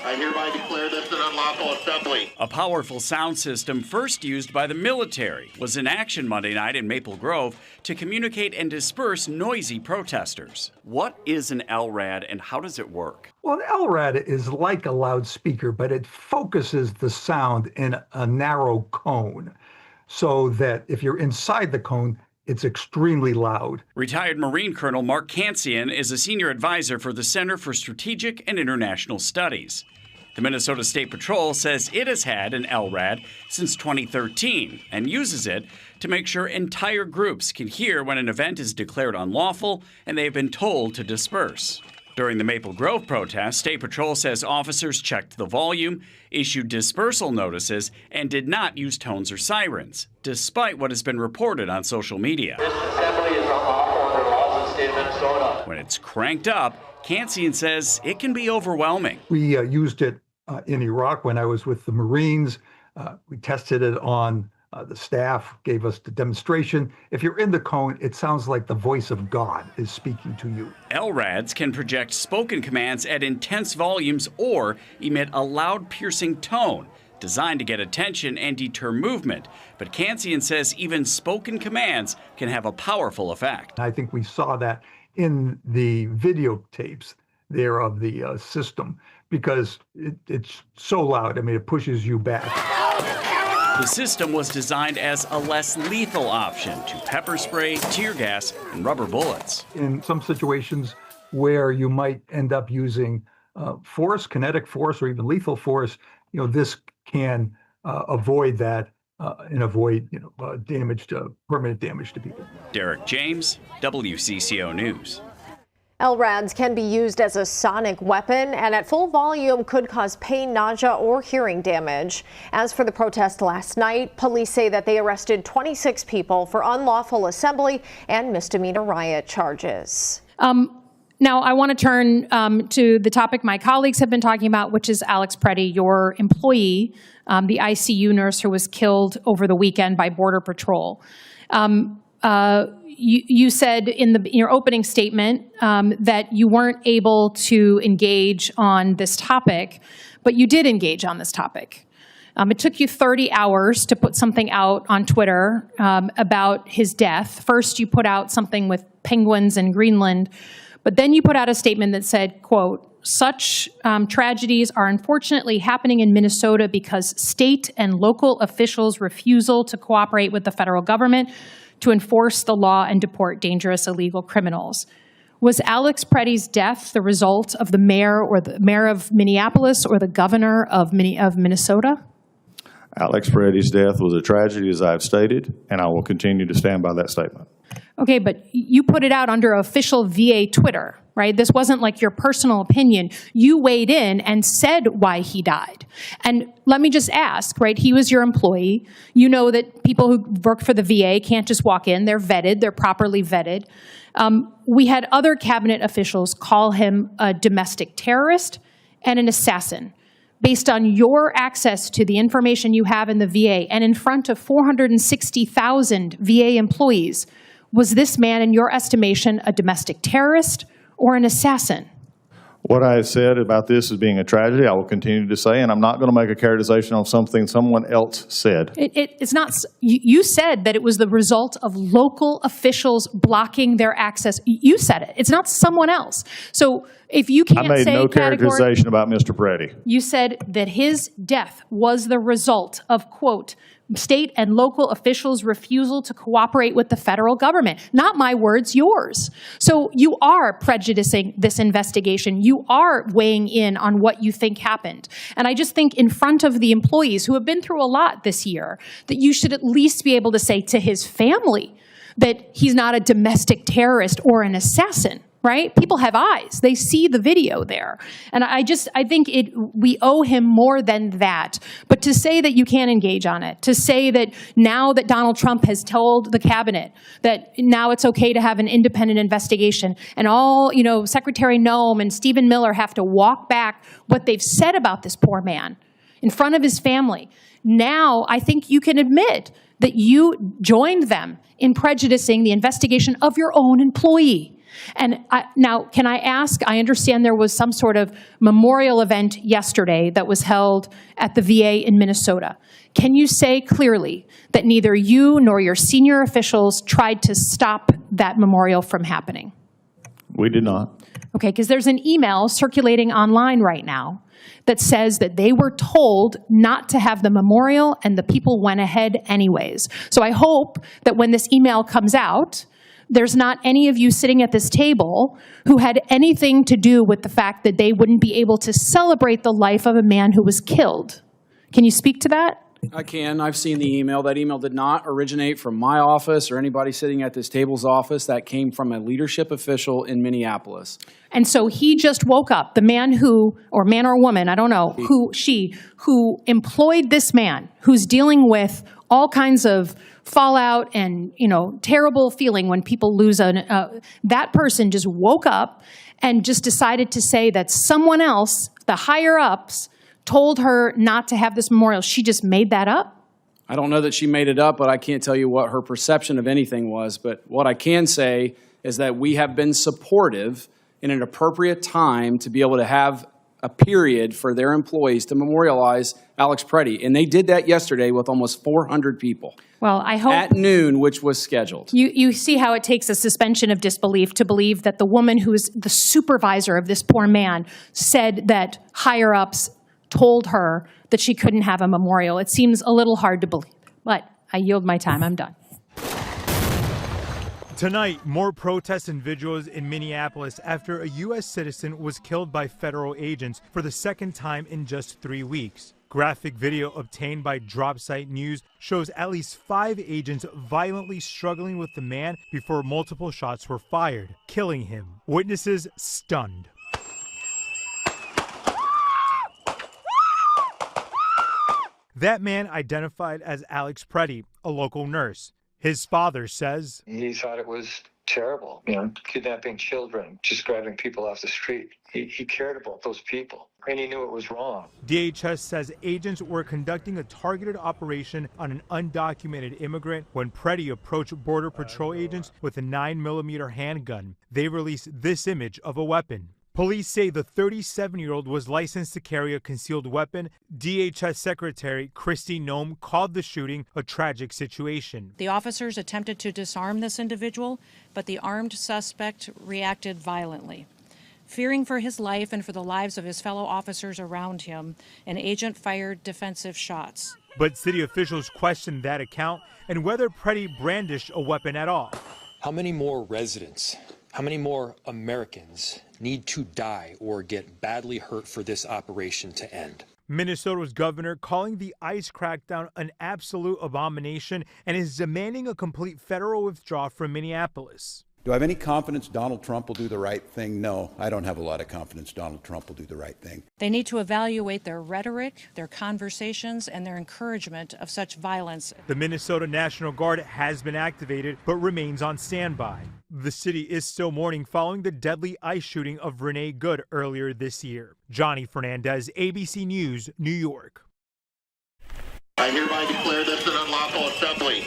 S8: I hereby declare this an unlawful assembly.
S18: A powerful sound system first used by the military was in action Monday night in Maple Grove to communicate and disperse noisy protesters. What is an LRAD and how does it work?
S21: Well, an LRAD is like a loudspeaker, but it focuses the sound in a narrow cone so that if you're inside the cone, it's extremely loud.
S18: Retired Marine Colonel Mark Kansian is a senior advisor for the Center for Strategic and International Studies. The Minnesota State Patrol says it has had an LRAD since 2013 and uses it to make sure entire groups can hear when an event is declared unlawful and they have been told to disperse. During the Maple Grove protest, State Patrol says officers checked the volume, issued dispersal notices, and did not use tones or sirens, despite what has been reported on social media.
S2: This assembly is unlawful under laws of the state of Minnesota.
S18: When it's cranked up, Kansian says it can be overwhelming.
S21: We used it in Iraq when I was with the Marines. We tested it on the staff, gave us the demonstration. If you're in the cone, it sounds like the voice of God is speaking to you.
S18: LRADs can project spoken commands at intense volumes or emit a loud, piercing tone designed to get attention and deter movement. But Kansian says even spoken commands can have a powerful effect.
S21: I think we saw that in the videotapes there of the system because it's so loud. I mean, it pushes you back.
S18: The system was designed as a less lethal option to pepper spray, tear gas, and rubber bullets.
S21: In some situations where you might end up using force, kinetic force, or even lethal force, this can avoid that and avoid permanent damage to people.
S18: Derek James, WCCO News.
S4: LRADs can be used as a sonic weapon and at full volume could cause pain, nausea, or hearing damage. As for the protest last night, police say that they arrested 26 people for unlawful assembly and misdemeanor riot charges.
S9: Now, I want to turn to the topic my colleagues have been talking about, which is Alex Preddy, your employee, the ICU nurse who was killed over the weekend by Border Patrol. You said in your opening statement that you weren't able to engage on this topic, but you did engage on this topic. It took you 30 hours to put something out on Twitter about his death. First, you put out something with penguins in Greenland, but then you put out a statement that said, quote, "Such tragedies are unfortunately happening in Minnesota because state and local officials' refusal to cooperate with the federal government to enforce the law and deport dangerous illegal criminals." Was Alex Preddy's death the result of the mayor of Minneapolis or the governor of Minnesota?
S22: Alex Preddy's death was a tragedy, as I've stated, and I will continue to stand by that statement.
S9: Okay, but you put it out under official VA Twitter, right? This wasn't like your personal opinion. You weighed in and said why he died. And let me just ask, right? He was your employee. You know that people who work for the VA can't just walk in. They're vetted. They're properly vetted. We had other cabinet officials call him a domestic terrorist and an assassin based on your access to the information you have in the VA and in front of 460,000 VA employees. Was this man, in your estimation, a domestic terrorist or an assassin?
S22: What I said about this as being a tragedy, I will continue to say, and I'm not going to make a characterization on something someone else said.
S9: It's not. You said that it was the result of local officials blocking their access. You said it. It's not someone else. So if you can't say
S22: I made no characterization about Mr. Preddy.
S9: You said that his death was the result of, quote, state and local officials' refusal to cooperate with the federal government. Not my words, yours. So you are prejudicing this investigation. You are weighing in on what you think happened. And I just think in front of the employees who have been through a lot this year, that you should at least be able to say to his family that he's not a domestic terrorist or an assassin. Right? People have eyes. They see the video there. And I think we owe him more than that. But to say that you can't engage on it, to say that now that Donald Trump has told the cabinet that now it's okay to have an independent investigation and all, Secretary Noem and Stephen Miller have to walk back what they've said about this poor man in front of his family. Now I think you can admit that you joined them in prejudicing the investigation of your own employee. And now, can I ask, I understand there was some sort of memorial event yesterday that was held at the VA in Minnesota. Can you say clearly that neither you nor your senior officials tried to stop that memorial from happening?
S22: We did not.
S9: Okay, because there's an email circulating online right now that says that they were told not to have the memorial and the people went ahead anyways. So I hope that when this email comes out, there's not any of you sitting at this table who had anything to do with the fact that they wouldn't be able to celebrate the life of a man who was killed. Can you speak to that?
S7: I can. I've seen the email. That email did not originate from my office or anybody sitting at this table's office. That came from a leadership official in Minneapolis.
S9: And so he just woke up, the man who, or man or woman, I don't know, who employed this man, who's dealing with all kinds of fallout and, terrible feeling when people lose that person just woke up and just decided to say that someone else, the higher ups, told her not to have this memorial. She just made that up?
S7: I don't know that she made it up, but I can't tell you what her perception of anything was. But what I can say is that we have been supportive in an appropriate time to be able to have a period for their employees to memorialize Alex Preddy. And they did that yesterday with almost 400 people.
S9: Well, I hope
S7: at noon, which was scheduled.
S9: You see how it takes a suspension of disbelief to believe that the woman who is the supervisor of this poor man said that higher ups told her that she couldn't have a memorial. It seems a little hard to believe, but I yield my time. I'm done.
S12: Tonight, more protests and vigils in Minneapolis after a U.S. citizen was killed by federal agents for the second time in just 3 weeks. Graphic video obtained by Dropsite News shows at least 5 agents violently struggling with the man before multiple shots were fired, killing him. Witnesses stunned. That man identified as Alex Preddy, a local nurse. His father says
S23: he thought it was terrible, kidnapping children, just grabbing people off the street. He cared about those people, and he knew it was wrong.
S12: DHS says agents were conducting a targeted operation on an undocumented immigrant when Preddy approached Border Patrol agents with a 9mm handgun. They released this image of a weapon. Police say the 37-year-old was licensed to carry a concealed weapon. DHS Secretary Kristi Noem called the shooting a tragic situation.
S3: The officers attempted to disarm this individual, but the armed suspect reacted violently. Fearing for his life and for the lives of his fellow officers around him, an agent fired defensive shots.
S12: But city officials questioned that account and whether Preddy brandished a weapon at all.
S24: How many more residents, how many more Americans need to die or get badly hurt for this operation to end?
S12: Minnesota's governor calling the ICE crackdown an absolute abomination and is demanding a complete federal withdrawal from Minneapolis.
S14: Do I have any confidence Donald Trump will do the right thing? No, I don't have a lot of confidence Donald Trump will do the right thing.
S3: They need to evaluate their rhetoric, their conversations, and their encouragement of such violence.
S12: The Minnesota National Guard has been activated but remains on standby. The city is still mourning following the deadly ICE shooting of Renee Good earlier this year. Johnny Fernandez, ABC News, New York.
S8: I hereby declare this an unlawful assembly.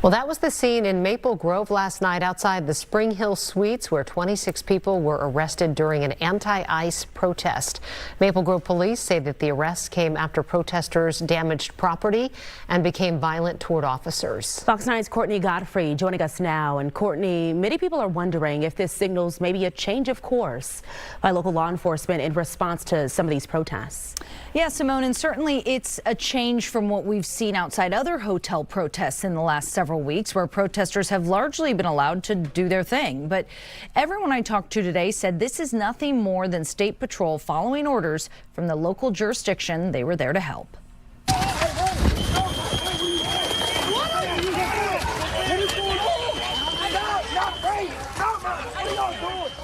S25: Well, that was the scene in Maple Grove last night outside the Spring Hill Suites, where 26 people were arrested during an anti-ICE protest. Maple Grove police say that the arrests came after protesters damaged property and became violent toward officers.
S26: Fox 9's Courtney Godfrey joining us now. And Courtney, many people are wondering if this signals maybe a change of course by local law enforcement in response to some of these protests.
S27: Yeah, Simone, and certainly it's a change from what we've seen outside other hotel protests in the last several weeks, where protesters have largely been allowed to do their thing. But everyone I talked to today said this is nothing more than State Patrol following orders from the local jurisdiction they were there to help.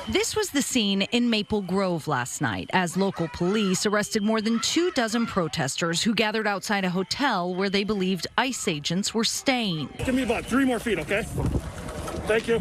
S27: This was the scene in Maple Grove last night as local police arrested more than 24 protesters who gathered outside a hotel where they believed ICE agents were staying.
S28: Give me about 3 more feet, okay? Thank you.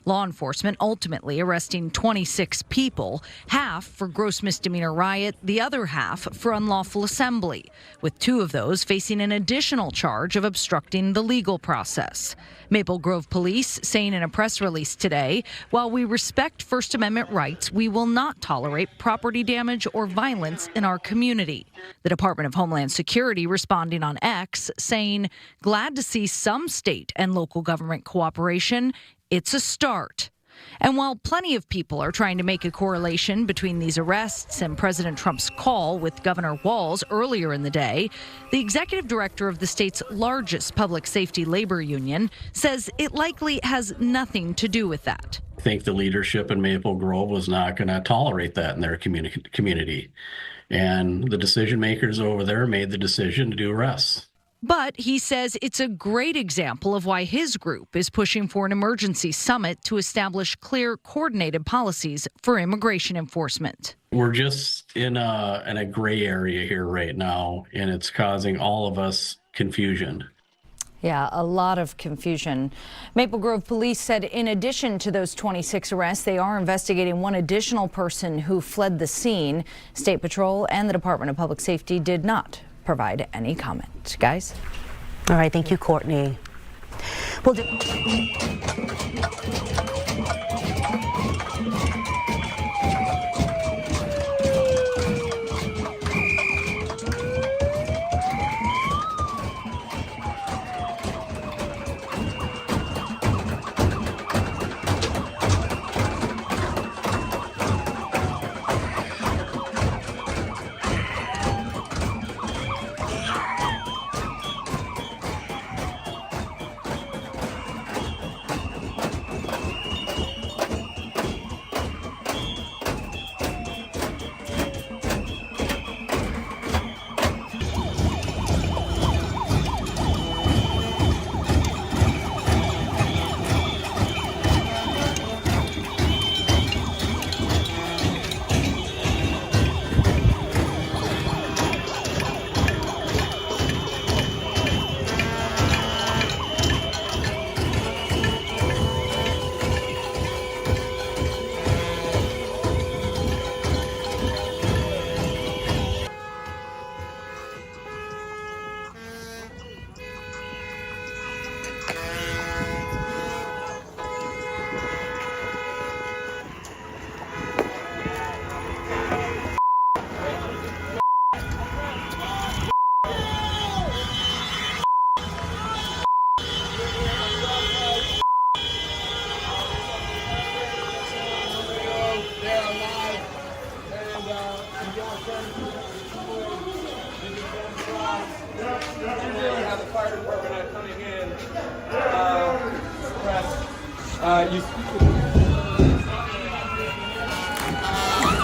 S27: Law enforcement ultimately arresting 26 people, half for gross misdemeanor riot, the other half for unlawful assembly, with 2 of those facing an additional charge of obstructing the legal process. Maple Grove police saying in a press release today, while we respect First Amendment rights, we will not tolerate property damage or violence in our community. The Department of Homeland Security responding on X, saying, glad to see some state and local government cooperation. It's a start. And while plenty of people are trying to make a correlation between these arrests and President Trump's call with Governor Walz earlier in the day, the executive director of the state's largest public safety labor union says it likely has nothing to do with that.
S29: I think the leadership in Maple Grove was not going to tolerate that in their community.
S1: And the decision makers over there made the decision to do arrests.
S27: But he says it's a great example of why his group is pushing for an emergency summit to establish clear, coordinated policies for immigration enforcement.
S1: We're just in a gray area here right now, and it's causing all of us confusion.
S27: Yeah, a lot of confusion. Maple Grove police said in addition to those 26 arrests, they are investigating one additional person who fled the scene. State Patrol and the Department of Public Safety did not provide any comment. Guys?
S26: All right, thank you, Courtney. Well,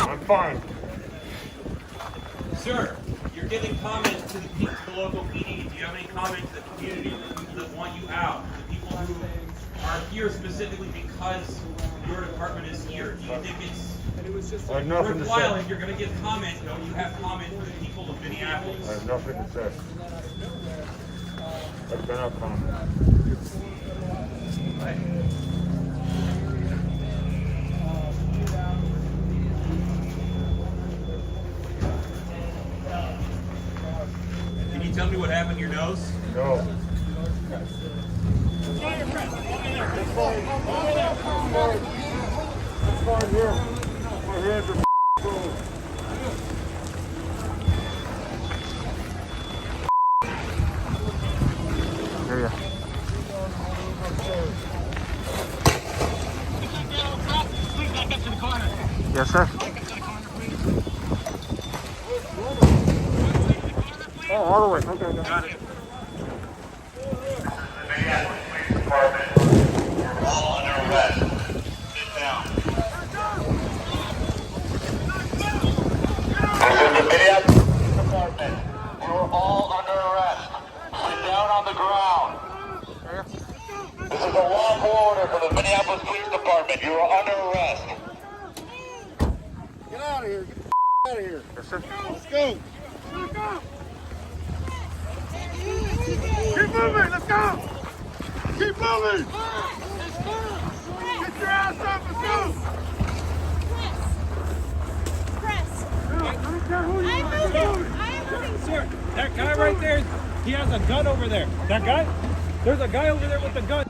S28: I'm fine.
S5: Sir, you're giving comments to the people, the local PD. Do you have any comments to the community, the people that want you out, the people who are here specifically because your department is here? Do you think it's worthwhile if you're going to give comment? Don't you have comment for the people of Minneapolis?
S28: I have nothing to say. I've been out comment.
S5: Can you tell me what happened to your nose?
S28: No. Yes, sir. Oh, all the way. Okay, got it.
S8: You're all under arrest. Sit down on the ground. This is a lawful order for the Minneapolis Police Department. You are under arrest.
S28: Get out of here. Get the out of here. Yes, sir. Let's go. Let's go. Keep moving. Let's go. Keep moving. Get your ass up. Let's go. Sir, that guy right there, he has a gun over there. That guy? There's a guy over there with a gun.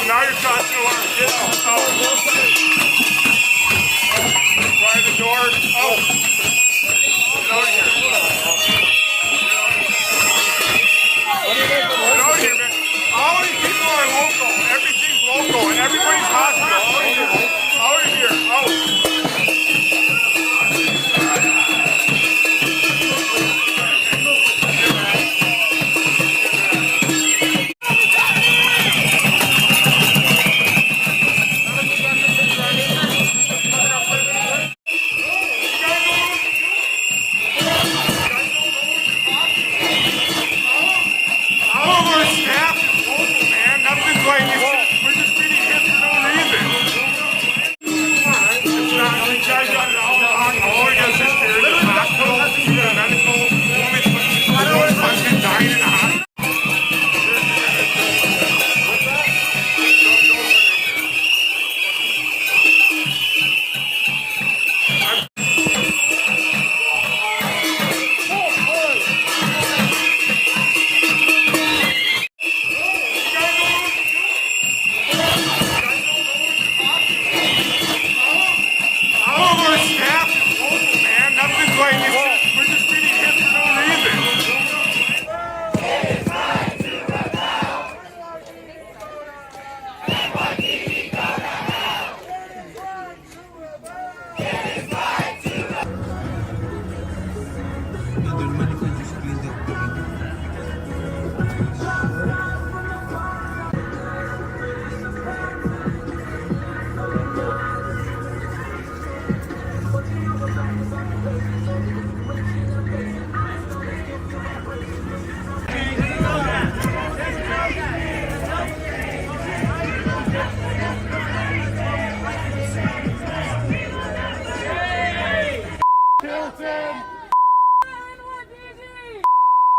S6: Now you're causing alarm. Get out. Try the door. Get out of here. Get out of here, man. All these people are local. Everything's local, and everybody's hospital. Out of here. Out.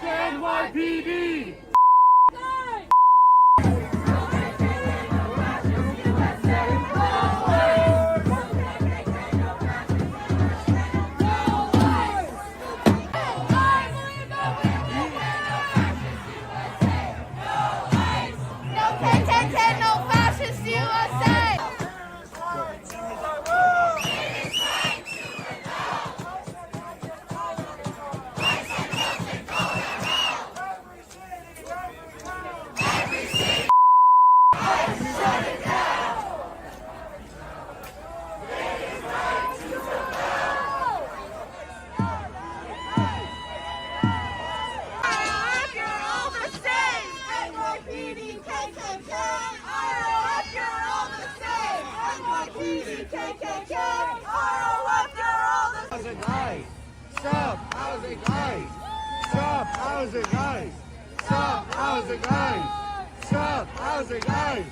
S10: NYPD! Stop housing ICE! Stop housing ICE! Stop housing ICE! Stop housing ICE!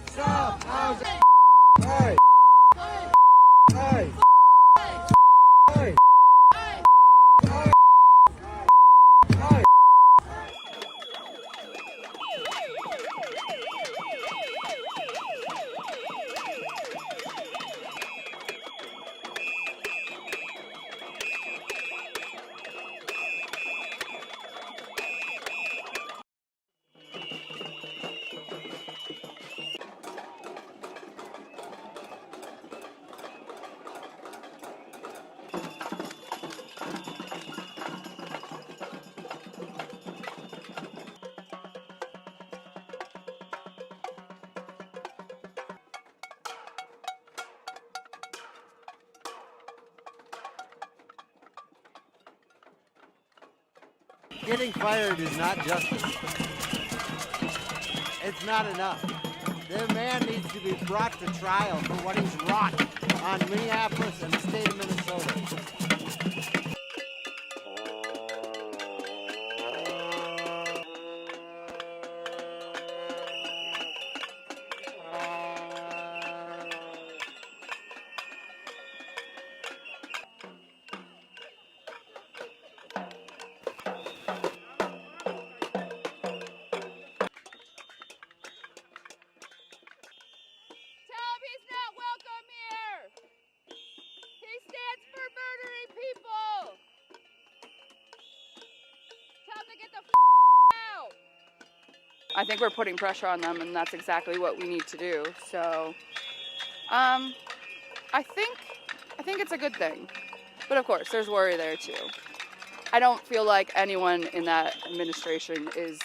S10: Stop housing ICE! ICE! ICE! Getting fired is not justice. It's not enough. This man needs to be brought to trial for what he's wrought on Minneapolis and the state of Minnesota.
S2: I think we're putting pressure on them, and that's exactly what we need to do. So, I think it's a good thing, but of course, there's worry there too. I don't feel like anyone in that administration is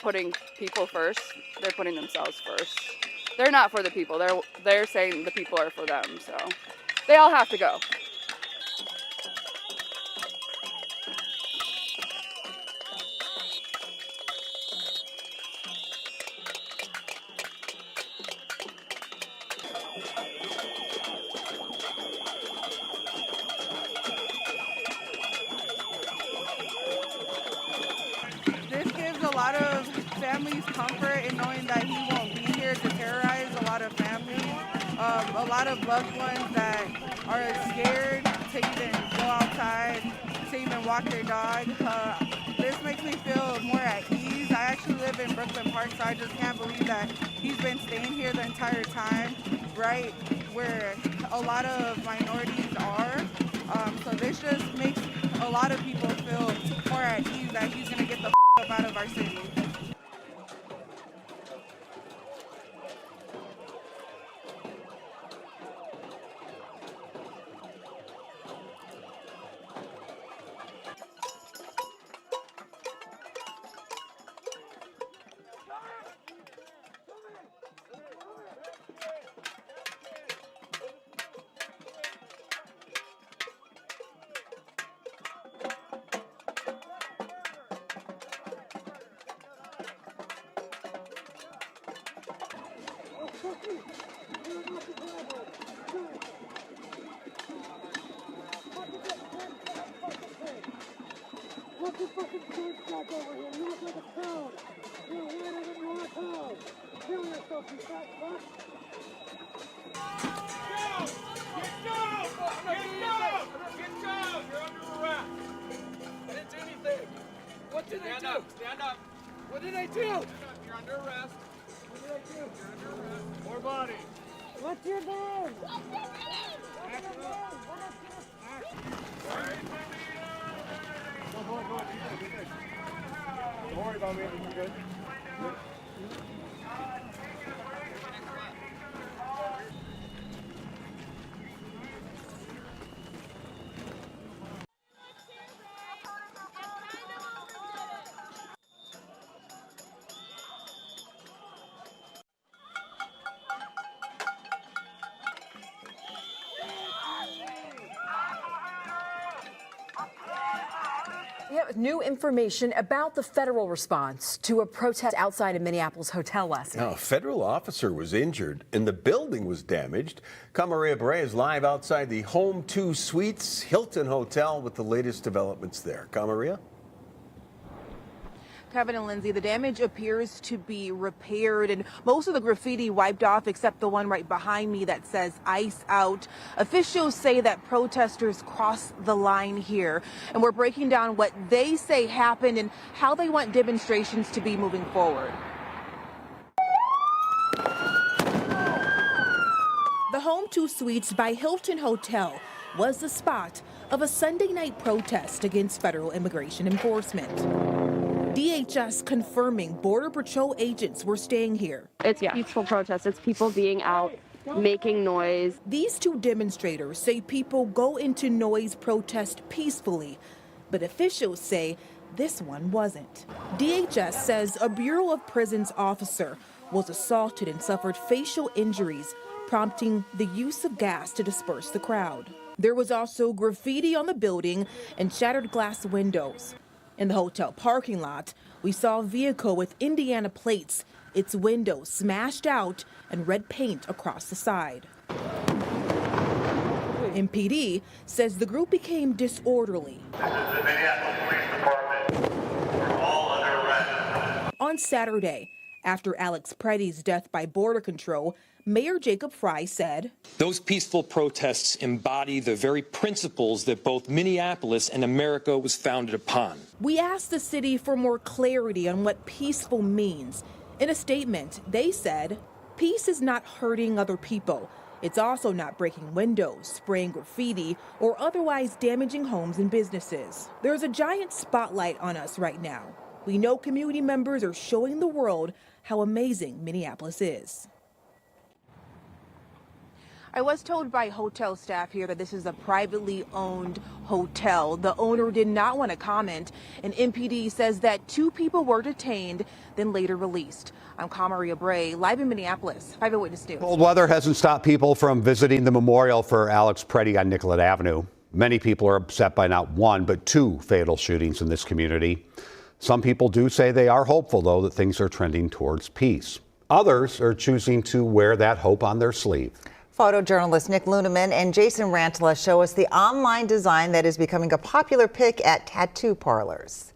S2: putting people first. They're putting themselves first. They're not for the people. They're saying the people are for them. So, they all have to go.
S11: This gives a lot of families comfort in knowing that he won't be here to terrorize a lot of families, a lot of loved ones that are scared to even go outside, to even walk their dog. This makes me feel more at ease. I actually live in Brooklyn Park, so I just can't believe that he's been staying here the entire time, right where a lot of minorities are. So this just makes a lot of people feel more at ease that he's going to get the up out of our city.
S10: What did I do? Stand up. What did I do? You're under arrest. What did I do? You're under arrest. More body. What's your name? Don't worry about me. You're good.
S13: Yeah, new information about the federal response to a protest outside a Minneapolis hotel last night.
S15: Now, a federal officer was injured and the building was damaged. Maria Bray is live outside the Home 2 Suites Hilton Hotel with the latest developments there. Maria?
S11: Kevin and Lindsay, the damage appears to be repaired and most of the graffiti wiped off except the one right behind me that says ICE out. Officials say that protesters crossed the line here, and we're breaking down what they say happened and how they want demonstrations to be moving forward. The Home 2 Suites by Hilton Hotel was the spot of a Sunday night protest against federal immigration enforcement. DHS confirming Border Patrol agents were staying here.
S16: It's peaceful protest. It's people being out, making noise.
S11: These two demonstrators say people go into noise protest peacefully, but officials say this one wasn't. DHS says a Bureau of Prisons officer was assaulted and suffered facial injuries, prompting the use of gas to disperse the crowd. There was also graffiti on the building and shattered glass windows.
S4: In the hotel parking lot, we saw a vehicle with Indiana plates, its windows smashed out and red paint across the side. MPD says the group became disorderly.
S8: This is the Minneapolis Police Department. We're all under arrest.
S4: On Saturday, after Alex Preddy's death by Border Control, Mayor Jacob Frey said,
S24: Those peaceful protests embody the very principles that both Minneapolis and America was founded upon.
S4: We asked the city for more clarity on what peaceful means. In a statement, they said, peace is not hurting other people. It's also not breaking windows, spraying graffiti, or otherwise damaging homes and businesses. There's a giant spotlight on us right now. We know community members are showing the world how amazing Minneapolis is. I was told by hotel staff here that this is a privately owned hotel. The owner did not want to comment, and MPD says that 2 people were detained, then later released. I'm Maria Bray, live in Minneapolis, 5 Eyewitness News.
S7: Cold weather hasn't stopped people from visiting the memorial for Alex Preddy on Nicollet Avenue. Many people are upset by not 1, but 2 fatal shootings in this community. Some people do say they are hopeful, though, that things are trending towards peace. Others are choosing to wear that hope on their sleeve.
S17: Photojournalist Nick Luneman and Jason Rantala show us the online design that is becoming a popular pick at tattoo parlors.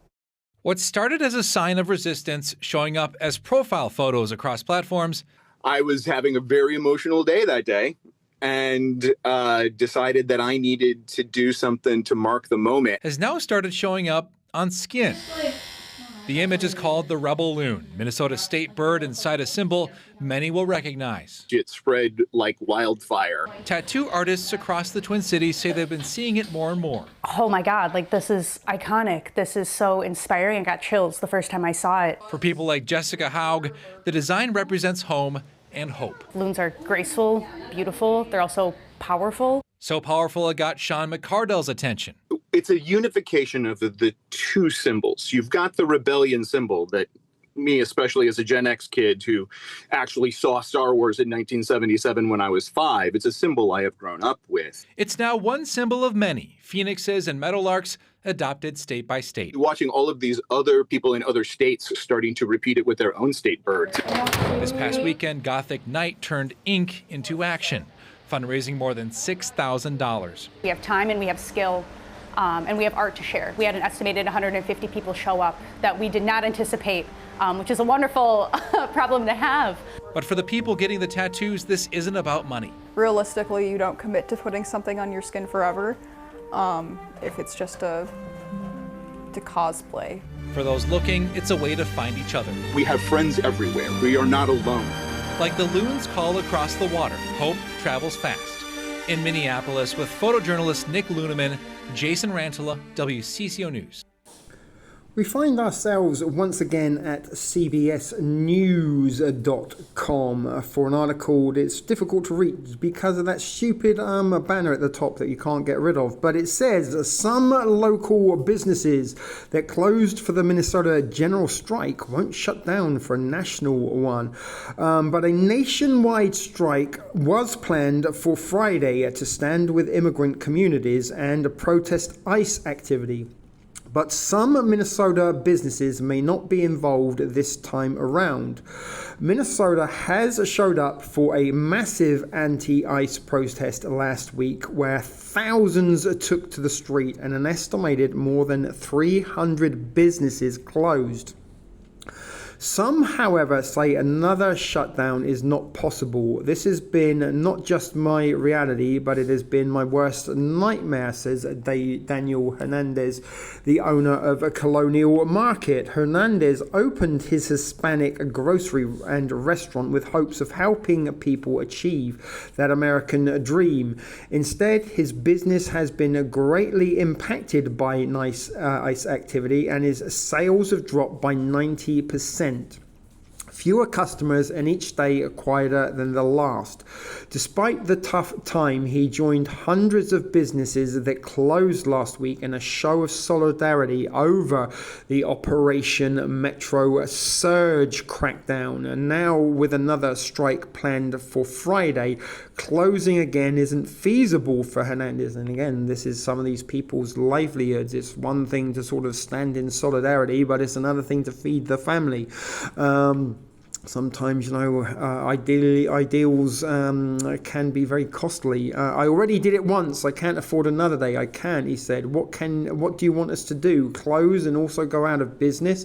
S18: What started as a sign of resistance showing up as profile photos across platforms.
S19: I was having a very emotional day that day and decided that I needed to do something to mark the moment.
S18: Has now started showing up on skin. The image is called the rebel loon, Minnesota's state bird inside a symbol many will recognize.
S19: It spread like wildfire.
S18: Tattoo artists across the Twin Cities say they've been seeing it more and more.
S20: Oh my God, like this is iconic. This is so inspiring. I got chills the first time I saw it.
S18: For people like Jessica Haug, the design represents home and hope.
S20: Loons are graceful, beautiful. They're also powerful.
S18: So powerful it got Sean McCardell's attention.
S19: It's a unification of the 2 symbols. You've got the rebellion symbol that me, especially as a Gen X kid who actually saw Star Wars in 1977 when I was 5, it's a symbol I have grown up with.
S18: It's now one symbol of many, phoenixes and meadowlarks adopted state by state.
S19: Watching all of these other people in other states starting to repeat it with their own state birds.
S18: This past weekend, Gothic Night turned ink into action, fundraising more than $6,000.
S20: We have time and we have skill. And we have art to share. We had an estimated 150 people show up that we did not anticipate, which is a wonderful problem to have.
S18: But for the people getting the tattoos, this isn't about money.
S21: Realistically, you don't commit to putting something on your skin forever if it's just to cosplay.
S18: For those looking, it's a way to find each other.
S19: We have friends everywhere. We are not alone.
S18: Like the loon's call across the water, hope travels fast. In Minneapolis with photojournalist Nick Luneman, Jason Rantala, WCCO News.
S22: We find ourselves once again at cbsnews.com for an article that's difficult to read because of that stupid banner at the top that you can't get rid of. But it says some local businesses that closed for the Minnesota general strike won't shut down for a national one. But a nationwide strike was planned for Friday to stand with immigrant communities and protest ICE activity. But some Minnesota businesses may not be involved this time around. Minnesota has showed up for a massive anti-ICE protest last week where thousands took to the street and an estimated more than 300 businesses closed. Some, however, say another shutdown is not possible. This has been not just my reality, but it has been my worst nightmare, says Daniel Hernandez, the owner of a Colonial Market. Hernandez opened his Hispanic grocery and restaurant with hopes of helping people achieve that American dream. Instead, his business has been greatly impacted by ICE activity, and his sales have dropped by 90%. Fewer customers and each day quieter than the last. Despite the tough time, he joined hundreds of businesses that closed last week in a show of solidarity over the Operation Metro Surge crackdown. And now with another strike planned for Friday, closing again isn't feasible for Hernandez. And again, this is some of these people's livelihoods. It's one thing to sort of stand in solidarity, but it's another thing to feed the family. Sometimes, ideals can be very costly. I already did it once. I can't afford another day. I can't, he said. What do you want us to do? Close and also go out of business?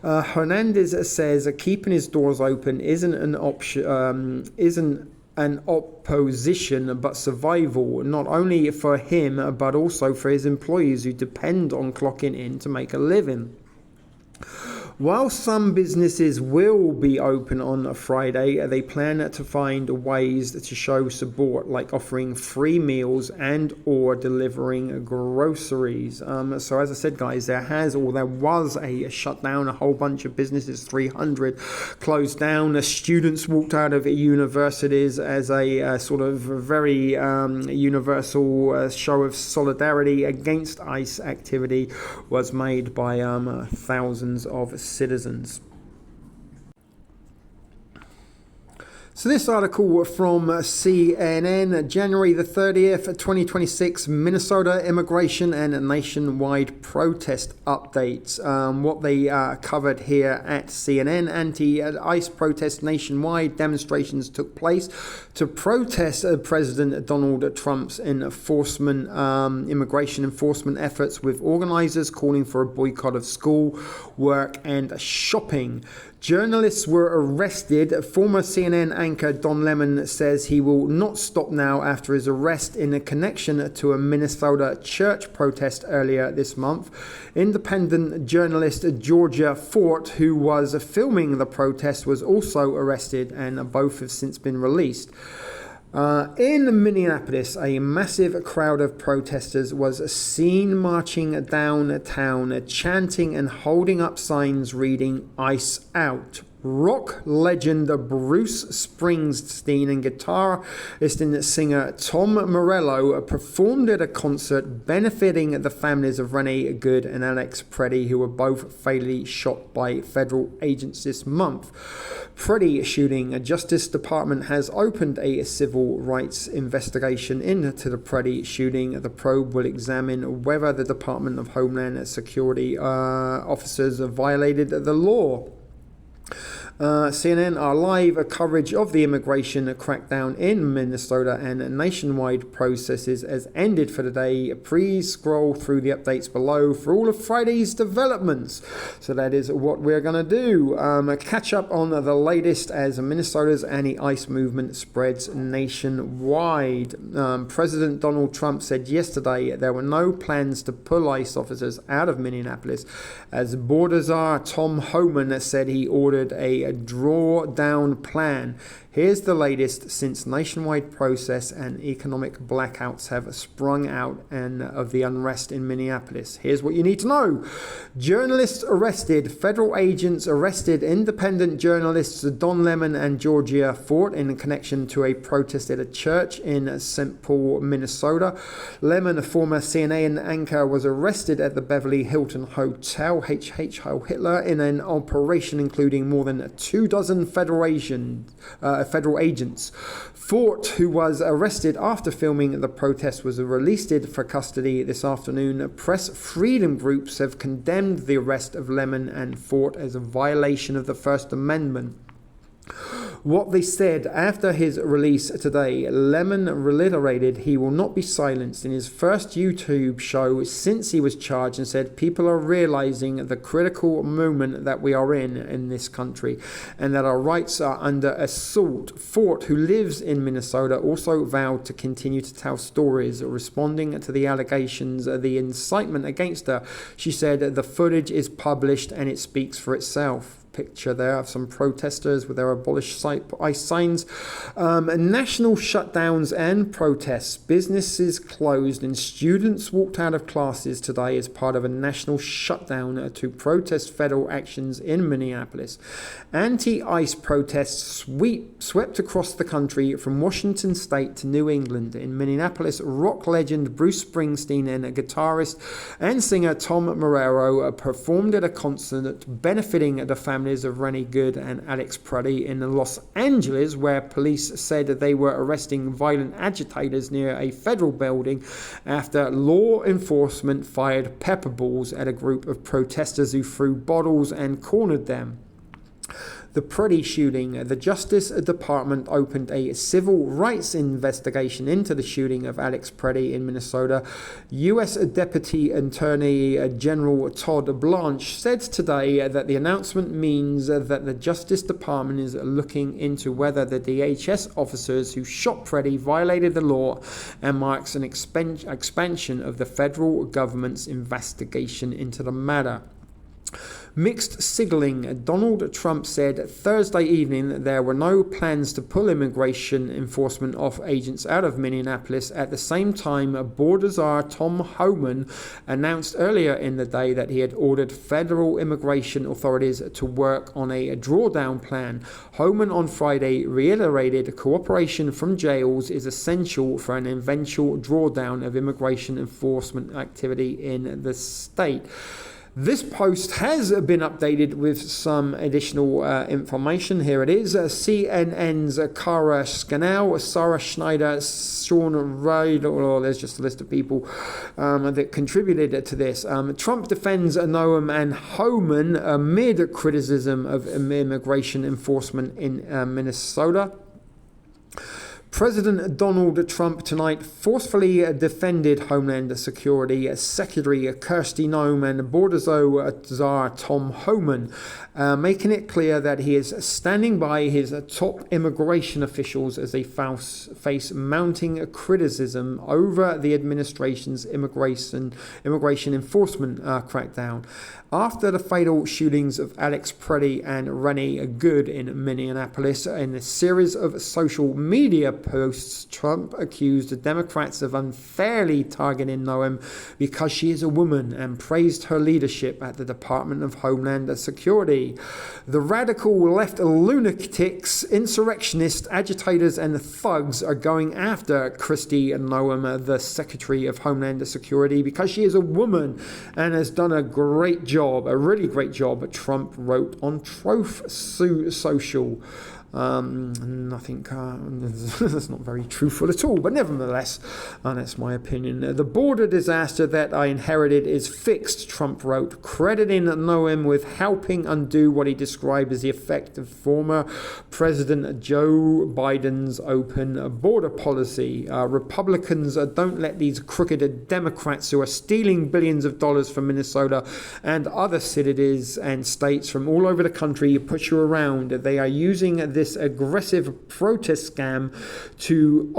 S22: Hernandez says keeping his doors open isn't an option, isn't an opposition, but survival, not only for him, but also for his employees who depend on clocking in to make a living. While some businesses will be open on a Friday, they plan to find ways to show support, like offering free meals and or delivering groceries. So as I said, guys, there was a shutdown. A whole bunch of businesses, 300, closed down. Students walked out of universities as a sort of very universal show of solidarity against ICE activity was made by thousands of citizens. So this article from CNN, January the 30th, 2026, Minnesota immigration and nationwide protest updates. What they covered here at CNN, anti-ICE protests nationwide. Demonstrations took place to protest President Donald Trump's immigration enforcement efforts, with organizers calling for a boycott of school, work and shopping. Journalists were arrested. Former CNN anchor Don Lemon says he will not stop now after his arrest in a connection to a Minnesota church protest earlier this month. Independent journalist Georgia Fort, who was filming the protest, was also arrested, and both have since been released. In Minneapolis, a massive crowd of protesters was seen marching downtown, chanting and holding up signs reading "ICE out." Rock legend Bruce Springsteen and guitarist and singer Tom Morello performed at a concert benefiting the families of Renee Good and Alex Preddy, who were both fatally shot by federal agents this month. Preddy shooting. Justice Department has opened a civil rights investigation into the Preddy shooting. The probe will examine whether the Department of Homeland Security officers violated the law. CNN are live coverage of the immigration crackdown in Minnesota and nationwide processes has ended for the day. Please scroll through the updates below for all of Friday's developments. So that is what we're going to do. Catch up on the latest as Minnesota's anti-ICE movement spreads nationwide. President Donald Trump said yesterday there were no plans to pull ICE officers out of Minneapolis. As border czar Tom Homan said he ordered a drawdown plan. Here's the latest since nationwide process and economic blackouts have sprung out and of the unrest in Minneapolis. Here's what you need to know. Journalists arrested. Federal agents arrested independent journalists Don Lemon and Georgia Fort in connection to a protest at a church in St. Paul, Minnesota. Lemon, a former CNN anchor, was arrested at the Beverly Hilton Hotel, Heil Hitler, in an operation including more than 24 federal agents. Fort, who was arrested after filming the protest, was released for custody this afternoon. Press freedom groups have condemned the arrest of Lemon and Fort as a violation of the First Amendment. What they said after his release today, Lemon reiterated he will not be silenced in his first YouTube show since he was charged, and said people are realizing the critical moment that we are in this country and that our rights are under assault. Fort, who lives in Minnesota, also vowed to continue to tell stories responding to the allegations, the incitement against her. She said the footage is published and it speaks for itself. Picture there of some protesters with their abolish ICE signs. National shutdowns and protests. Businesses closed and students walked out of classes today as part of a national shutdown to protest federal actions in Minneapolis. Anti-ICE protests swept across the country from Washington State to New England. In Minneapolis, rock legend Bruce Springsteen and guitarist and singer Tom Morello performed at a concert benefiting the family families of Rennie Good and Alex Preddy in Los Angeles, where police said that they were arresting violent agitators near a federal building after law enforcement fired pepper balls at a group of protesters who threw bottles and cornered them. The Preddy shooting. The Justice Department opened a civil rights investigation into the shooting of Alex Preddy in Minnesota. U.S. Deputy Attorney General Todd Blanche said today that the announcement means that the Justice Department is looking into whether the DHS officers who shot Preddy violated the law and marks an expansion of the federal government's investigation into the matter. Mixed signaling. Donald Trump said Thursday evening there were no plans to pull immigration enforcement agents out of Minneapolis. At the same time, Border Czar Tom Homan announced earlier in the day that he had ordered federal immigration authorities to work on a drawdown plan. Homan on Friday reiterated cooperation from jails is essential for an eventual drawdown of immigration enforcement activity in the state. This post has been updated with some additional information. Here it is. CNN's Kara Skanal, Sarah Schneider, Sean Reid, there's just a list of people that contributed to this. Trump defends Noam and Homan amid criticism of immigration enforcement in Minnesota. President Donald Trump tonight forcefully defended Homeland Security Secretary Kristi Noem and Border Czar Tom Homan, making it clear that he is standing by his top immigration officials as they face mounting criticism over the administration's immigration enforcement crackdown. After the fatal shootings of Alex Preddy and Rennie Good in Minneapolis, in a series of social media posts, Trump accused the Democrats of unfairly targeting Noem because she is a woman and praised her leadership at the Department of Homeland Security. The radical left lunatics, insurrectionists, agitators, and thugs are going after Kristi Noem, the Secretary of Homeland Security, because she is a woman and has done a great job. A really great job, Trump wrote on Truth Social. Nothing, that's not very truthful at all, but nevertheless, that's my opinion. The border disaster that I inherited is fixed, Trump wrote, crediting Noem with helping undo what he described as the effect of former President Joe Biden's open border policy. Republicans don't let these crooked Democrats who are stealing billions of dollars from Minnesota and other cities and states from all over the country push you around. They are using this aggressive protest scam to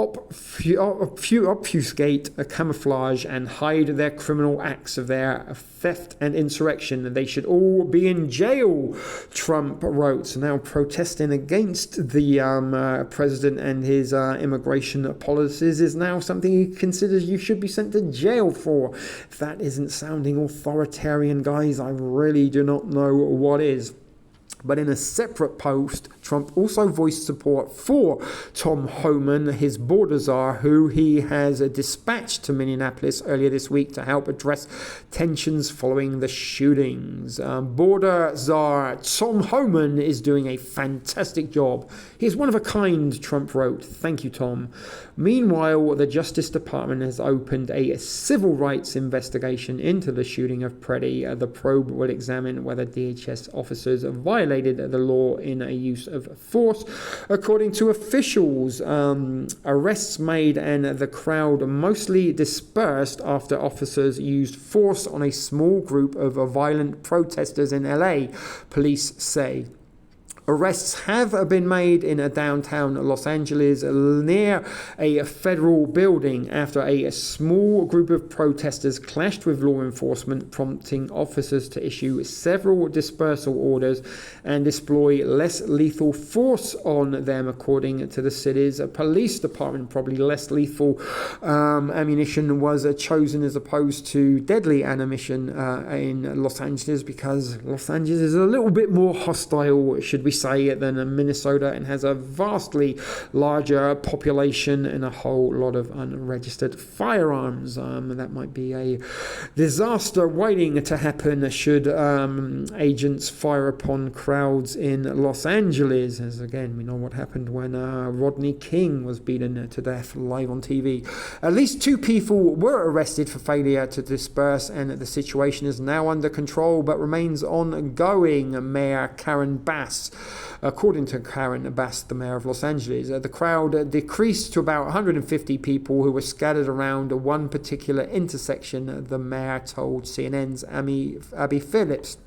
S22: obfuscate, camouflage, and hide their criminal acts of their theft and insurrection. They should all be in jail, Trump wrote, now protesting against the president and his immigration policies is now something he considers you should be sent to jail for. If that isn't sounding authoritarian, guys, I really do not know what is. But in a separate post, Trump also voiced support for Tom Homan, his border czar, who he has dispatched to Minneapolis earlier this week to help address tensions following the shootings. Border czar Tom Homan is doing a fantastic job. He's one of a kind, Trump wrote. Thank you, Tom. Meanwhile, the Justice Department has opened a civil rights investigation into the shooting of Preddy. The probe will examine whether DHS officers violated the law in a use of force. According to officials, arrests made and the crowd mostly dispersed after officers used force on a small group of violent protesters in LA, police say. Arrests have been made in downtown Los Angeles near a federal building after a small group of protesters clashed with law enforcement, prompting officers to issue several dispersal orders and deploy less lethal force on them, according to the city's police department. Probably less lethal ammunition was chosen as opposed to deadly ammunition in Los Angeles because Los Angeles is a little bit more hostile, should we say, than Minnesota, and has a vastly larger population and a whole lot of unregistered firearms. That might be a disaster waiting to happen should agents fire upon crowds in Los Angeles, as again we know what happened when Rodney King was beaten to death live on TV. At least 2 people were arrested for failure to disperse, and the situation is now under control but remains ongoing. Mayor Karen Bass, according to Karen Bass, the mayor of Los Angeles, the crowd decreased to about 150 people who were scattered around one particular intersection, the mayor told CNN's Abby Phillips.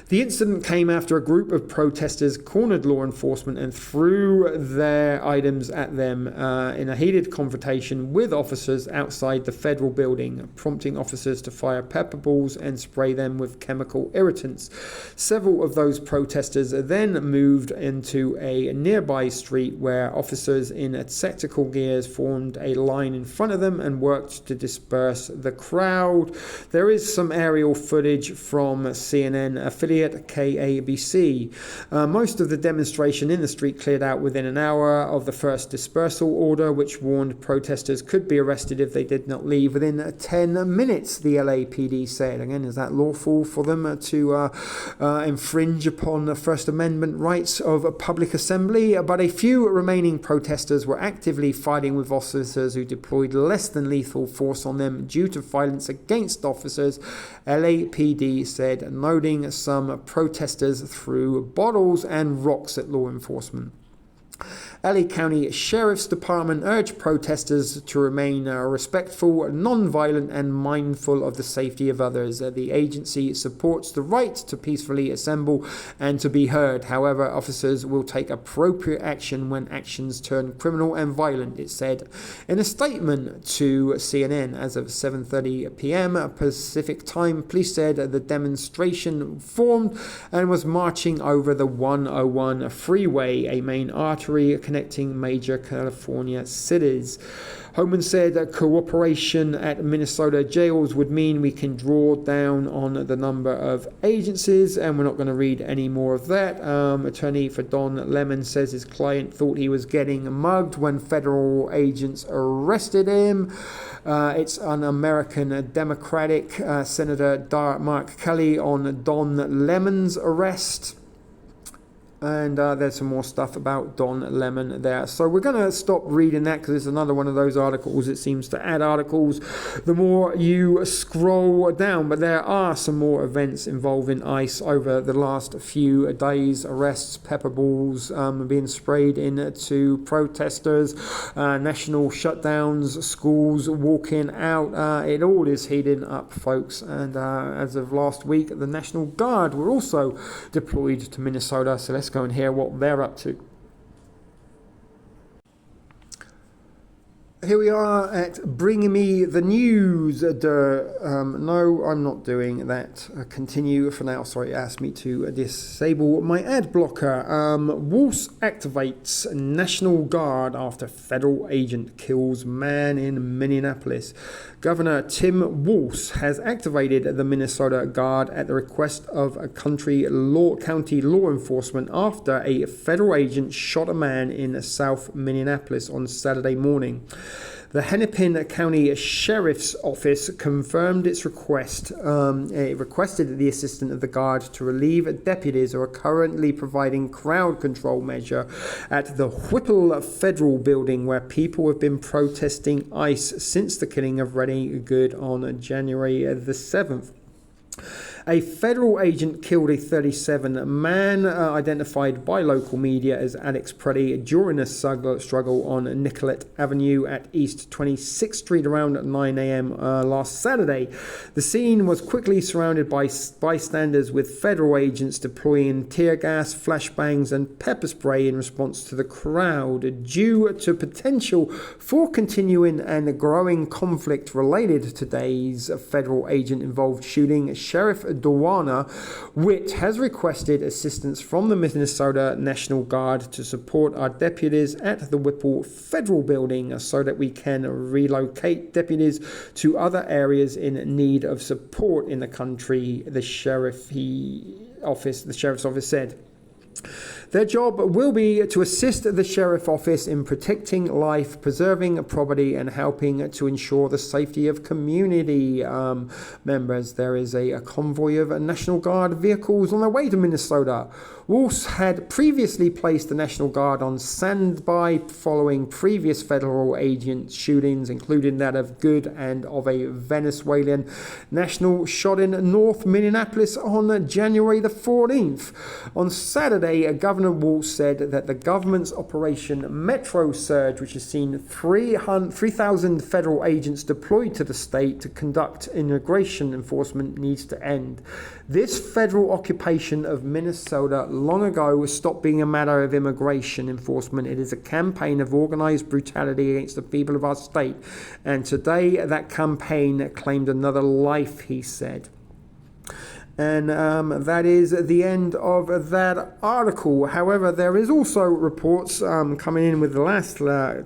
S22: The incident came after a group of protesters cornered law enforcement and threw their items at them in a heated confrontation with officers outside the federal building, prompting officers to fire pepper balls and spray them with chemical irritants. Several of those protesters then moved into a nearby street where officers in tactical gears formed a line in front of them and worked to disperse the crowd. There is some aerial footage from CNN affiliate KABC. Most of the demonstration in the street cleared out within an hour of the first dispersal order, which warned protesters could be arrested if they did not leave within 10 minutes, the LAPD said. Again, is that lawful for them to infringe upon the First Amendment rights of public assembly? But a few remaining protesters were actively fighting with officers who deployed less than lethal force on them due to violence against officers, LAPD said, noting some protesters threw bottles and rocks at law enforcement. LA County Sheriff's Department urged protesters to remain respectful, non-violent, and mindful of the safety of others. The agency supports the right to peacefully assemble and to be heard. However, officers will take appropriate action when actions turn criminal and violent, it said. In a statement to CNN as of 7:30 p.m. Pacific time, police said the demonstration formed and was marching over the 101 freeway, a main artery connecting major California cities. Homan said that cooperation at Minnesota jails would mean we can draw down on the number of agencies, and we're not going to read any more of that. Attorney for Don Lemon says his client thought he was getting mugged when federal agents arrested him. It's an American Democratic Senator Mark Kelly on Don Lemon's arrest. And there's some more stuff about Don Lemon there. So we're going to stop reading that because it's another one of those articles. It seems to add articles the more you scroll down. But there are some more events involving ICE over the last few days. Arrests, pepper balls being sprayed into protesters, national shutdowns, schools walking out. It all is heating up, folks. And as of last week, the National Guard were also deployed to Minnesota. So let's go and hear what they're up to. Here we are at Bring Me the News. No, I'm not doing that. Continue for now. Sorry, it asked me to disable my ad blocker. Wolves activates National Guard after federal agent kills man in Minneapolis. Governor Tim Walz has activated the Minnesota Guard at the request of county law enforcement after a federal agent shot a man in South Minneapolis on Saturday morning. The Hennepin County Sheriff's Office confirmed its request. It requested the assistance of the Guard to relieve deputies who are currently providing crowd control measure at the Whipple Federal Building, where people have been protesting ICE since the killing of Rennie Good on January the 7th. A federal agent killed a 37-man identified by local media as Alex Preddy during a struggle on Nicollet Avenue at East 26th Street around 9 a.m. Last Saturday. The scene was quickly surrounded by bystanders, with federal agents deploying tear gas, flashbangs, and pepper spray in response to the crowd. Due to potential for continuing and growing conflict related to today's federal agent-involved shooting, Sheriff Dawana Witt has requested assistance from the Minnesota National Guard to support our deputies at the Whipple Federal Building so that we can relocate deputies to other areas in need of support in the country, the Sheriff's Office said. Their job will be to assist the sheriff office in protecting life, preserving property, and helping to ensure the safety of community members. There is a convoy of National Guard vehicles on their way to Minnesota. Wolves had previously placed the National Guard on standby following previous federal agent shootings, including that of Good and of a Venezuelan national shot in North Minneapolis on January the 14th. On Saturday, Governor Walz said that the government's Operation Metro Surge, which has seen 3,000 federal agents deployed to the state to conduct immigration enforcement, needs to end. This federal occupation of Minnesota long ago stopped being a matter of immigration enforcement. It is a campaign of organized brutality against the people of our state. And today that campaign claimed another life, he said. And that is the end of that article. However, there is also reports coming in with the last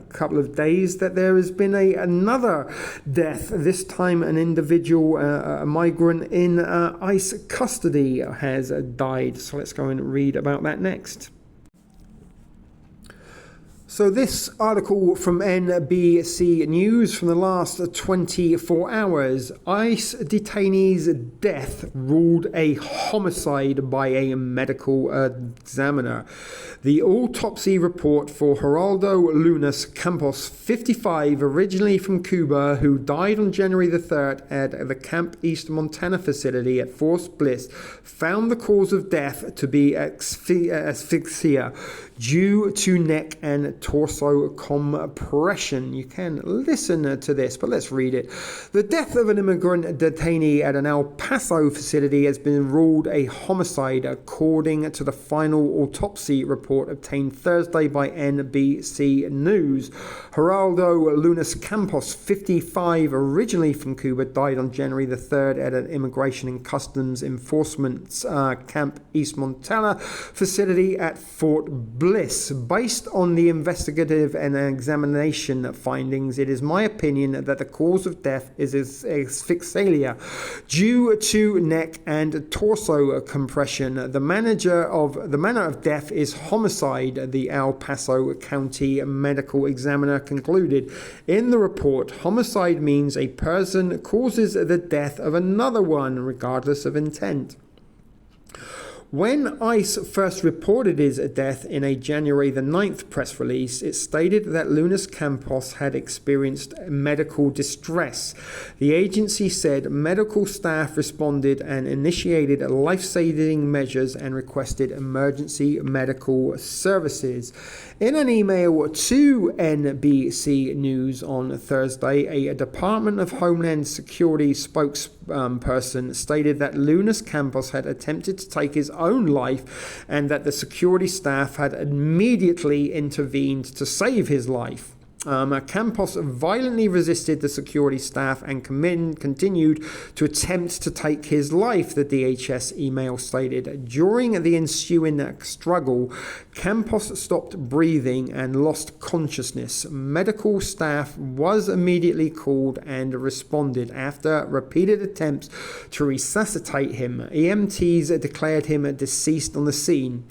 S22: couple of days that there has been another death. This time an individual, a migrant in ICE custody has died. So let's go and read about that next. So this article from NBC News from the last 24 hours. ICE detainee's death ruled a homicide by a medical examiner. The autopsy report for Geraldo Lunas Campos, 55, originally from Cuba, who died on January the 3rd at the Camp East Montana facility at Fort Bliss, found the cause of death to be asphyxia due to neck and torso compression. You can listen to this, but let's read it. The death of an immigrant detainee at an El Paso facility has been ruled a homicide, according to the final autopsy report obtained Thursday by NBC News. Geraldo Lunas Campos, 55, originally from Cuba, died on January the 3rd at an Immigration and Customs Enforcement Camp East Montana facility at Fort Bliss. Based on the investigative and examination findings, it is my opinion that the cause of death is asphyxia due to neck and torso compression. The manner of death is homicide, the El Paso County medical examiner concluded. In the report, homicide means a person causes the death of another one, regardless of intent. When ICE first reported his death in a January the 9th press release, it stated that Lunas Campos had experienced medical distress. The agency said medical staff responded and initiated life-saving measures and requested emergency medical services. In an email to NBC News on Thursday, a Department of Homeland Security spokesperson stated that Lunas Campos had attempted to take his own life and that the security staff had immediately intervened to save his life. Campos violently resisted the security staff and continued to attempt to take his life, the DHS email stated. During the ensuing struggle, Campos stopped breathing and lost consciousness. Medical staff was immediately called and responded. After repeated attempts to resuscitate him, EMTs declared him deceased on the scene.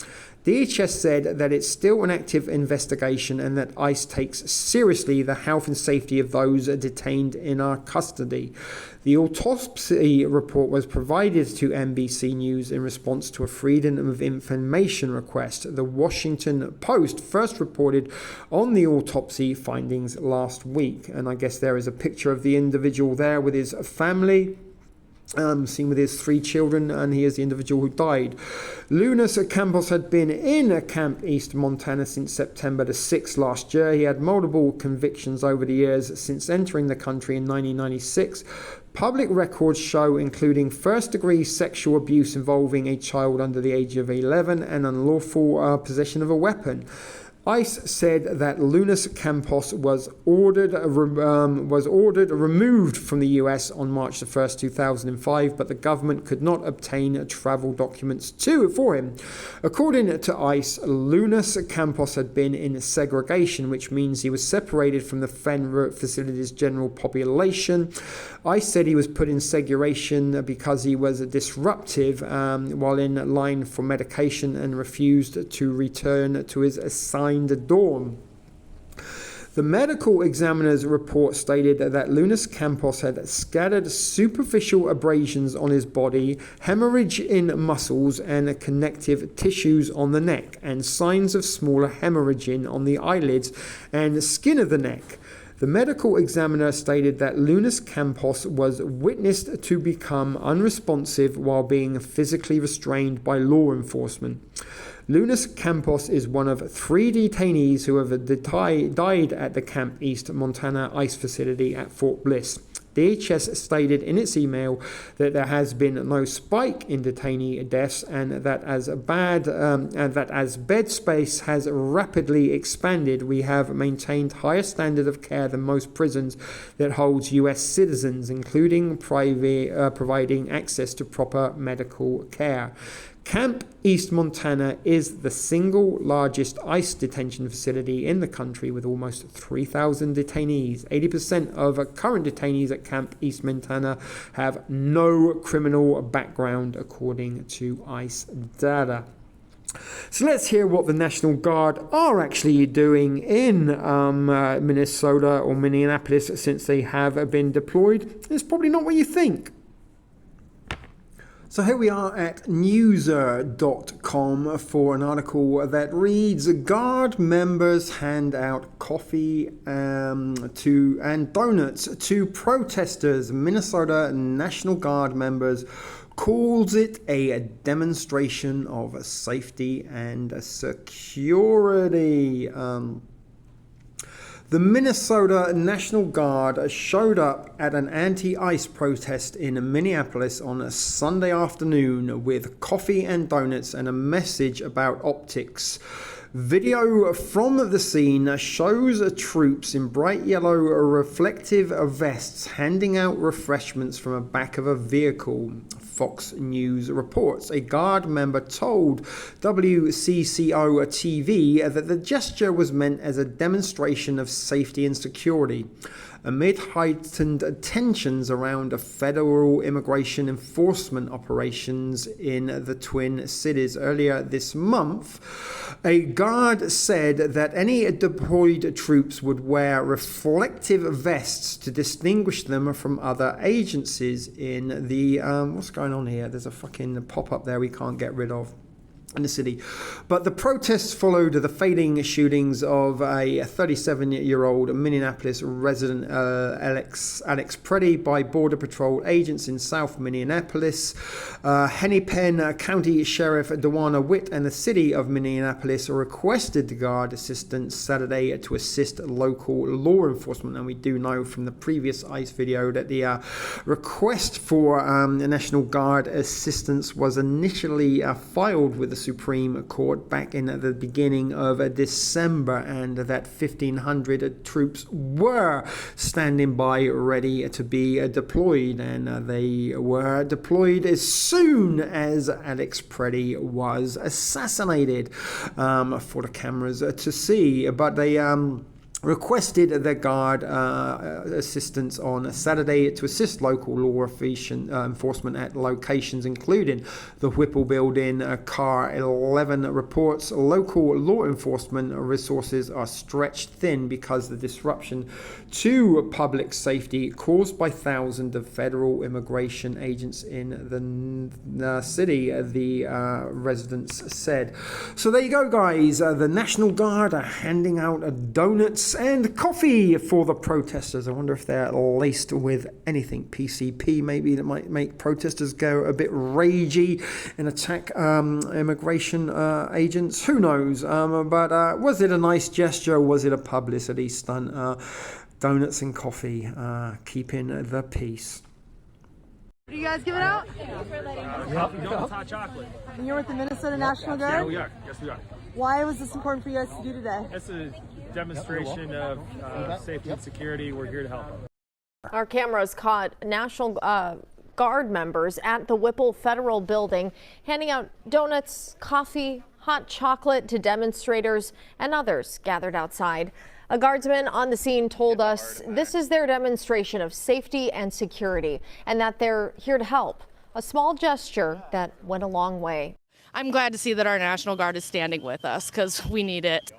S22: DHS said that it's still an active investigation and that ICE takes seriously the health and safety of those detained in our custody. The autopsy report was provided to NBC News in response to a Freedom of Information request. The Washington Post first reported on the autopsy findings last week, and I guess there is a picture of the individual there with his family. Seen with his 3 children, and he is the individual who died. Lunas Campos had been in Camp East Montana since September the 6th last year. He had multiple convictions over the years since entering the country in 1996. Public records show including first-degree sexual abuse involving a child under the age of 11 and unlawful possession of a weapon. ICE said that Lunas Campos was ordered removed from the US on March the 1st, 2005, but the government could not obtain travel documents for him. According to ICE, Lunas Campos had been in segregation, which means he was separated from the facility's general population. ICE said he was put in segregation because he was disruptive while in line for medication and refused to return to his assigned dorm. The medical examiner's report stated that Lunas Campos had scattered superficial abrasions on his body, hemorrhage in muscles and connective tissues on the neck, and signs of smaller hemorrhaging on the eyelids and skin of the neck. The medical examiner stated that Lunas Campos was witnessed to become unresponsive while being physically restrained by law enforcement. Lunas Campos is one of 3 detainees who have died at the Camp East Montana ICE facility at Fort Bliss. DHS stated in its email that there has been no spike in detainee deaths and that as bed space has rapidly expanded, we have maintained higher standard of care than most prisons that holds U.S. citizens, including providing access to proper medical care. Camp East Montana is the single largest ICE detention facility in the country with almost 3,000 detainees. 80% of current detainees at Camp East Montana have no criminal background, according to ICE data. So let's hear what the National Guard are actually doing in Minnesota or Minneapolis since they have been deployed. It's probably not what you think. So here we are at newser.com for an article that reads, Guard members hand out coffee and donuts to protesters. Minnesota National Guard members calls it a demonstration of safety and security. The Minnesota National Guard showed up at an anti-ICE protest in Minneapolis on a Sunday afternoon with coffee and donuts and a message about optics. Video from the scene shows troops in bright yellow reflective vests handing out refreshments from the back of a vehicle. Fox News reports a Guard member told WCCO TV that the gesture was meant as a demonstration of safety and security. Amid heightened tensions around federal immigration enforcement operations in the Twin Cities earlier this month, a Guard said that any deployed troops would wear reflective vests to distinguish them from other agencies in the... what's going on here? There's a fucking pop-up there we can't get rid of. In the city. But the protests followed the fading shootings of a 37-year-old Minneapolis resident, Alex Preddy, by Border Patrol agents in South Minneapolis. Hennepin County Sheriff Dewana Witt and the city of Minneapolis requested the Guard assistance Saturday to assist local law enforcement. And we do know from the previous ICE video that the request for National Guard assistance was initially filed with the Supreme Court back in the beginning of December, and that 1,500 troops were standing by ready to be deployed, and they were deployed as soon as Alex Preddy was assassinated for the cameras to see. But they requested the Guard assistance on Saturday to assist local law enforcement at locations including the Whipple Building. Car 11 reports local law enforcement resources are stretched thin because the disruption to public safety caused by thousands of federal immigration agents in the city, the residents said. So there you go, guys. The National Guard are handing out donuts and coffee for the protesters. I wonder if they're laced with anything PCP, maybe, that might make protesters go a bit ragey and attack immigration agents. Who knows? But was it a nice gesture? Was it a publicity stunt? Donuts and coffee, keeping the peace.
S1: Are you guys giving out?
S28: Yep, hot chocolate.
S1: And you're with the Minnesota National Guard?
S28: Yeah, we are. Yes, we are.
S1: Why was this important for you guys to do today?
S28: It's a demonstration of safety and security. We're here to help.
S3: Our cameras caught National Guard members at the Whipple Federal Building handing out donuts, coffee, hot chocolate to demonstrators and others gathered outside. A guardsman on the scene told us this is their demonstration of safety and security and that they're here to help. A small gesture that went a long way.
S9: I'm glad to see that our National Guard is standing with us because we need it.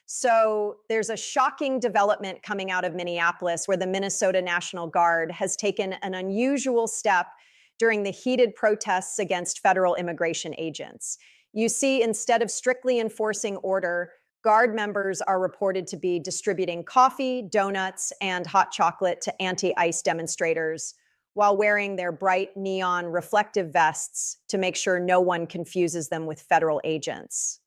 S12: So there's a shocking development coming out of Minneapolis where the Minnesota National Guard has taken an unusual step during the heated protests against federal immigration agents. You see, instead of strictly enforcing order, Guard members are reported to be distributing coffee, donuts, and hot chocolate to anti-ICE demonstrators while wearing their bright neon reflective vests to make sure no one confuses them with federal agents.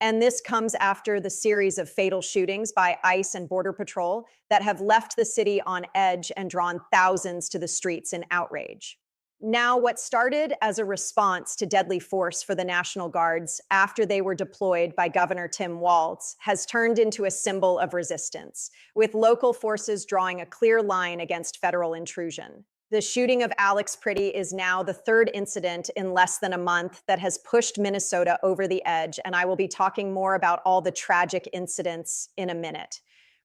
S12: And this comes after the series of fatal shootings by ICE and Border Patrol that have left the city on edge and drawn thousands to the streets in outrage. Now, what started as a response to deadly force for the National Guards after they were deployed by Governor Tim Walz has turned into a symbol of resistance, with local forces drawing a clear line against federal intrusion. The shooting of Alex Priddy is now the third incident in less than a month that has pushed Minnesota over the edge, and I will be talking more about all the tragic incidents in a minute.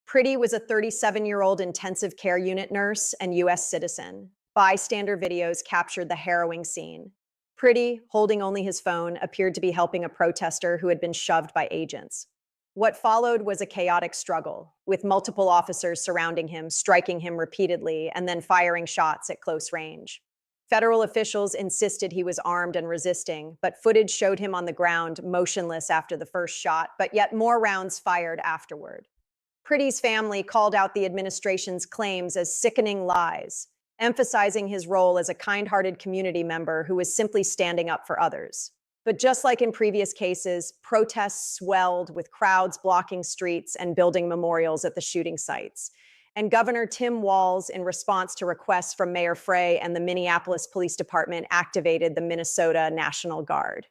S12: Priddy was a 37-year-old intensive care unit nurse and U.S. citizen. Bystander videos captured the harrowing scene. Priddy, holding only his phone, appeared to be helping a protester who had been shoved by agents. What followed was a chaotic struggle, with multiple officers surrounding him, striking him repeatedly, and then firing shots at close range. Federal officials insisted he was armed and resisting, but footage showed him on the ground, motionless after the first shot, but yet more rounds fired afterward. Priddy's family called out the administration's claims as sickening lies, emphasizing his role as a kind-hearted community member who was simply standing up for others. But just like in previous cases, protests swelled with crowds blocking streets and building memorials at the shooting sites. And Governor Tim Walz, in response to requests from Mayor Frey and the Minneapolis Police Department, activated the Minnesota National Guard.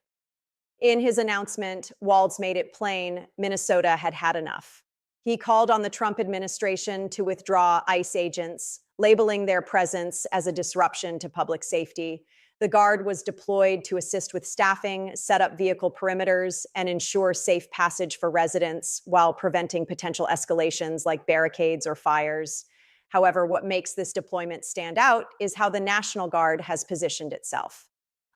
S12: In his announcement, Walz made it plain Minnesota had had enough. He called on the Trump administration to withdraw ICE agents, labeling their presence as a disruption to public safety. The Guard was deployed to assist with staffing, set up vehicle perimeters, and ensure safe passage for residents while preventing potential escalations like barricades or fires. However, what makes this deployment stand out is how the National Guard has positioned itself.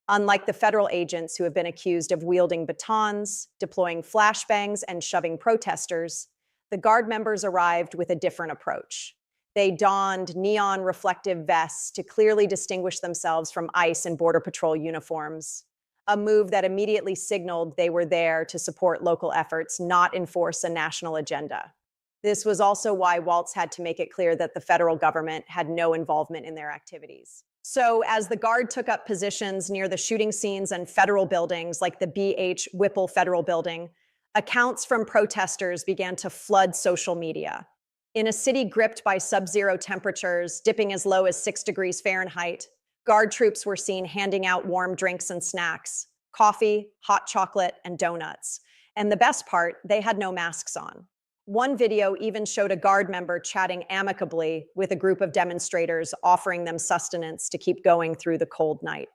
S12: Unlike the federal agents who have been accused of wielding batons, deploying flashbangs, and shoving protesters, the Guard members arrived with a different approach. They donned neon reflective vests to clearly distinguish themselves from ICE and Border Patrol uniforms, a move that immediately signaled they were there to support local efforts, not enforce a national agenda. This was also why Walz had to make it clear that the federal government had no involvement in their activities. So as the Guard took up positions near the shooting scenes and federal buildings like the BH Whipple Federal Building, accounts from protesters began to flood social media. In a city gripped by sub-zero temperatures, dipping as low as 6 degrees Fahrenheit, Guard troops were seen handing out warm drinks and snacks, coffee, hot chocolate, and donuts. And the best part, they had no masks on. One video even showed a Guard member chatting amicably with a group of demonstrators, offering them sustenance to keep going through the cold night.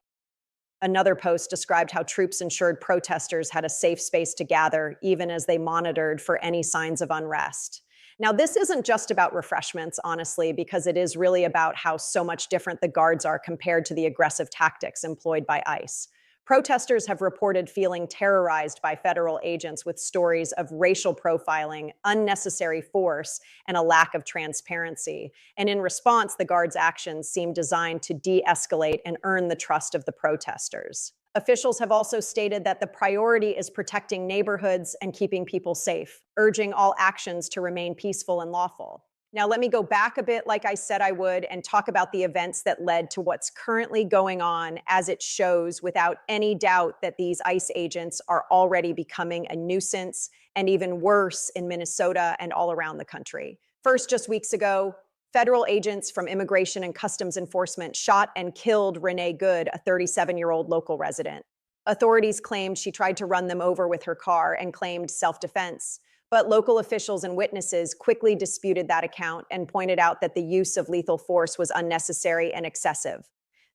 S12: Another post described how troops ensured protesters had a safe space to gather, even as they monitored for any signs of unrest. Now, this isn't just about refreshments, honestly, because it is really about how so much different the Guards are compared to the aggressive tactics employed by ICE. Protesters have reported feeling terrorized by federal agents with stories of racial profiling, unnecessary force, and a lack of transparency. And in response, the Guards' actions seem designed to de-escalate and earn the trust of the protesters. Officials have also stated that the priority is protecting neighborhoods and keeping people safe, urging all actions to remain peaceful and lawful. Now, let me go back a bit, like I said I would, and talk about the events that led to what's currently going on, as it shows without any doubt that these ICE agents are already becoming a nuisance, and even worse in Minnesota and all around the country. First, just weeks ago, federal agents from Immigration and Customs Enforcement shot and killed Renee Good, a 37-year-old local resident. Authorities claimed she tried to run them over with her car and claimed self-defense. But local officials and witnesses quickly disputed that account and pointed out that the use of lethal force was unnecessary and excessive.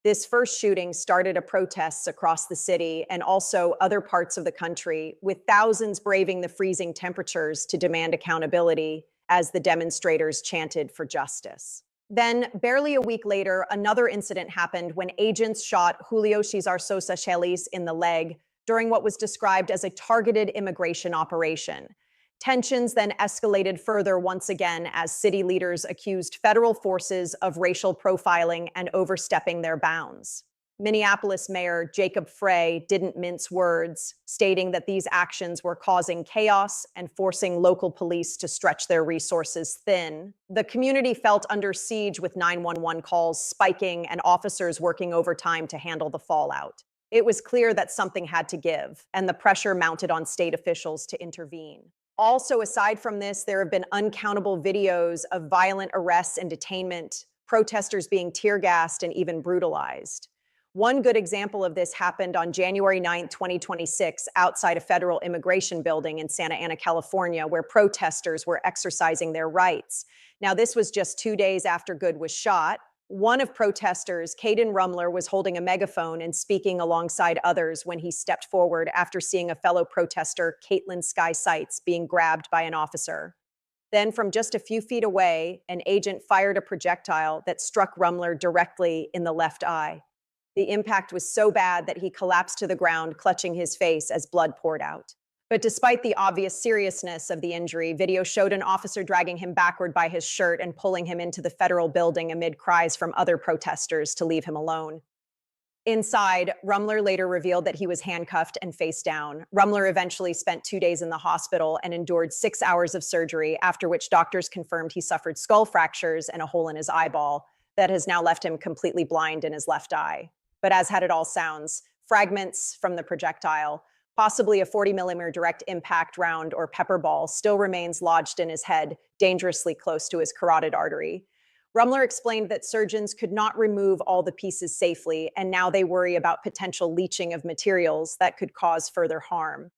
S12: This first shooting started a protests across the city and also other parts of the country, with thousands braving the freezing temperatures to demand accountability as the demonstrators chanted for justice. Then, barely a week later, another incident happened when agents shot Julio Cesar Sosa Chelis in the leg during what was described as a targeted immigration operation. Tensions then escalated further once again as city leaders accused federal forces of racial profiling and overstepping their bounds. Minneapolis Mayor Jacob Frey didn't mince words, stating that these actions were causing chaos and forcing local police to stretch their resources thin. The community felt under siege with 911 calls spiking and officers working overtime to handle the fallout. It was clear that something had to give, and the pressure mounted on state officials to intervene. Also, aside from this, there have been uncountable videos of violent arrests and detainment, protesters being tear gassed and even brutalized. One good example of this happened on January 9, 2026, outside a federal immigration building in Santa Ana, California, where protesters were exercising their rights. Now, this was just 2 days after Good was shot. One of protesters, Caden Rumler, was holding a megaphone and speaking alongside others when he stepped forward after seeing a fellow protester, Caitlin Sky Sights, being grabbed by an officer. Then, from just a few feet away, an agent fired a projectile that struck Rumler directly in the left eye. The impact was so bad that he collapsed to the ground, clutching his face as blood poured out. But despite the obvious seriousness of the injury, video showed an officer dragging him backward by his shirt and pulling him into the federal building amid cries from other protesters to leave him alone. Inside, Rumler later revealed that he was handcuffed and face down. Rumler eventually spent 2 days in the hospital and endured 6 hours of surgery, after which doctors confirmed he suffered skull fractures and a hole in his eyeball that has now left him completely blind in his left eye. But as had it all sounds, fragments from the projectile, possibly a 40mm direct impact round or pepper ball, still remains lodged in his head, dangerously close to his carotid artery. Rumler explained that surgeons could not remove all the pieces safely, and now they worry about potential leaching of materials that could cause further harm.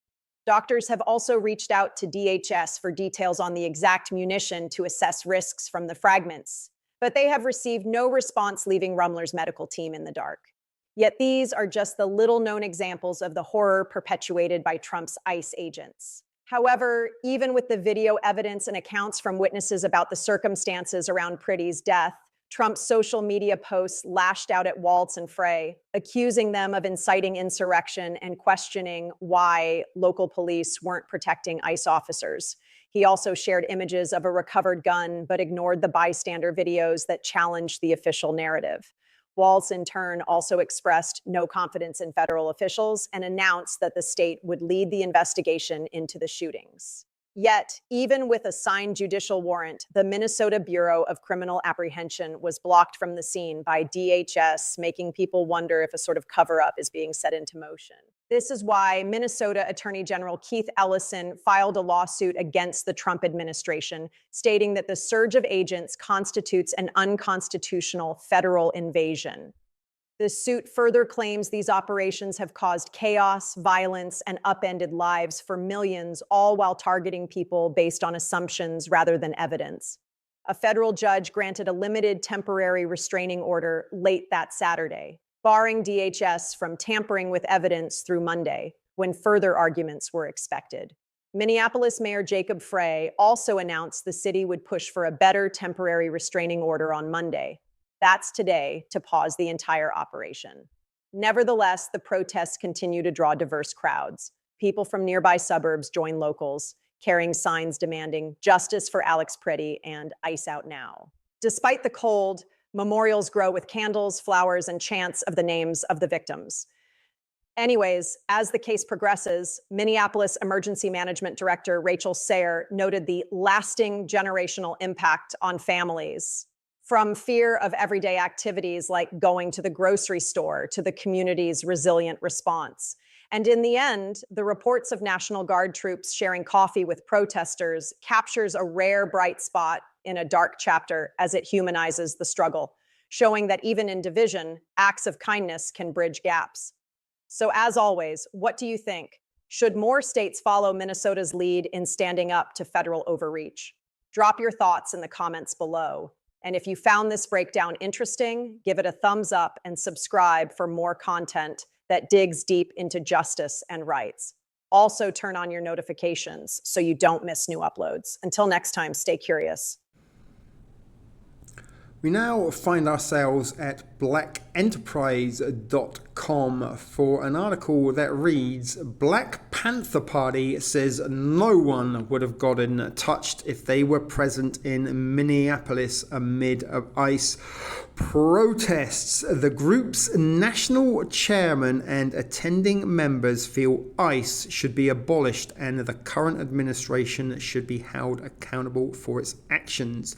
S12: Doctors have also reached out to DHS for details on the exact munition to assess risks from the fragments, but they have received no response, leaving Rumler's medical team in the dark. Yet these are just the little-known examples of the horror perpetuated by Trump's ICE agents. However, even with the video evidence and accounts from witnesses about the circumstances around Pretty's death, Trump's social media posts lashed out at Waltz and Frey, accusing them of inciting insurrection and questioning why local police weren't protecting ICE officers. He also shared images of a recovered gun, but ignored the bystander videos that challenged the official narrative. Waltz, in turn, also expressed no confidence in federal officials and announced that the state would lead the investigation into the shootings. Yet, even with a signed judicial warrant, the Minnesota Bureau of Criminal Apprehension was blocked from the scene by DHS, making people wonder if a sort of cover-up is being set into motion. This is why Minnesota Attorney General Keith Ellison filed a lawsuit against the Trump administration, stating that the surge of agents constitutes an unconstitutional federal invasion. The suit further claims these operations have caused chaos, violence, and upended lives for millions, all while targeting people based on assumptions rather than evidence. A federal judge granted a limited temporary restraining order late that Saturday, barring DHS from tampering with evidence through Monday, when further arguments were expected. Minneapolis Mayor Jacob Frey also announced the city would push for a better temporary restraining order on Monday. That's today, to pause the entire operation. Nevertheless, the protests continue to draw diverse crowds. People from nearby suburbs join locals, carrying signs demanding justice for Alex Pretty and ICE out now. Despite the cold, memorials grow with candles, flowers, and chants of the names of the victims. Anyways, as the case progresses, Minneapolis Emergency Management Director Rachel Sayre noted the lasting generational impact on families, from fear of everyday activities like going to the grocery store to the community's resilient response. And in the end, the reports of National Guard troops sharing coffee with protesters captures a rare bright spot in a dark chapter as it humanizes the struggle, showing that even in division, acts of kindness can bridge gaps. So as always, what do you think? Should more states follow Minnesota's lead in standing up to federal overreach? Drop your thoughts in the comments below. And if you found this breakdown interesting, give it a thumbs up and subscribe for more content that digs deep into justice and rights. Also turn on your notifications so you don't miss new uploads. Until next time, stay curious.
S22: We now find ourselves at blackenterprise.com for an article that reads, Black Panther Party says no one would have gotten touched if they were present in Minneapolis amid ICE protests. The group's national chairman and attending members feel ICE should be abolished and the current administration should be held accountable for its actions.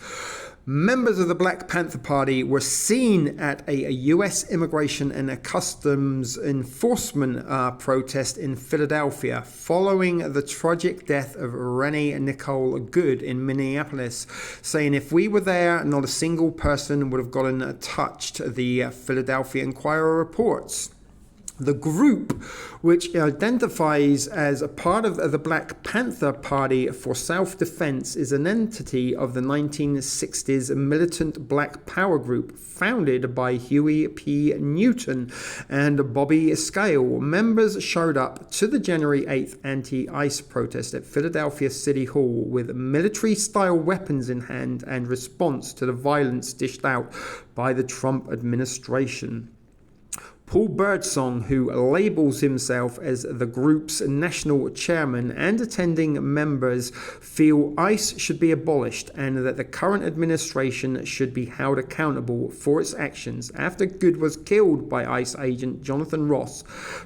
S22: Members of the Black Panther Party were seen at a U.S. Immigration and Customs Enforcement protest in Philadelphia following the tragic death of Renee Nicole Good in Minneapolis, saying if we were there, not a single person would have gotten touched, the Philadelphia Inquirer reports. The group, which identifies as a part of the Black Panther Party for Self-Defense, is an entity of the 1960s militant Black Power group founded by Huey P. Newton and Bobby Scale. Members showed up to the January 8th anti-ICE protest at Philadelphia City Hall with military-style weapons in hand and response to the violence dished out by the Trump administration. Paul Birdsong, who labels himself as the group's national chairman, and attending members feel ICE should be abolished and that the current administration should be held accountable for its actions. After Good was killed by ICE agent Jonathan Ross,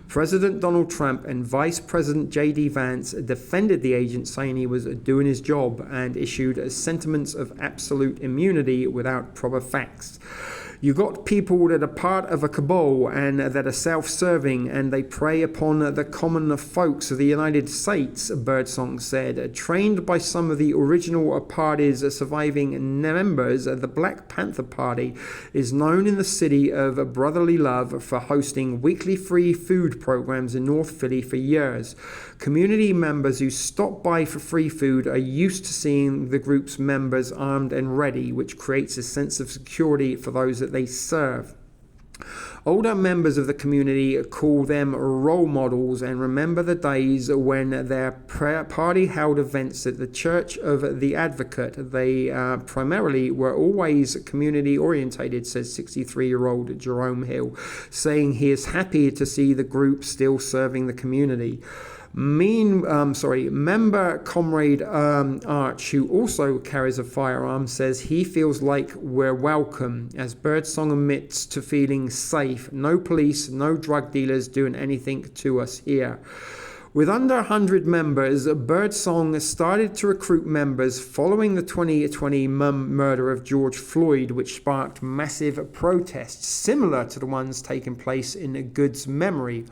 S22: President Donald Trump and Vice President J.D. Vance defended the agent, saying he was doing his job, and issued sentiments of absolute immunity without proper facts. You got people that are part of a cabal and that are self-serving, and they prey upon the common folks of the United States, Birdsong said. Trained by some of the original party's surviving members, the Black Panther Party is known in the city of brotherly love for hosting weekly free food programs in North Philly for years. Community members who stop by for free food are used to seeing the group's members armed and ready, which creates a sense of security for those that they serve. Older members of the community call them role models and remember the days when their party held events at the Church of the Advocate. They primarily were always community orientated, says 63-year-old Jerome Hill, saying he is happy to see the group still serving the community. Member Comrade Arch, who also carries a firearm, says he feels like we're welcome, as Birdsong admits to feeling safe. No police, no drug dealers doing anything to us here. With under 100 members, Birdsong started to recruit members following the 2020 murder of George Floyd, which sparked massive protests similar to the ones taking place in Good's memory.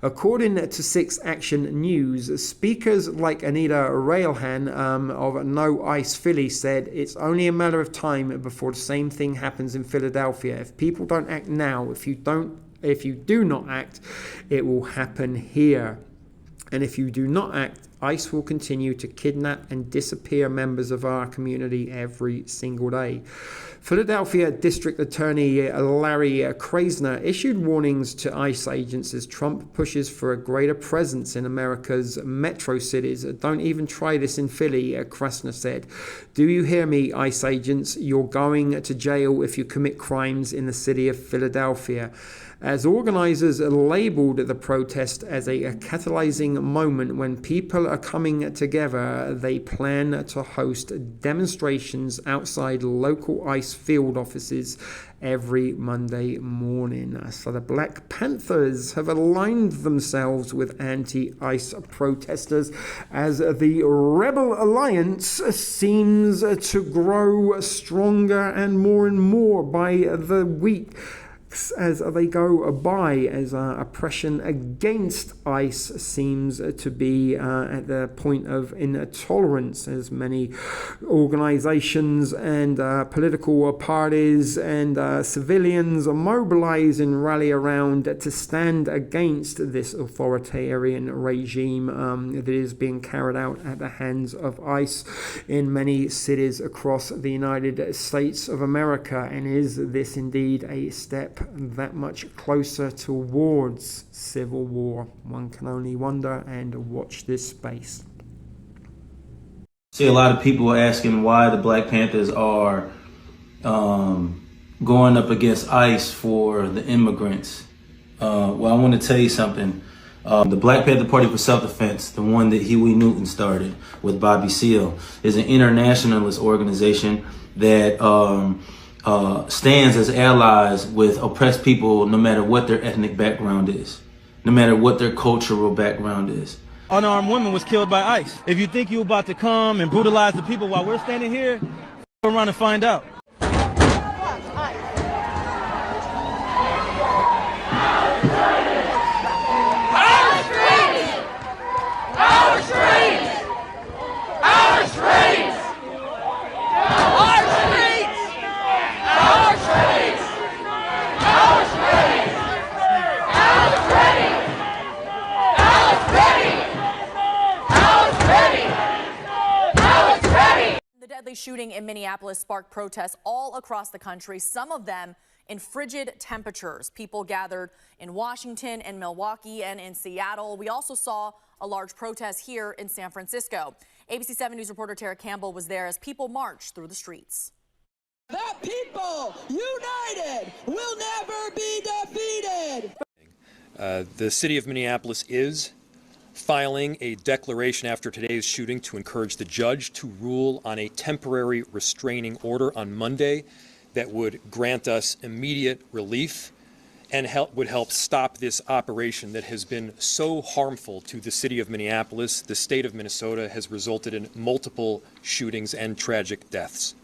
S22: According to 6 Action News, speakers like Anita Railhan of No Ice Philly said it's only a matter of time before the same thing happens in Philadelphia. If people don't act now, if you do not act, it will happen here. And if you do not act, ICE will continue to kidnap and disappear members of our community every single day. Philadelphia District Attorney Larry Krasner issued warnings to ICE agents as Trump pushes for a greater presence in America's metro cities. Don't even try this in Philly, Krasner said. Do you hear me, ICE agents? You're going to jail if you commit crimes in the city of Philadelphia. As organizers labeled the protest as a catalyzing moment when people are coming together, they plan to host demonstrations outside local ICE field offices every Monday morning. So the Black Panthers have aligned themselves with anti-ICE protesters as the Rebel Alliance seems to grow stronger and more by the week. as they go by, as oppression against ICE seems to be at the point of intolerance, as many organizations and political parties and civilians mobilize and rally around to stand against this authoritarian regime that is being carried out at the hands of ICE in many cities across the United States of America. And is this indeed a step that much closer towards civil war? One can only wonder and watch this space.
S2: See a lot of people asking why the Black Panthers are going up against ICE for the immigrants. Well, I want to tell you something. The Black Panther Party for Self-Defense, the one that Huey Newton started with Bobby Seale, is an internationalist organization that stands as allies with oppressed people no matter what their ethnic background is, no matter what their cultural background is.
S28: Unarmed woman was killed by ICE. If you think you're about to come and brutalize the people while we're standing here, go around and find out.
S5: Deadly shooting in Minneapolis sparked protests all across the country, some of them in frigid temperatures. People gathered in Washington and Milwaukee and in Seattle. We also saw a large protest here in San Francisco. ABC 7 News reporter Tara Campbell was there as people marched through the streets.
S6: The people united will never be defeated.
S24: The city of Minneapolis is filing a declaration after today's shooting to encourage the judge to rule on a temporary restraining order on Monday that would grant us immediate relief and would help stop this operation that has been so harmful to the city of Minneapolis. The state of Minnesota has resulted in multiple shootings and tragic deaths.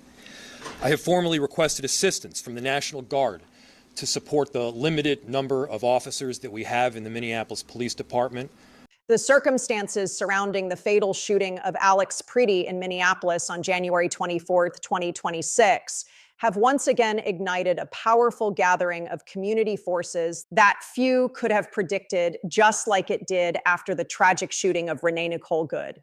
S24: I have formally requested assistance from the National Guard to support the limited number of officers that we have in the Minneapolis Police Department.
S12: The circumstances surrounding the fatal shooting of Alex Pretty in Minneapolis on January 24th, 2026, have once again ignited a powerful gathering of community forces that few could have predicted, just like it did after the tragic shooting of Renee Nicole Good.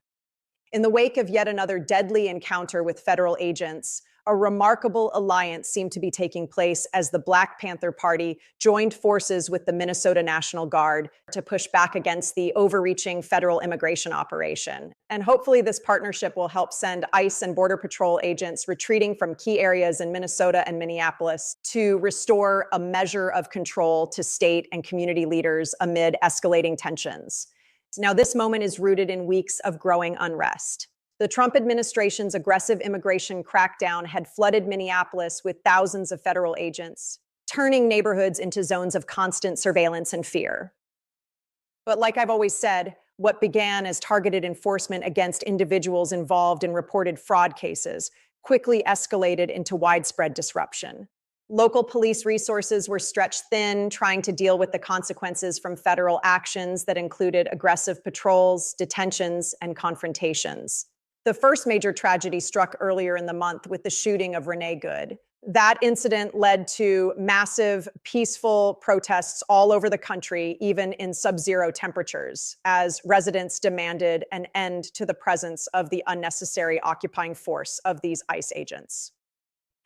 S12: In the wake of yet another deadly encounter with federal agents, a remarkable alliance seemed to be taking place as the Black Panther Party joined forces with the Minnesota National Guard to push back against the overreaching federal immigration operation. And hopefully this partnership will help send ICE and Border Patrol agents retreating from key areas in Minnesota and Minneapolis to restore a measure of control to state and community leaders amid escalating tensions. Now, this moment is rooted in weeks of growing unrest. The Trump administration's aggressive immigration crackdown had flooded Minneapolis with thousands of federal agents, turning neighborhoods into zones of constant surveillance and fear. But like I've always said, what began as targeted enforcement against individuals involved in reported fraud cases quickly escalated into widespread disruption. Local police resources were stretched thin, trying to deal with the consequences from federal actions that included aggressive patrols, detentions, and confrontations. The first major tragedy struck earlier in the month with the shooting of Renee Good. That incident led to massive, peaceful protests all over the country, even in sub-zero temperatures, as residents demanded an end to the presence of the unnecessary occupying force of these ICE agents.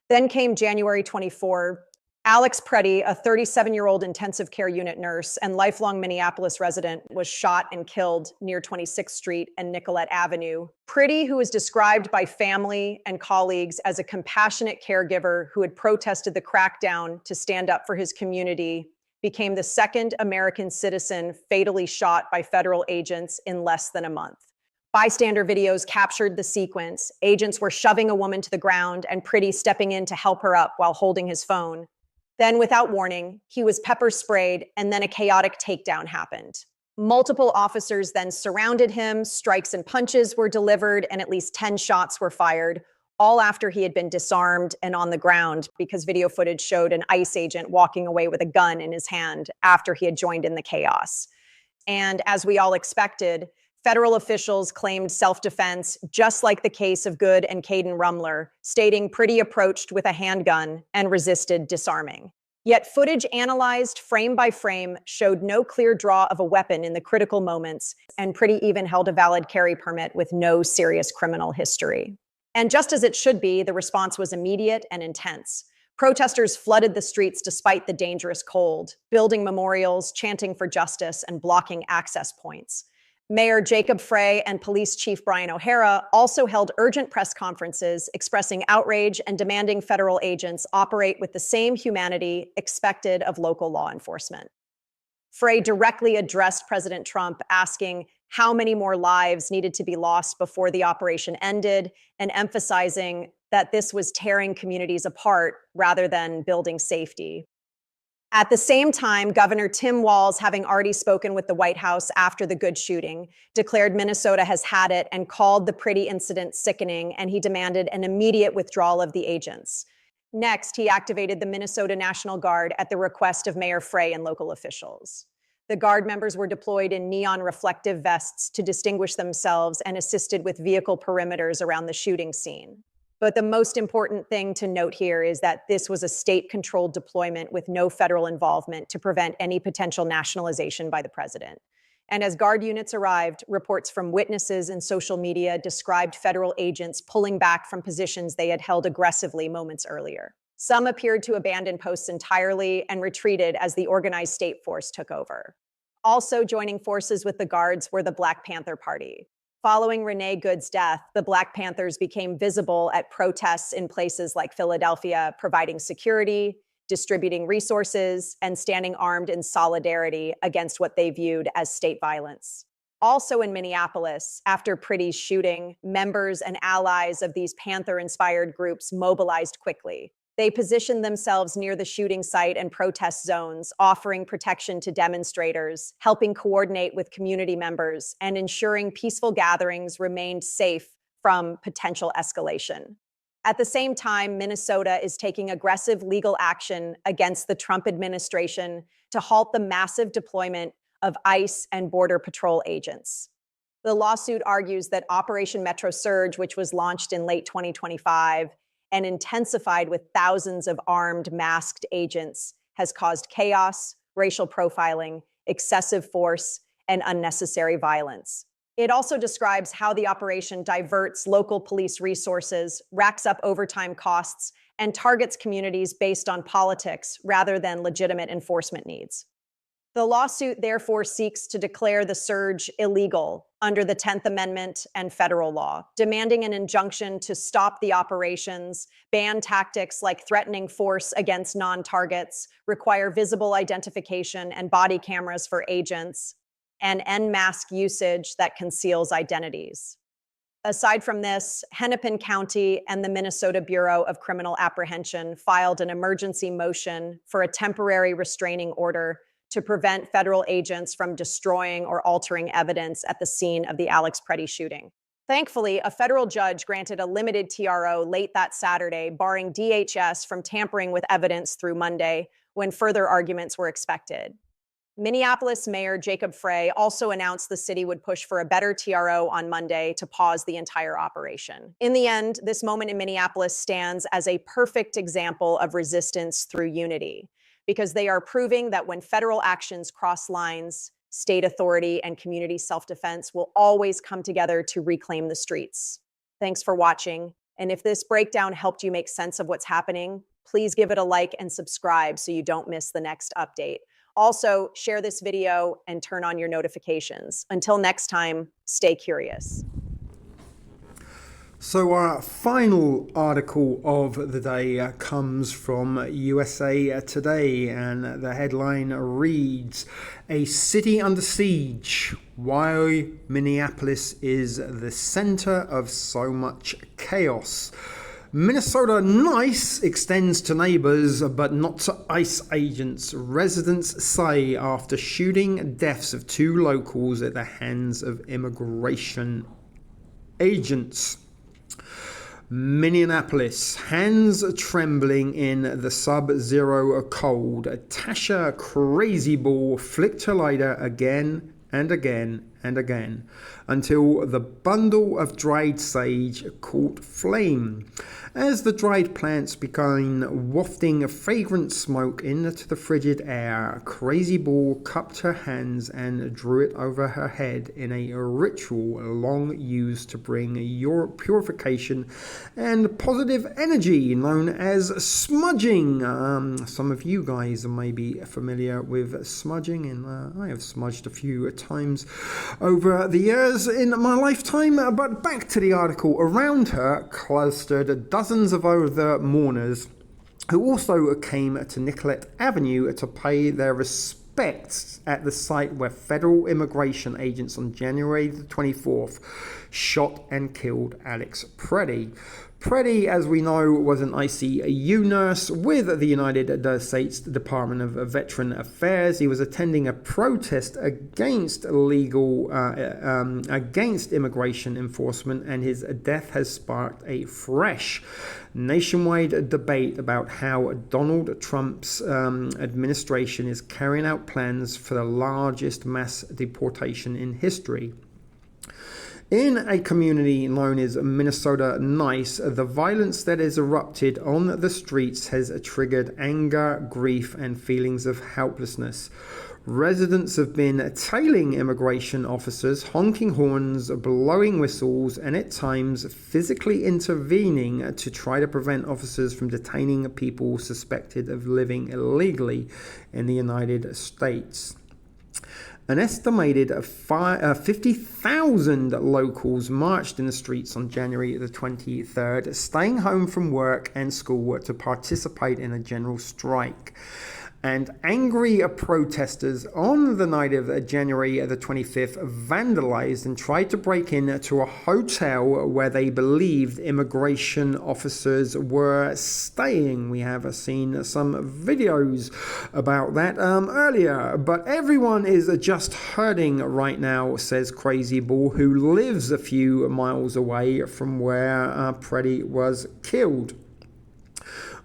S12: Then came January 24. Alex Pretty, a 37-year-old intensive care unit nurse and lifelong Minneapolis resident, was shot and killed near 26th Street and Nicollet Avenue. Pretty, who was described by family and colleagues as a compassionate caregiver who had protested the crackdown to stand up for his community, became the second American citizen fatally shot by federal agents in less than a month. Bystander videos captured the sequence. Agents were shoving a woman to the ground and Pretty stepping in to help her up while holding his phone. Then, without warning, he was pepper sprayed, and then a chaotic takedown happened. Multiple officers then surrounded him, strikes and punches were delivered, and at least 10 shots were fired, all after he had been disarmed and on the ground because video footage showed an ICE agent walking away with a gun in his hand after he had joined in the chaos. And as we all expected, federal officials claimed self-defense, just like the case of Good and Caden Rumler, stating Priddy approached with a handgun and resisted disarming. Yet footage analyzed frame by frame showed no clear draw of a weapon in the critical moments, and Priddy even held a valid carry permit with no serious criminal history. And just as it should be, the response was immediate and intense. Protesters flooded the streets despite the dangerous cold, building memorials, chanting for justice, and blocking access points. Mayor Jacob Frey and Police Chief Brian O'Hara also held urgent press conferences expressing outrage and demanding federal agents operate with the same humanity expected of local law enforcement. Frey directly addressed President Trump, asking how many more lives needed to be lost before the operation ended, and emphasizing that this was tearing communities apart rather than building safety. At the same time, Governor Tim Walz, having already spoken with the White House after the Good shooting, declared Minnesota has had it and called the Priddy incident sickening, and he demanded an immediate withdrawal of the agents. Next, he activated the Minnesota National Guard at the request of Mayor Frey and local officials. The Guard members were deployed in neon reflective vests to distinguish themselves and assisted with vehicle perimeters around the shooting scene. But the most important thing to note here is that this was a state-controlled deployment with no federal involvement to prevent any potential nationalization by the president. And as Guard units arrived, reports from witnesses and social media described federal agents pulling back from positions they had held aggressively moments earlier. Some appeared to abandon posts entirely and retreated as the organized state force took over. Also joining forces with the Guards were the Black Panther Party. Following Renee Good's death, the Black Panthers became visible at protests in places like Philadelphia, providing security, distributing resources, and standing armed in solidarity against what they viewed as state violence. Also in Minneapolis, after Priddy's shooting, members and allies of these Panther-inspired groups mobilized quickly. They positioned themselves near the shooting site and protest zones, offering protection to demonstrators, helping coordinate with community members, and ensuring peaceful gatherings remained safe from potential escalation. At the same time, Minnesota is taking aggressive legal action against the Trump administration to halt the massive deployment of ICE and Border Patrol agents. The lawsuit argues that Operation Metro Surge, which was launched in late 2025, and intensified with thousands of armed, masked agents, has caused chaos, racial profiling, excessive force, and unnecessary violence. It also describes how the operation diverts local police resources, racks up overtime costs, and targets communities based on politics rather than legitimate enforcement needs. The lawsuit therefore seeks to declare the surge illegal under the 10th Amendment and federal law, demanding an injunction to stop the operations, ban tactics like threatening force against non-targets, require visible identification and body cameras for agents, and end mask usage that conceals identities. Aside from this, Hennepin County and the Minnesota Bureau of Criminal Apprehension filed an emergency motion for a temporary restraining order to prevent federal agents from destroying or altering evidence at the scene of the Alex Priddy shooting. Thankfully, a federal judge granted a limited TRO late that Saturday, barring DHS from tampering with evidence through Monday, when further arguments were expected. Minneapolis Mayor Jacob Frey also announced the city would push for a better TRO on Monday to pause the entire operation. In the end, this moment in Minneapolis stands as a perfect example of resistance through unity, because they are proving that when federal actions cross lines, state authority and community self-defense will always come together to reclaim the streets. Thanks for watching. And if this breakdown helped you make sense of what's happening, please give it a like and subscribe so you don't miss the next update. Also, share this video and turn on your notifications. Until next time, stay curious.
S22: So our final article of the day comes from USA Today, and the headline reads, "A city under siege, why Minneapolis is the center of so much chaos. Minnesota nice extends to neighbors, but not to ICE agents, residents say after shooting deaths of 2 locals at the hands of immigration agents." Minneapolis, hands trembling in the sub-zero cold. Tasha Crazy Ball flicked her lighter again and again and again until the bundle of dried sage caught flame. As the dried plants began wafting fragrant smoke into the frigid air, Crazy Ball cupped her hands and drew it over her head in a ritual long used to bring your purification and positive energy known as smudging. Some of you guys may be familiar with smudging, and I have smudged a few times over the years in my lifetime. But back to the article. Around her clustered dozens of other mourners who also came to Nicollet Avenue to pay their respects at the site where federal immigration agents on January the 24th shot and killed Alex Preddy. Preddy, as we know, was an ICU nurse with the United States Department of Veteran Affairs. He was attending a protest against against immigration enforcement, and his death has sparked a fresh nationwide debate about how Donald Trump's administration is carrying out plans for the largest mass deportation in history. In a community known as Minnesota Nice, the violence that has erupted on the streets has triggered anger, grief, and feelings of helplessness. Residents have been tailing immigration officers, honking horns, blowing whistles, and at times physically intervening to try to prevent officers from detaining people suspected of living illegally in the United States. An estimated 50,000 locals marched in the streets on January the 23rd, staying home from work and school to participate in a general strike. And angry protesters on the night of January the 25th vandalized and tried to break into a hotel where they believed immigration officers were staying. We have seen some videos about that earlier. But everyone is just hurting right now, says Crazy Ball, who lives a few miles away from where Preddy was killed.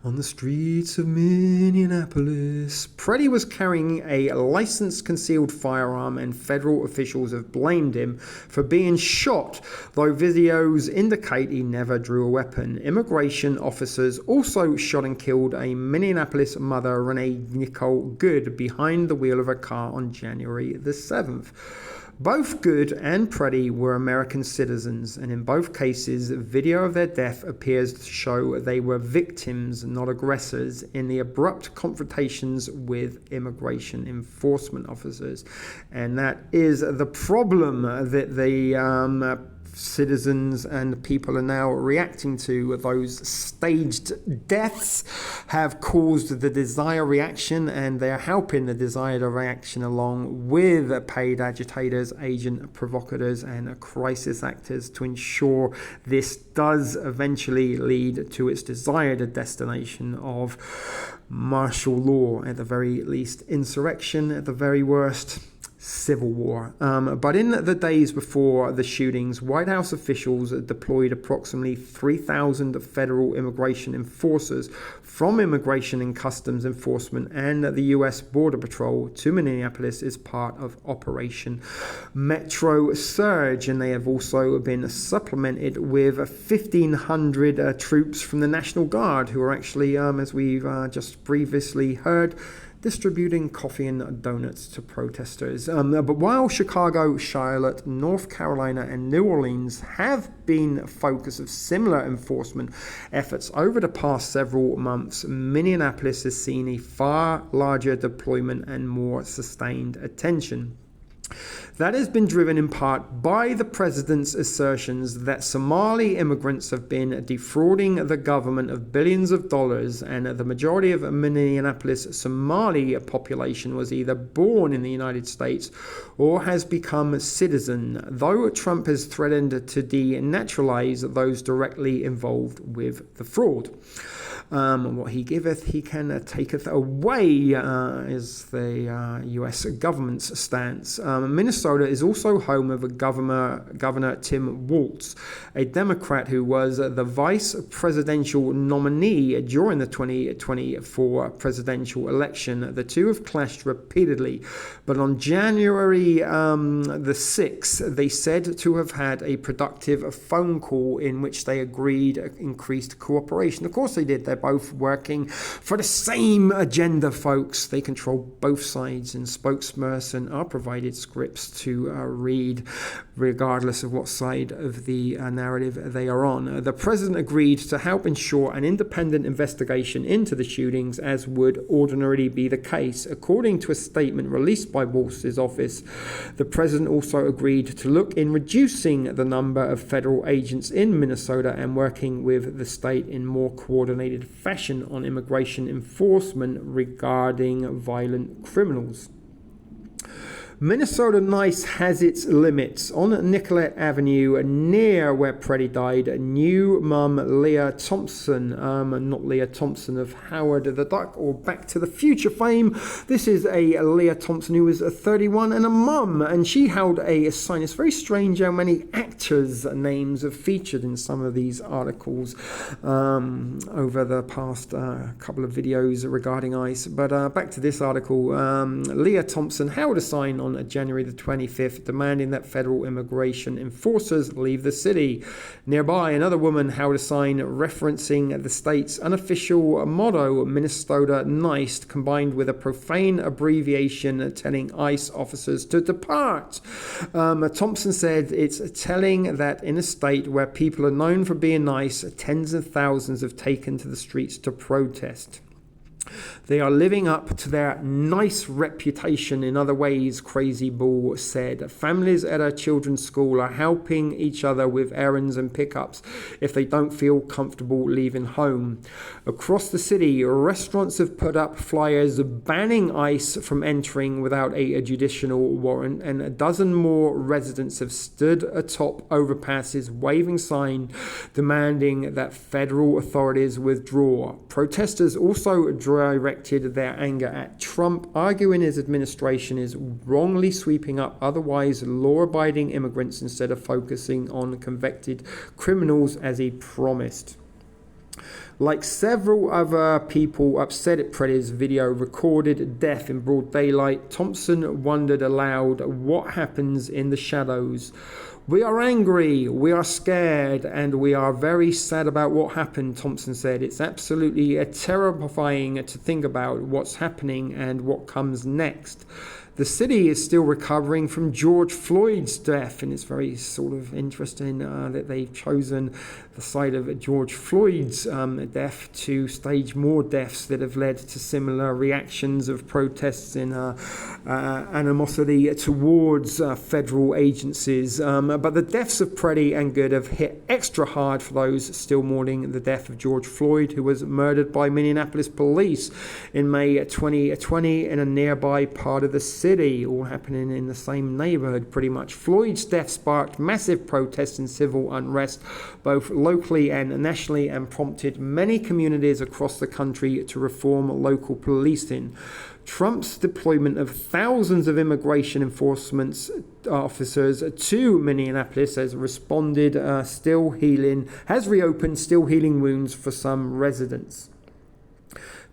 S22: On the streets of Minneapolis, Preddy was carrying a licensed concealed firearm, and federal officials have blamed him for being shot, though videos indicate he never drew a weapon. Immigration officers also shot and killed a Minneapolis mother, Renee Nicole Good, behind the wheel of a car on January the 7th. Both Good and Preddy were American citizens, and in both cases, video of their death appears to show they were victims, not aggressors, in the abrupt confrontations with immigration enforcement officers. And that is the problem that the citizens and people are now reacting to. Those staged deaths have caused the desired reaction, and they are helping the desired reaction along with paid agitators, agent provocateurs, and crisis actors to ensure this does eventually lead to its desired destination of martial law, at the very least insurrection, at the very worst civil war. But in the days before the shootings, White House officials deployed approximately 3,000 federal immigration enforcers from Immigration and Customs Enforcement and the U.S. Border Patrol to Minneapolis as part of Operation Metro Surge, and they have also been supplemented with 1,500 troops from the National Guard, who are actually, as we've just previously heard, distributing coffee and donuts to protesters. But while Chicago, Charlotte, North Carolina, and New Orleans have been focus of similar enforcement efforts over the past several months, Minneapolis has seen a far larger deployment and more sustained attention. That has been driven in part by the president's assertions that Somali immigrants have been defrauding the government of billions of dollars, and the majority of Minneapolis' Somali population was either born in the United States or has become a citizen, though Trump has threatened to denaturalize those directly involved with the fraud. What he giveth, he can taketh away, is the US government's stance. Minnesota is also home of Governor Tim Walz, a Democrat who was the vice presidential nominee during the 2024 presidential election. The two have clashed repeatedly, but on January the 6th, they said to have had a productive phone call in which they agreed increased cooperation. Of course they did. They're both working for the same agenda, folks. They control both sides, and spokesperson are provided scripts to read regardless of what side of the narrative they are on. The president agreed to help ensure an independent investigation into the shootings, as would ordinarily be the case. According to a statement released by Walz's office, the president also agreed to look in reducing the number of federal agents in Minnesota and working with the state in more coordinated fashion on immigration enforcement regarding violent criminals. Minnesota Nice has its limits. On Nicollet Avenue, near where Preddy died, new mum Leah Thompson, not Leah Thompson of Howard the Duck or Back to the Future fame. This is a Leah Thompson who was 31 and a mum, and she held a sign. It's very strange how many actors' names have featured in some of these articles over the past couple of videos regarding ICE. But back to this article. Leah Thompson held a sign on January the 25th, demanding that federal immigration enforcers leave the city. Nearby, another woman held a sign referencing the state's unofficial motto, Minnesota Nice, combined with a profane abbreviation telling ICE officers to depart. Thompson said it's telling that in a state where people are known for being nice, tens of thousands have taken to the streets to protest. They are living up to their nice reputation in other ways, Crazy Bull said. Families at her children's school are helping each other with errands and pickups if they don't feel comfortable leaving home. Across the city, restaurants have put up flyers banning ICE from entering without a judicial warrant, and a dozen more residents have stood atop overpasses waving signs demanding that federal authorities withdraw. Protesters also directed their anger at Trump, arguing his administration is wrongly sweeping up otherwise law-abiding immigrants instead of focusing on convicted criminals as he promised. Like several other people upset at Preddy's video recorded death in broad daylight, Thompson wondered aloud what happens in the shadows. We are angry, we are scared, and we are very sad about what happened, Thompson said. It's absolutely terrifying to think about what's happening and what comes next. The city is still recovering from George Floyd's death, and it's very sort of interesting that they've chosen the side of George Floyd's death to stage more deaths that have led to similar reactions of protests and animosity towards federal agencies. But the deaths of Preddy and Good have hit extra hard for those still mourning the death of George Floyd, who was murdered by Minneapolis police in May 2020 in a nearby part of the city, all happening in the same neighborhood pretty much. Floyd's death sparked massive protests and civil unrest, both locally and nationally, and prompted many communities across the country to reform local policing. Trump's deployment of thousands of immigration enforcement officers to Minneapolis has reopened still healing wounds for some residents.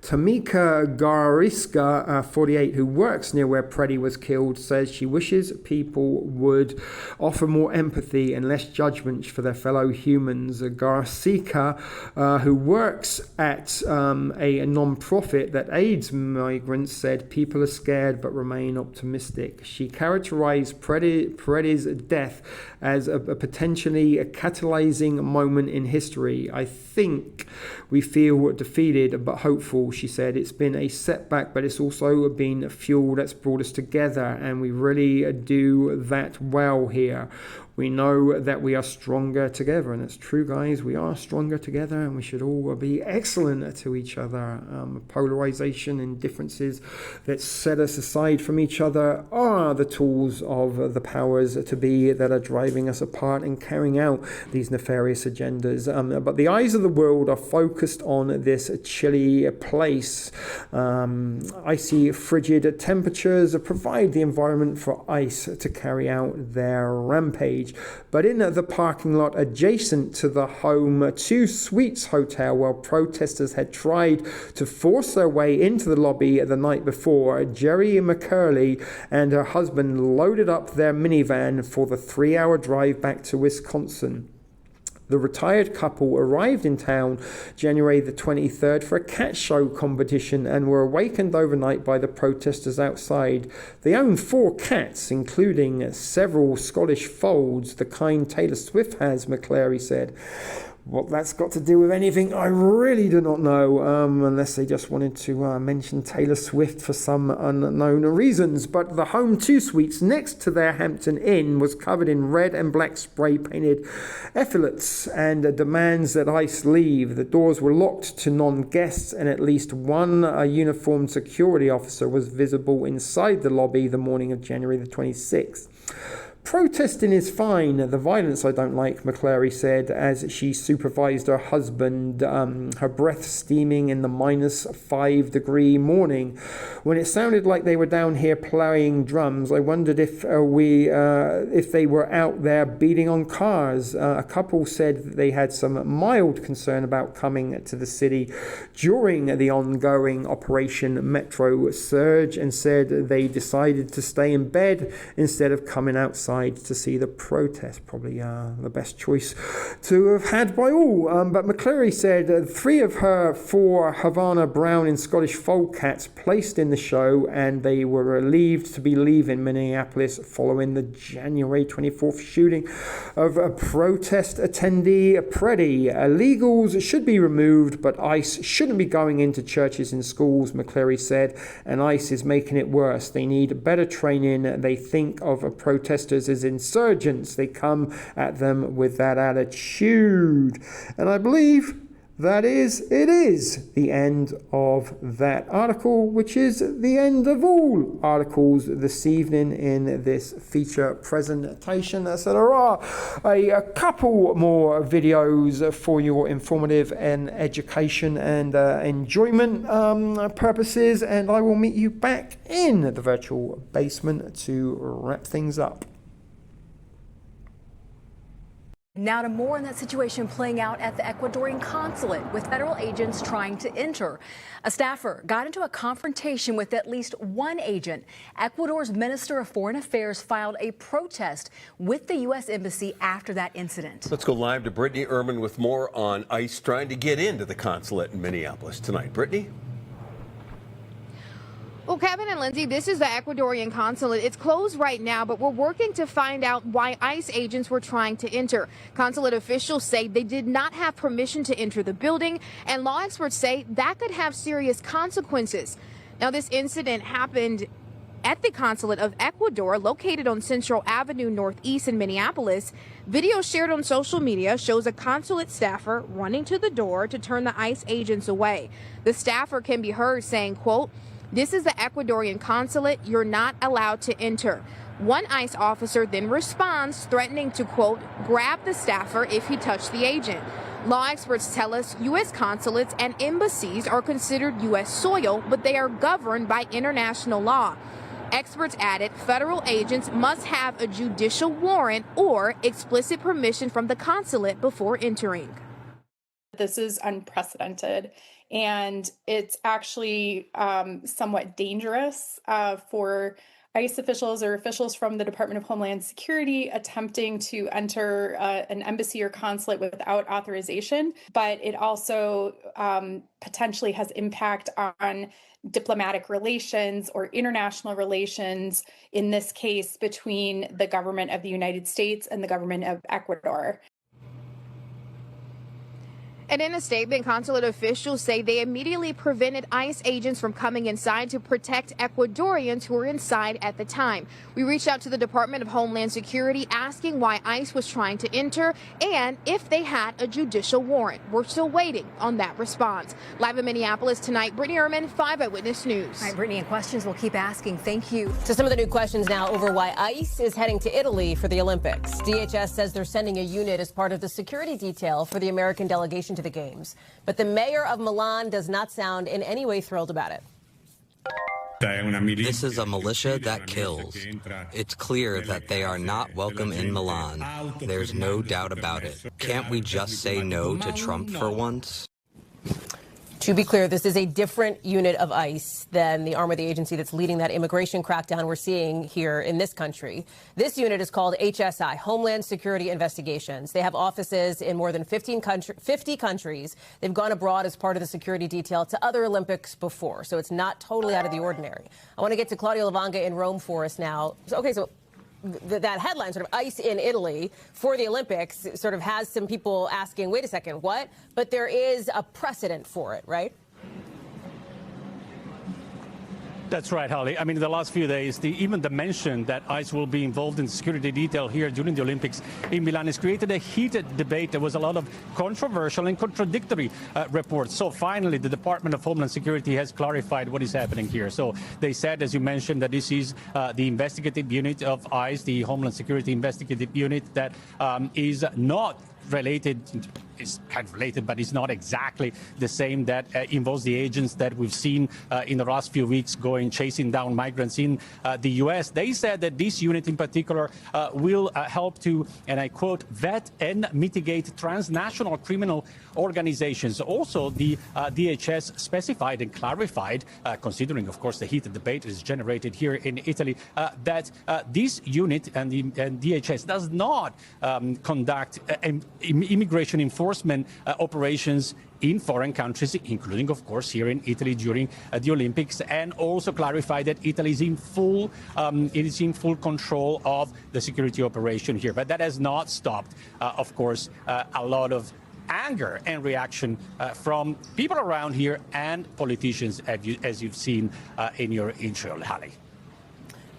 S22: Tamika Gariska, 48, who works near where Preddy was killed, says she wishes people would offer more empathy and less judgment for their fellow humans. Garcia, who works at a non-profit that aids migrants, said people are scared but remain optimistic. She characterized Preddy's death as a potentially catalyzing moment in history. I think we feel defeated but hopeful, she said. It's been a setback, but it's also been fuel that's brought us together, and we really do that well here. We know that we are stronger together, and it's true, guys. We are stronger together, and we should all be excellent to each other. Polarization and differences that set us aside from each other are the tools of the powers to be that are driving us apart and carrying out these nefarious agendas. But the eyes of the world are focused on this chilly place. Icy, frigid temperatures provide the environment for ICE to carry out their rampage. But in the parking lot adjacent to the Home 2 Suites Hotel, where protesters had tried to force their way into the lobby the night before, Jerry McCurley and her husband loaded up their minivan for the 3-hour drive back to Wisconsin. The retired couple arrived in town January the 23rd for a cat show competition and were awakened overnight by the protesters outside. They own 4 cats, including several Scottish folds, the kind Taylor Swift has, McClary said. What that's got to do with anything, I really do not know, unless they just wanted to mention Taylor Swift for some unknown reasons. But the Home 2 Suites next to their Hampton Inn was covered in red and black spray-painted epaulettes and demands that ICE leave. The doors were locked to non-guests, and at least one uniformed security officer was visible inside the lobby the morning of January the 26th. Protesting is fine. The violence I don't like, McClary said as she supervised her husband, her breath steaming in the -5-degree morning. When it sounded like they were down here playing drums, I wondered if they were out there beating on cars. A couple said that they had some mild concern about coming to the city during the ongoing Operation Metro Surge and said they decided to stay in bed instead of coming outside to see the protest. Probably the best choice to have had by all. But McClary said 3 of her 4 Havana Brown and Scottish fold cats placed in the show, and they were relieved to be leaving Minneapolis following the January 24th shooting of a protest attendee Preddy. Illegals should be removed, but ICE shouldn't be going into churches and schools, McClary said, and ICE is making it worse. They need better training. They think of protesters as insurgents. They come at them with that attitude. And I believe it is the end of that article, which is the end of all articles this evening in this feature presentation. So there are a couple more videos for your informative and education and enjoyment purposes, and I will meet you back in the virtual basement to wrap things up.
S10: Now to more on that situation playing out at the Ecuadorian consulate with federal agents trying to enter. A staffer got into a confrontation with at least one agent. Ecuador's Minister of Foreign Affairs filed a protest with the U.S. Embassy after that incident.
S13: Let's go live to Brittany Ehrman with more on ICE trying to get into the consulate in Minneapolis tonight. Brittany?
S14: Well, Kevin and Lindsay, this is the Ecuadorian consulate. It's closed right now, but we're working to find out why ICE agents were trying to enter. Consulate officials say they did not have permission to enter the building, and law experts say that could have serious consequences. Now, this incident happened at the consulate of Ecuador, located on Central Avenue Northeast in Minneapolis. Video shared on social media shows a consulate staffer running to the door to turn the ICE agents away. The staffer can be heard saying, quote, "This is the Ecuadorian consulate. You're not allowed to enter." One ICE officer then responds, threatening to, quote, "grab the staffer if he touched the agent." Law experts tell us U.S. consulates and embassies are considered U.S. soil, but they are governed by international law. Experts added federal agents must have a judicial warrant or explicit permission from the consulate before entering.
S15: This is unprecedented, and it's actually somewhat dangerous for ICE officials or officials from the Department of Homeland Security attempting to enter an embassy or consulate without authorization. But it also potentially has impact on diplomatic relations or international relations, in this case, between the government of the United States and the government of Ecuador.
S14: And in a statement, consulate officials say they immediately prevented ICE agents from coming inside to protect Ecuadorians who were inside at the time. We reached out to the Department of Homeland Security asking why ICE was trying to enter and if they had a judicial warrant. We're still waiting on that response. Live in Minneapolis tonight, Brittany Ehrman, 5 Eyewitness News.
S10: All right, Brittany, and questions we'll keep asking. Thank you.
S4: To some of the new questions now over why ICE is heading to Italy for the Olympics. DHS says they're sending a unit as part of the security detail for the American delegation to the Games. But the mayor of Milan does not sound in any way thrilled about it.
S8: This is a militia that kills. It's clear that they are not welcome in Milan. There's no doubt about it. Can't we just say no to Trump for once?
S4: To be clear, this is a different unit of ICE than the arm of the agency that's leading that immigration crackdown we're seeing here in this country. This unit is called HSI, Homeland Security Investigations. They have offices in more than 50 countries. They've gone abroad as part of the security detail to other Olympics before, so it's not totally out of the ordinary. I want to get to Claudio Luvanga in Rome for us now. So that headline, sort of ICE in Italy for the Olympics, sort of has some people asking, wait a second, what? But there is a precedent for it, right?
S11: That's right, Holly. I mean, in the last few days, even the mention that ICE will be involved in security detail here during the Olympics in Milan has created a heated debate. There was a lot of controversial and contradictory reports. So finally, the Department of Homeland Security has clarified what is happening here. So they said, as you mentioned, that this is the investigative unit of ICE, the Homeland Security investigative unit that is not related, is kind of related, but it's not exactly the same, that involves the agents that we've seen in the last few weeks chasing down migrants in the U.S. They said that this unit in particular will help to, and I quote, vet and mitigate transnational criminal organizations. Also, the DHS specified and clarified, considering, of course, the heated debate is generated here in Italy, that this unit and DHS does not conduct immigration enforcement operations in foreign countries, including, of course, here in Italy during the Olympics, and also clarified that Italy is in full control of the security operation here. But that has not stopped, of course, a lot of anger and reaction from people around here and politicians, as you've seen in your intro, Holly.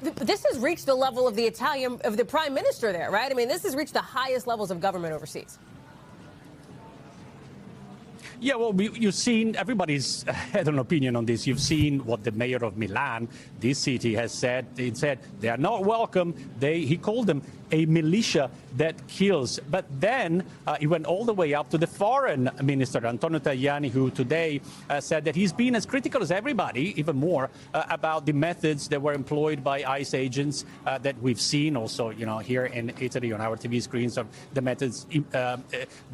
S4: This has reached the level of the prime minister there, right? I mean, this has reached the highest levels of government overseas.
S11: Yeah, well, you've seen, everybody's had an opinion on this. You've seen what the mayor of Milan, this city, has said. He said they are not welcome. He called them a militia that kills. But then he went all the way up to the foreign minister, Antonio Tajani, who today said that he's been as critical as everybody, even more, about the methods that were employed by ICE agents that we've seen also, here in Italy on our TV screens, of the methods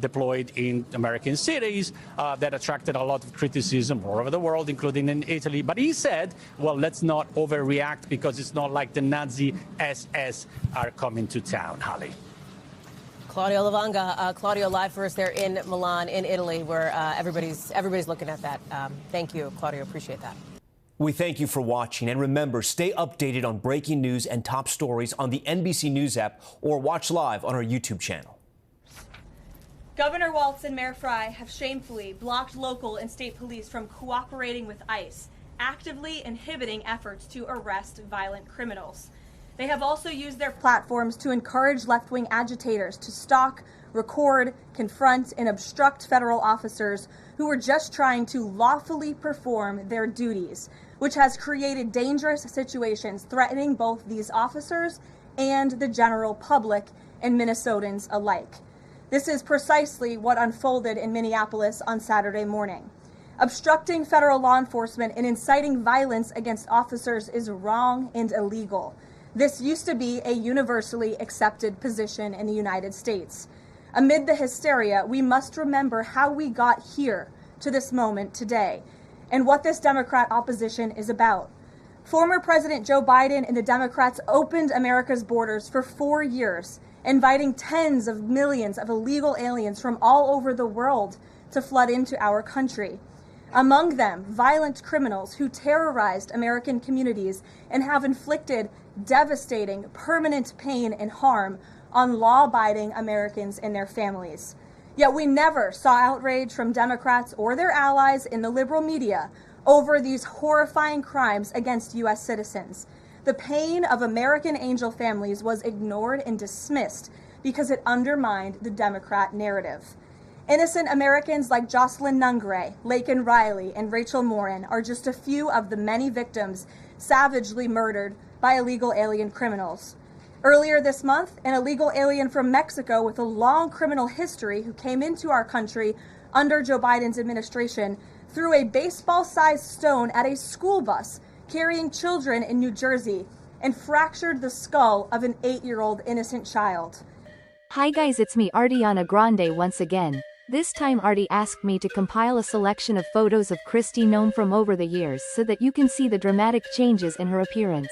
S11: deployed in American cities that attracted a lot of criticism all over the world, including in Italy. But he said, well, let's not overreact, because it's not like the Nazi SS are coming to town, Holly.
S4: Claudio Luvanga, Claudio, live for us there in Milan, in Italy, where everybody's looking at that. Thank you, Claudio. Appreciate that.
S16: We thank you for watching, and remember, stay updated on breaking news and top stories on the NBC News app, or watch live on our YouTube channel.
S23: Governor Walz and Mayor Frey have shamefully blocked local and state police from cooperating with ICE, actively inhibiting efforts to arrest violent criminals. They have also used their platforms to encourage left-wing agitators to stalk, record, confront, and obstruct federal officers who were just trying to lawfully perform their duties, which has created dangerous situations threatening both these officers and the general public and Minnesotans alike. This is precisely what unfolded in Minneapolis on Saturday morning. Obstructing federal law enforcement and inciting violence against officers is wrong and illegal. This used to be a universally accepted position in the United States. Amid the hysteria, we must remember how we got here to this moment today and what this Democrat opposition is about. Former President Joe Biden and the Democrats opened America's borders for 4 years, inviting tens of millions of illegal aliens from all over the world to flood into our country. Among them, violent criminals who terrorized American communities and have inflicted devastating, permanent pain and harm on law-abiding Americans and their families. Yet we never saw outrage from Democrats or their allies in the liberal media over these horrifying crimes against U.S. citizens. The pain of American angel families was ignored and dismissed because it undermined the Democrat narrative. Innocent Americans like Jocelyn Nungray, Laken Riley, and Rachel Morin are just a few of the many victims savagely murdered by illegal alien criminals. Earlier this month, an illegal alien from Mexico with a long criminal history who came into our country under Joe Biden's administration threw a baseball-sized stone at a school bus carrying children in New Jersey and fractured the skull of an 8-year-old innocent child.
S7: Hi guys, it's me Ariana Grande once again. This time ArDee asked me to compile a selection of photos of Kristi Noem from over the years so that you can see the dramatic changes in her appearance.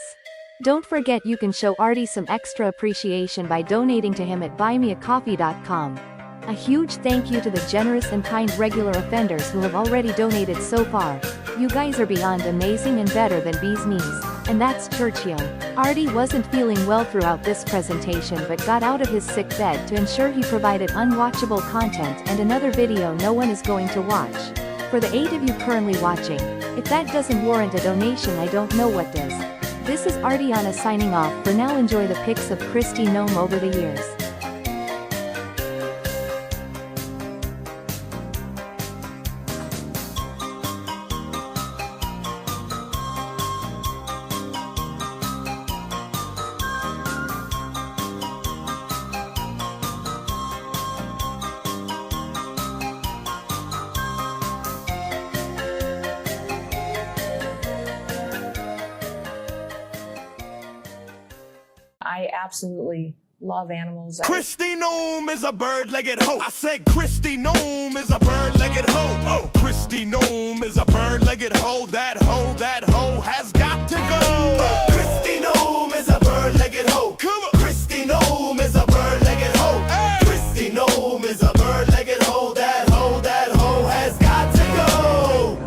S7: Don't forget you can show ArDee some extra appreciation by donating to him at buymeacoffee.com. A huge thank you to the generous and kind regular offenders who have already donated so far. You guys are beyond amazing and better than bee's knees. And that's Churchio. ArDee wasn't feeling well throughout this presentation but got out of his sick bed to ensure he provided unwatchable content and another video no one is going to watch. For the 8 of you currently watching, if that doesn't warrant a donation, I don't know what does. This is Ariana signing off. For now, enjoy the pics of Kristi Noem over the years.
S17: I absolutely love animals.
S19: Kristi Noem is a bird-legged hoe. I said Kristi Noem is a bird-legged hoe. Oh, Kristi Noem is a bird-legged hoe. That hoe has got to go. Kristi Noem is a bird-legged hoe. Come on. Kristi Noem is a bird-legged hoe. Hey. Kristi Noem is a bird-legged hoe. That hoe has got to go.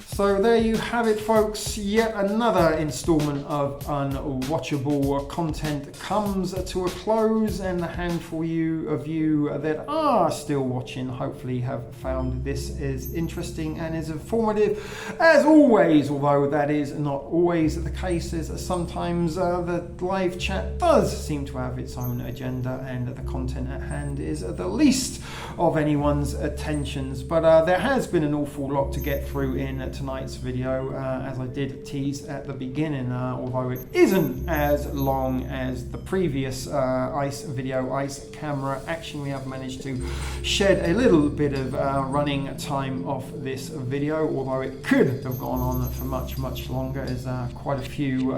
S22: So there you have it, folks. Yet another installment of unwatchable content comes to a close, and the handful of you that are still watching hopefully have found this as interesting and as informative as always, although that is not always the case, as sometimes the live chat does seem to have its own agenda and the content at hand is the least of anyone's attentions. But there has been an awful lot to get through in tonight's video, as I did tease at the beginning, although it isn't as long as the previous ICE camera action. We have managed to shed a little bit of running time off this video, although it could have gone on for much longer, as quite a few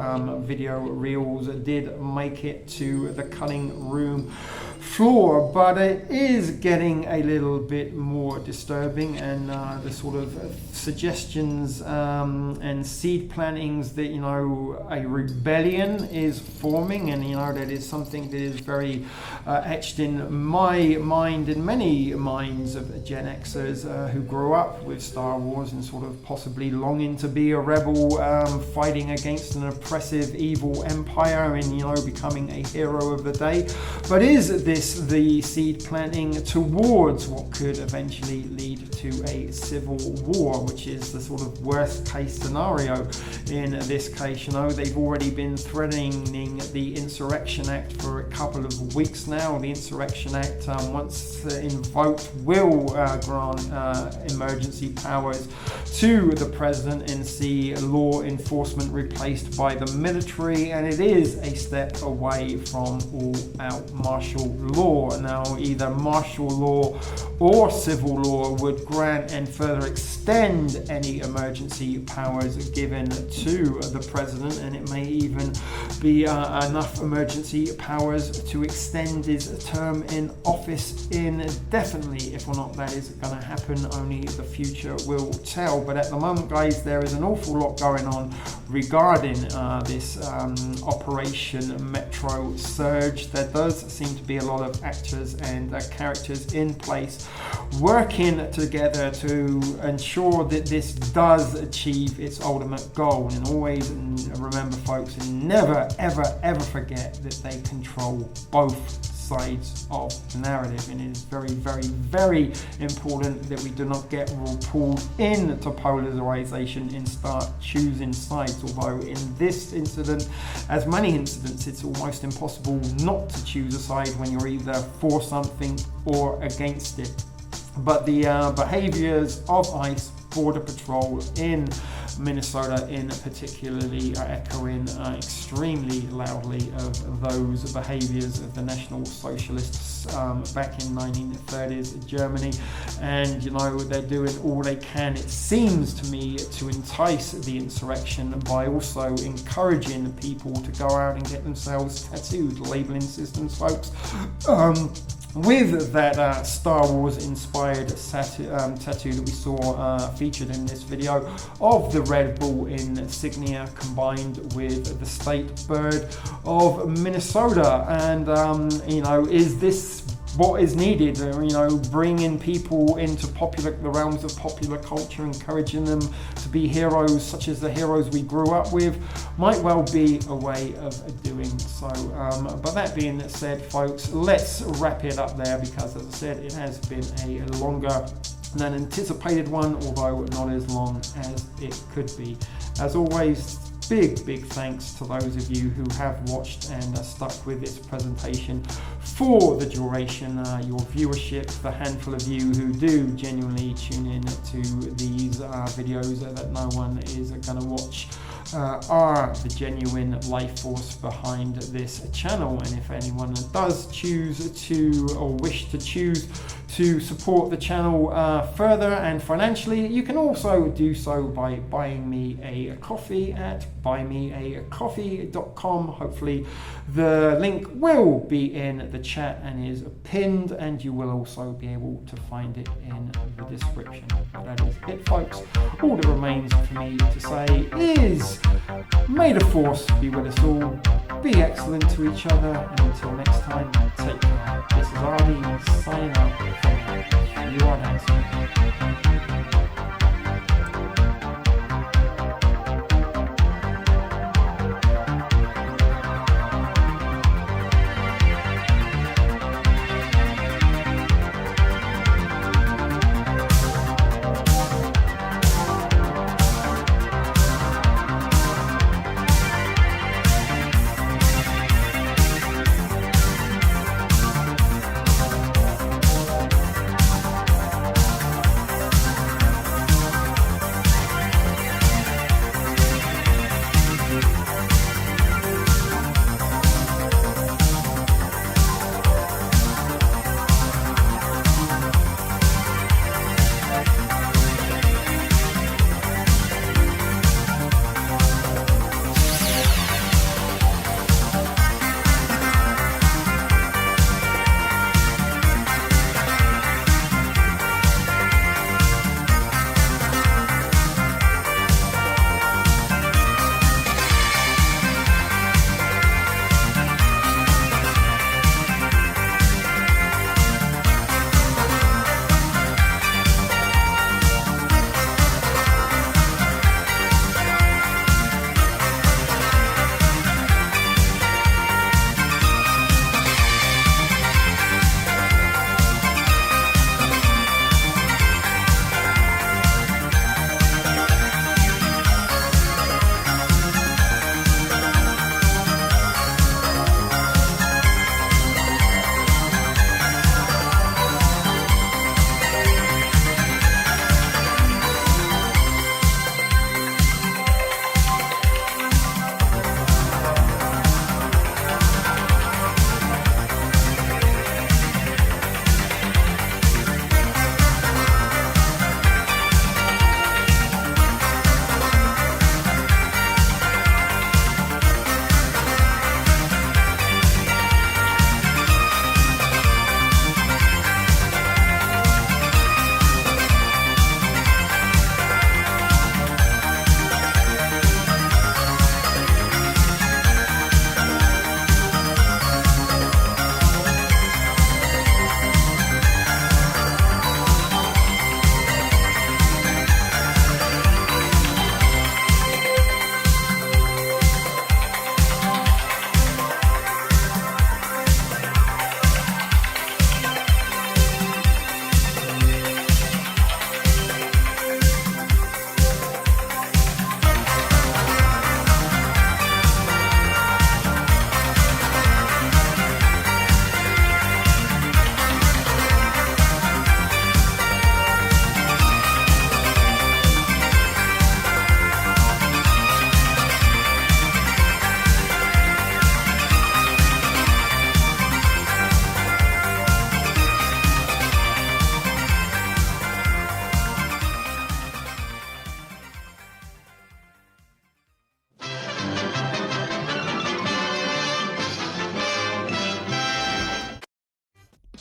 S22: video reels did make it to the cutting room floor. But it is getting a little bit more disturbing, and the sort of suggestions and seed plantings that, you know, a rebellion is forming, and, you know, that is something that is very etched in my mind and many minds of Gen Xers who grew up with Star Wars and sort of possibly longing to be a rebel, fighting against an oppressive evil empire and, you know, becoming a hero of the day. But is this the seed planting towards what could eventually lead to a civil war, which is the sort of worst case scenario in this case? You know, they've already been threatening the Insurrection Act for a couple of weeks now. The Insurrection Act, once invoked, will grant emergency powers to the president and see law enforcement replaced by the military, and it is a step away from all-out martial law. Now, either martial law or civil law would grant and further extend any emergency powers given to the president, and it may even be enough emergency powers to extend his term in office indefinitely. If or not that is going to happen, only the future will tell. But at the moment, guys, there is an awful lot going on regarding this Operation Metro Surge. There does seem to be a lot of actors and characters in place working together to ensure that this does achieve its ultimate goal. And always remember, folks, and never, ever, ever forget that they control both sides of the narrative, and it is very, very, very important that we do not get pulled into polarization and start choosing sides. Although in this incident, as many incidents, it's almost impossible not to choose a side when you're either for something or against it. But the behaviors of ICE Border Patrol in Minnesota in particularly are echoing extremely loudly of those behaviors of the National Socialists back in 1930s Germany. And you know, they're doing all they can, it seems to me, to entice the insurrection by also encouraging people to go out and get themselves tattooed, labeling systems, folks. With that Star Wars inspired tattoo that we saw featured in this video of the Red Bull insignia combined with the state bird of Minnesota. And you know, is this what is needed? You know, bringing people into the realms of popular culture, encouraging them to be heroes such as the heroes we grew up with, might well be a way of doing so. But that being said, folks, let's wrap it up there, because as I said, it has been a longer than anticipated one, although not as long as it could be. As always, big thanks to those of you who have watched and stuck with this presentation for the duration. Your viewership, the handful of you who do genuinely tune in to these videos that no one is going to watch, are the genuine life force behind this channel. And if anyone does choose to, or wish to choose to support the channel further and financially, you can also do so by buying me a coffee at buymeacoffee.com. Hopefully the link will be in the chat and is pinned, and you will also be able to find it in the description. That is it, folks. All that remains for me to say is, may the force be with us all, be excellent to each other, and until next time, take care. This is ArDee signing out from You Are Dancing.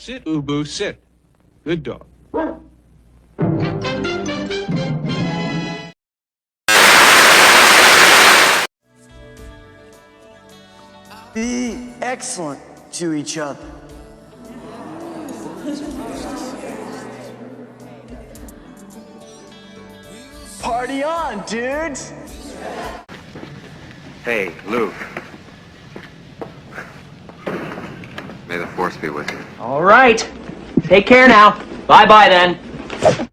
S1: Sit, Ubu, sit. Good dog.
S3: Be excellent to each other. Party on, dudes!
S18: Hey, Luke. May the force be with you.
S20: All right. Take care now. Bye-bye then.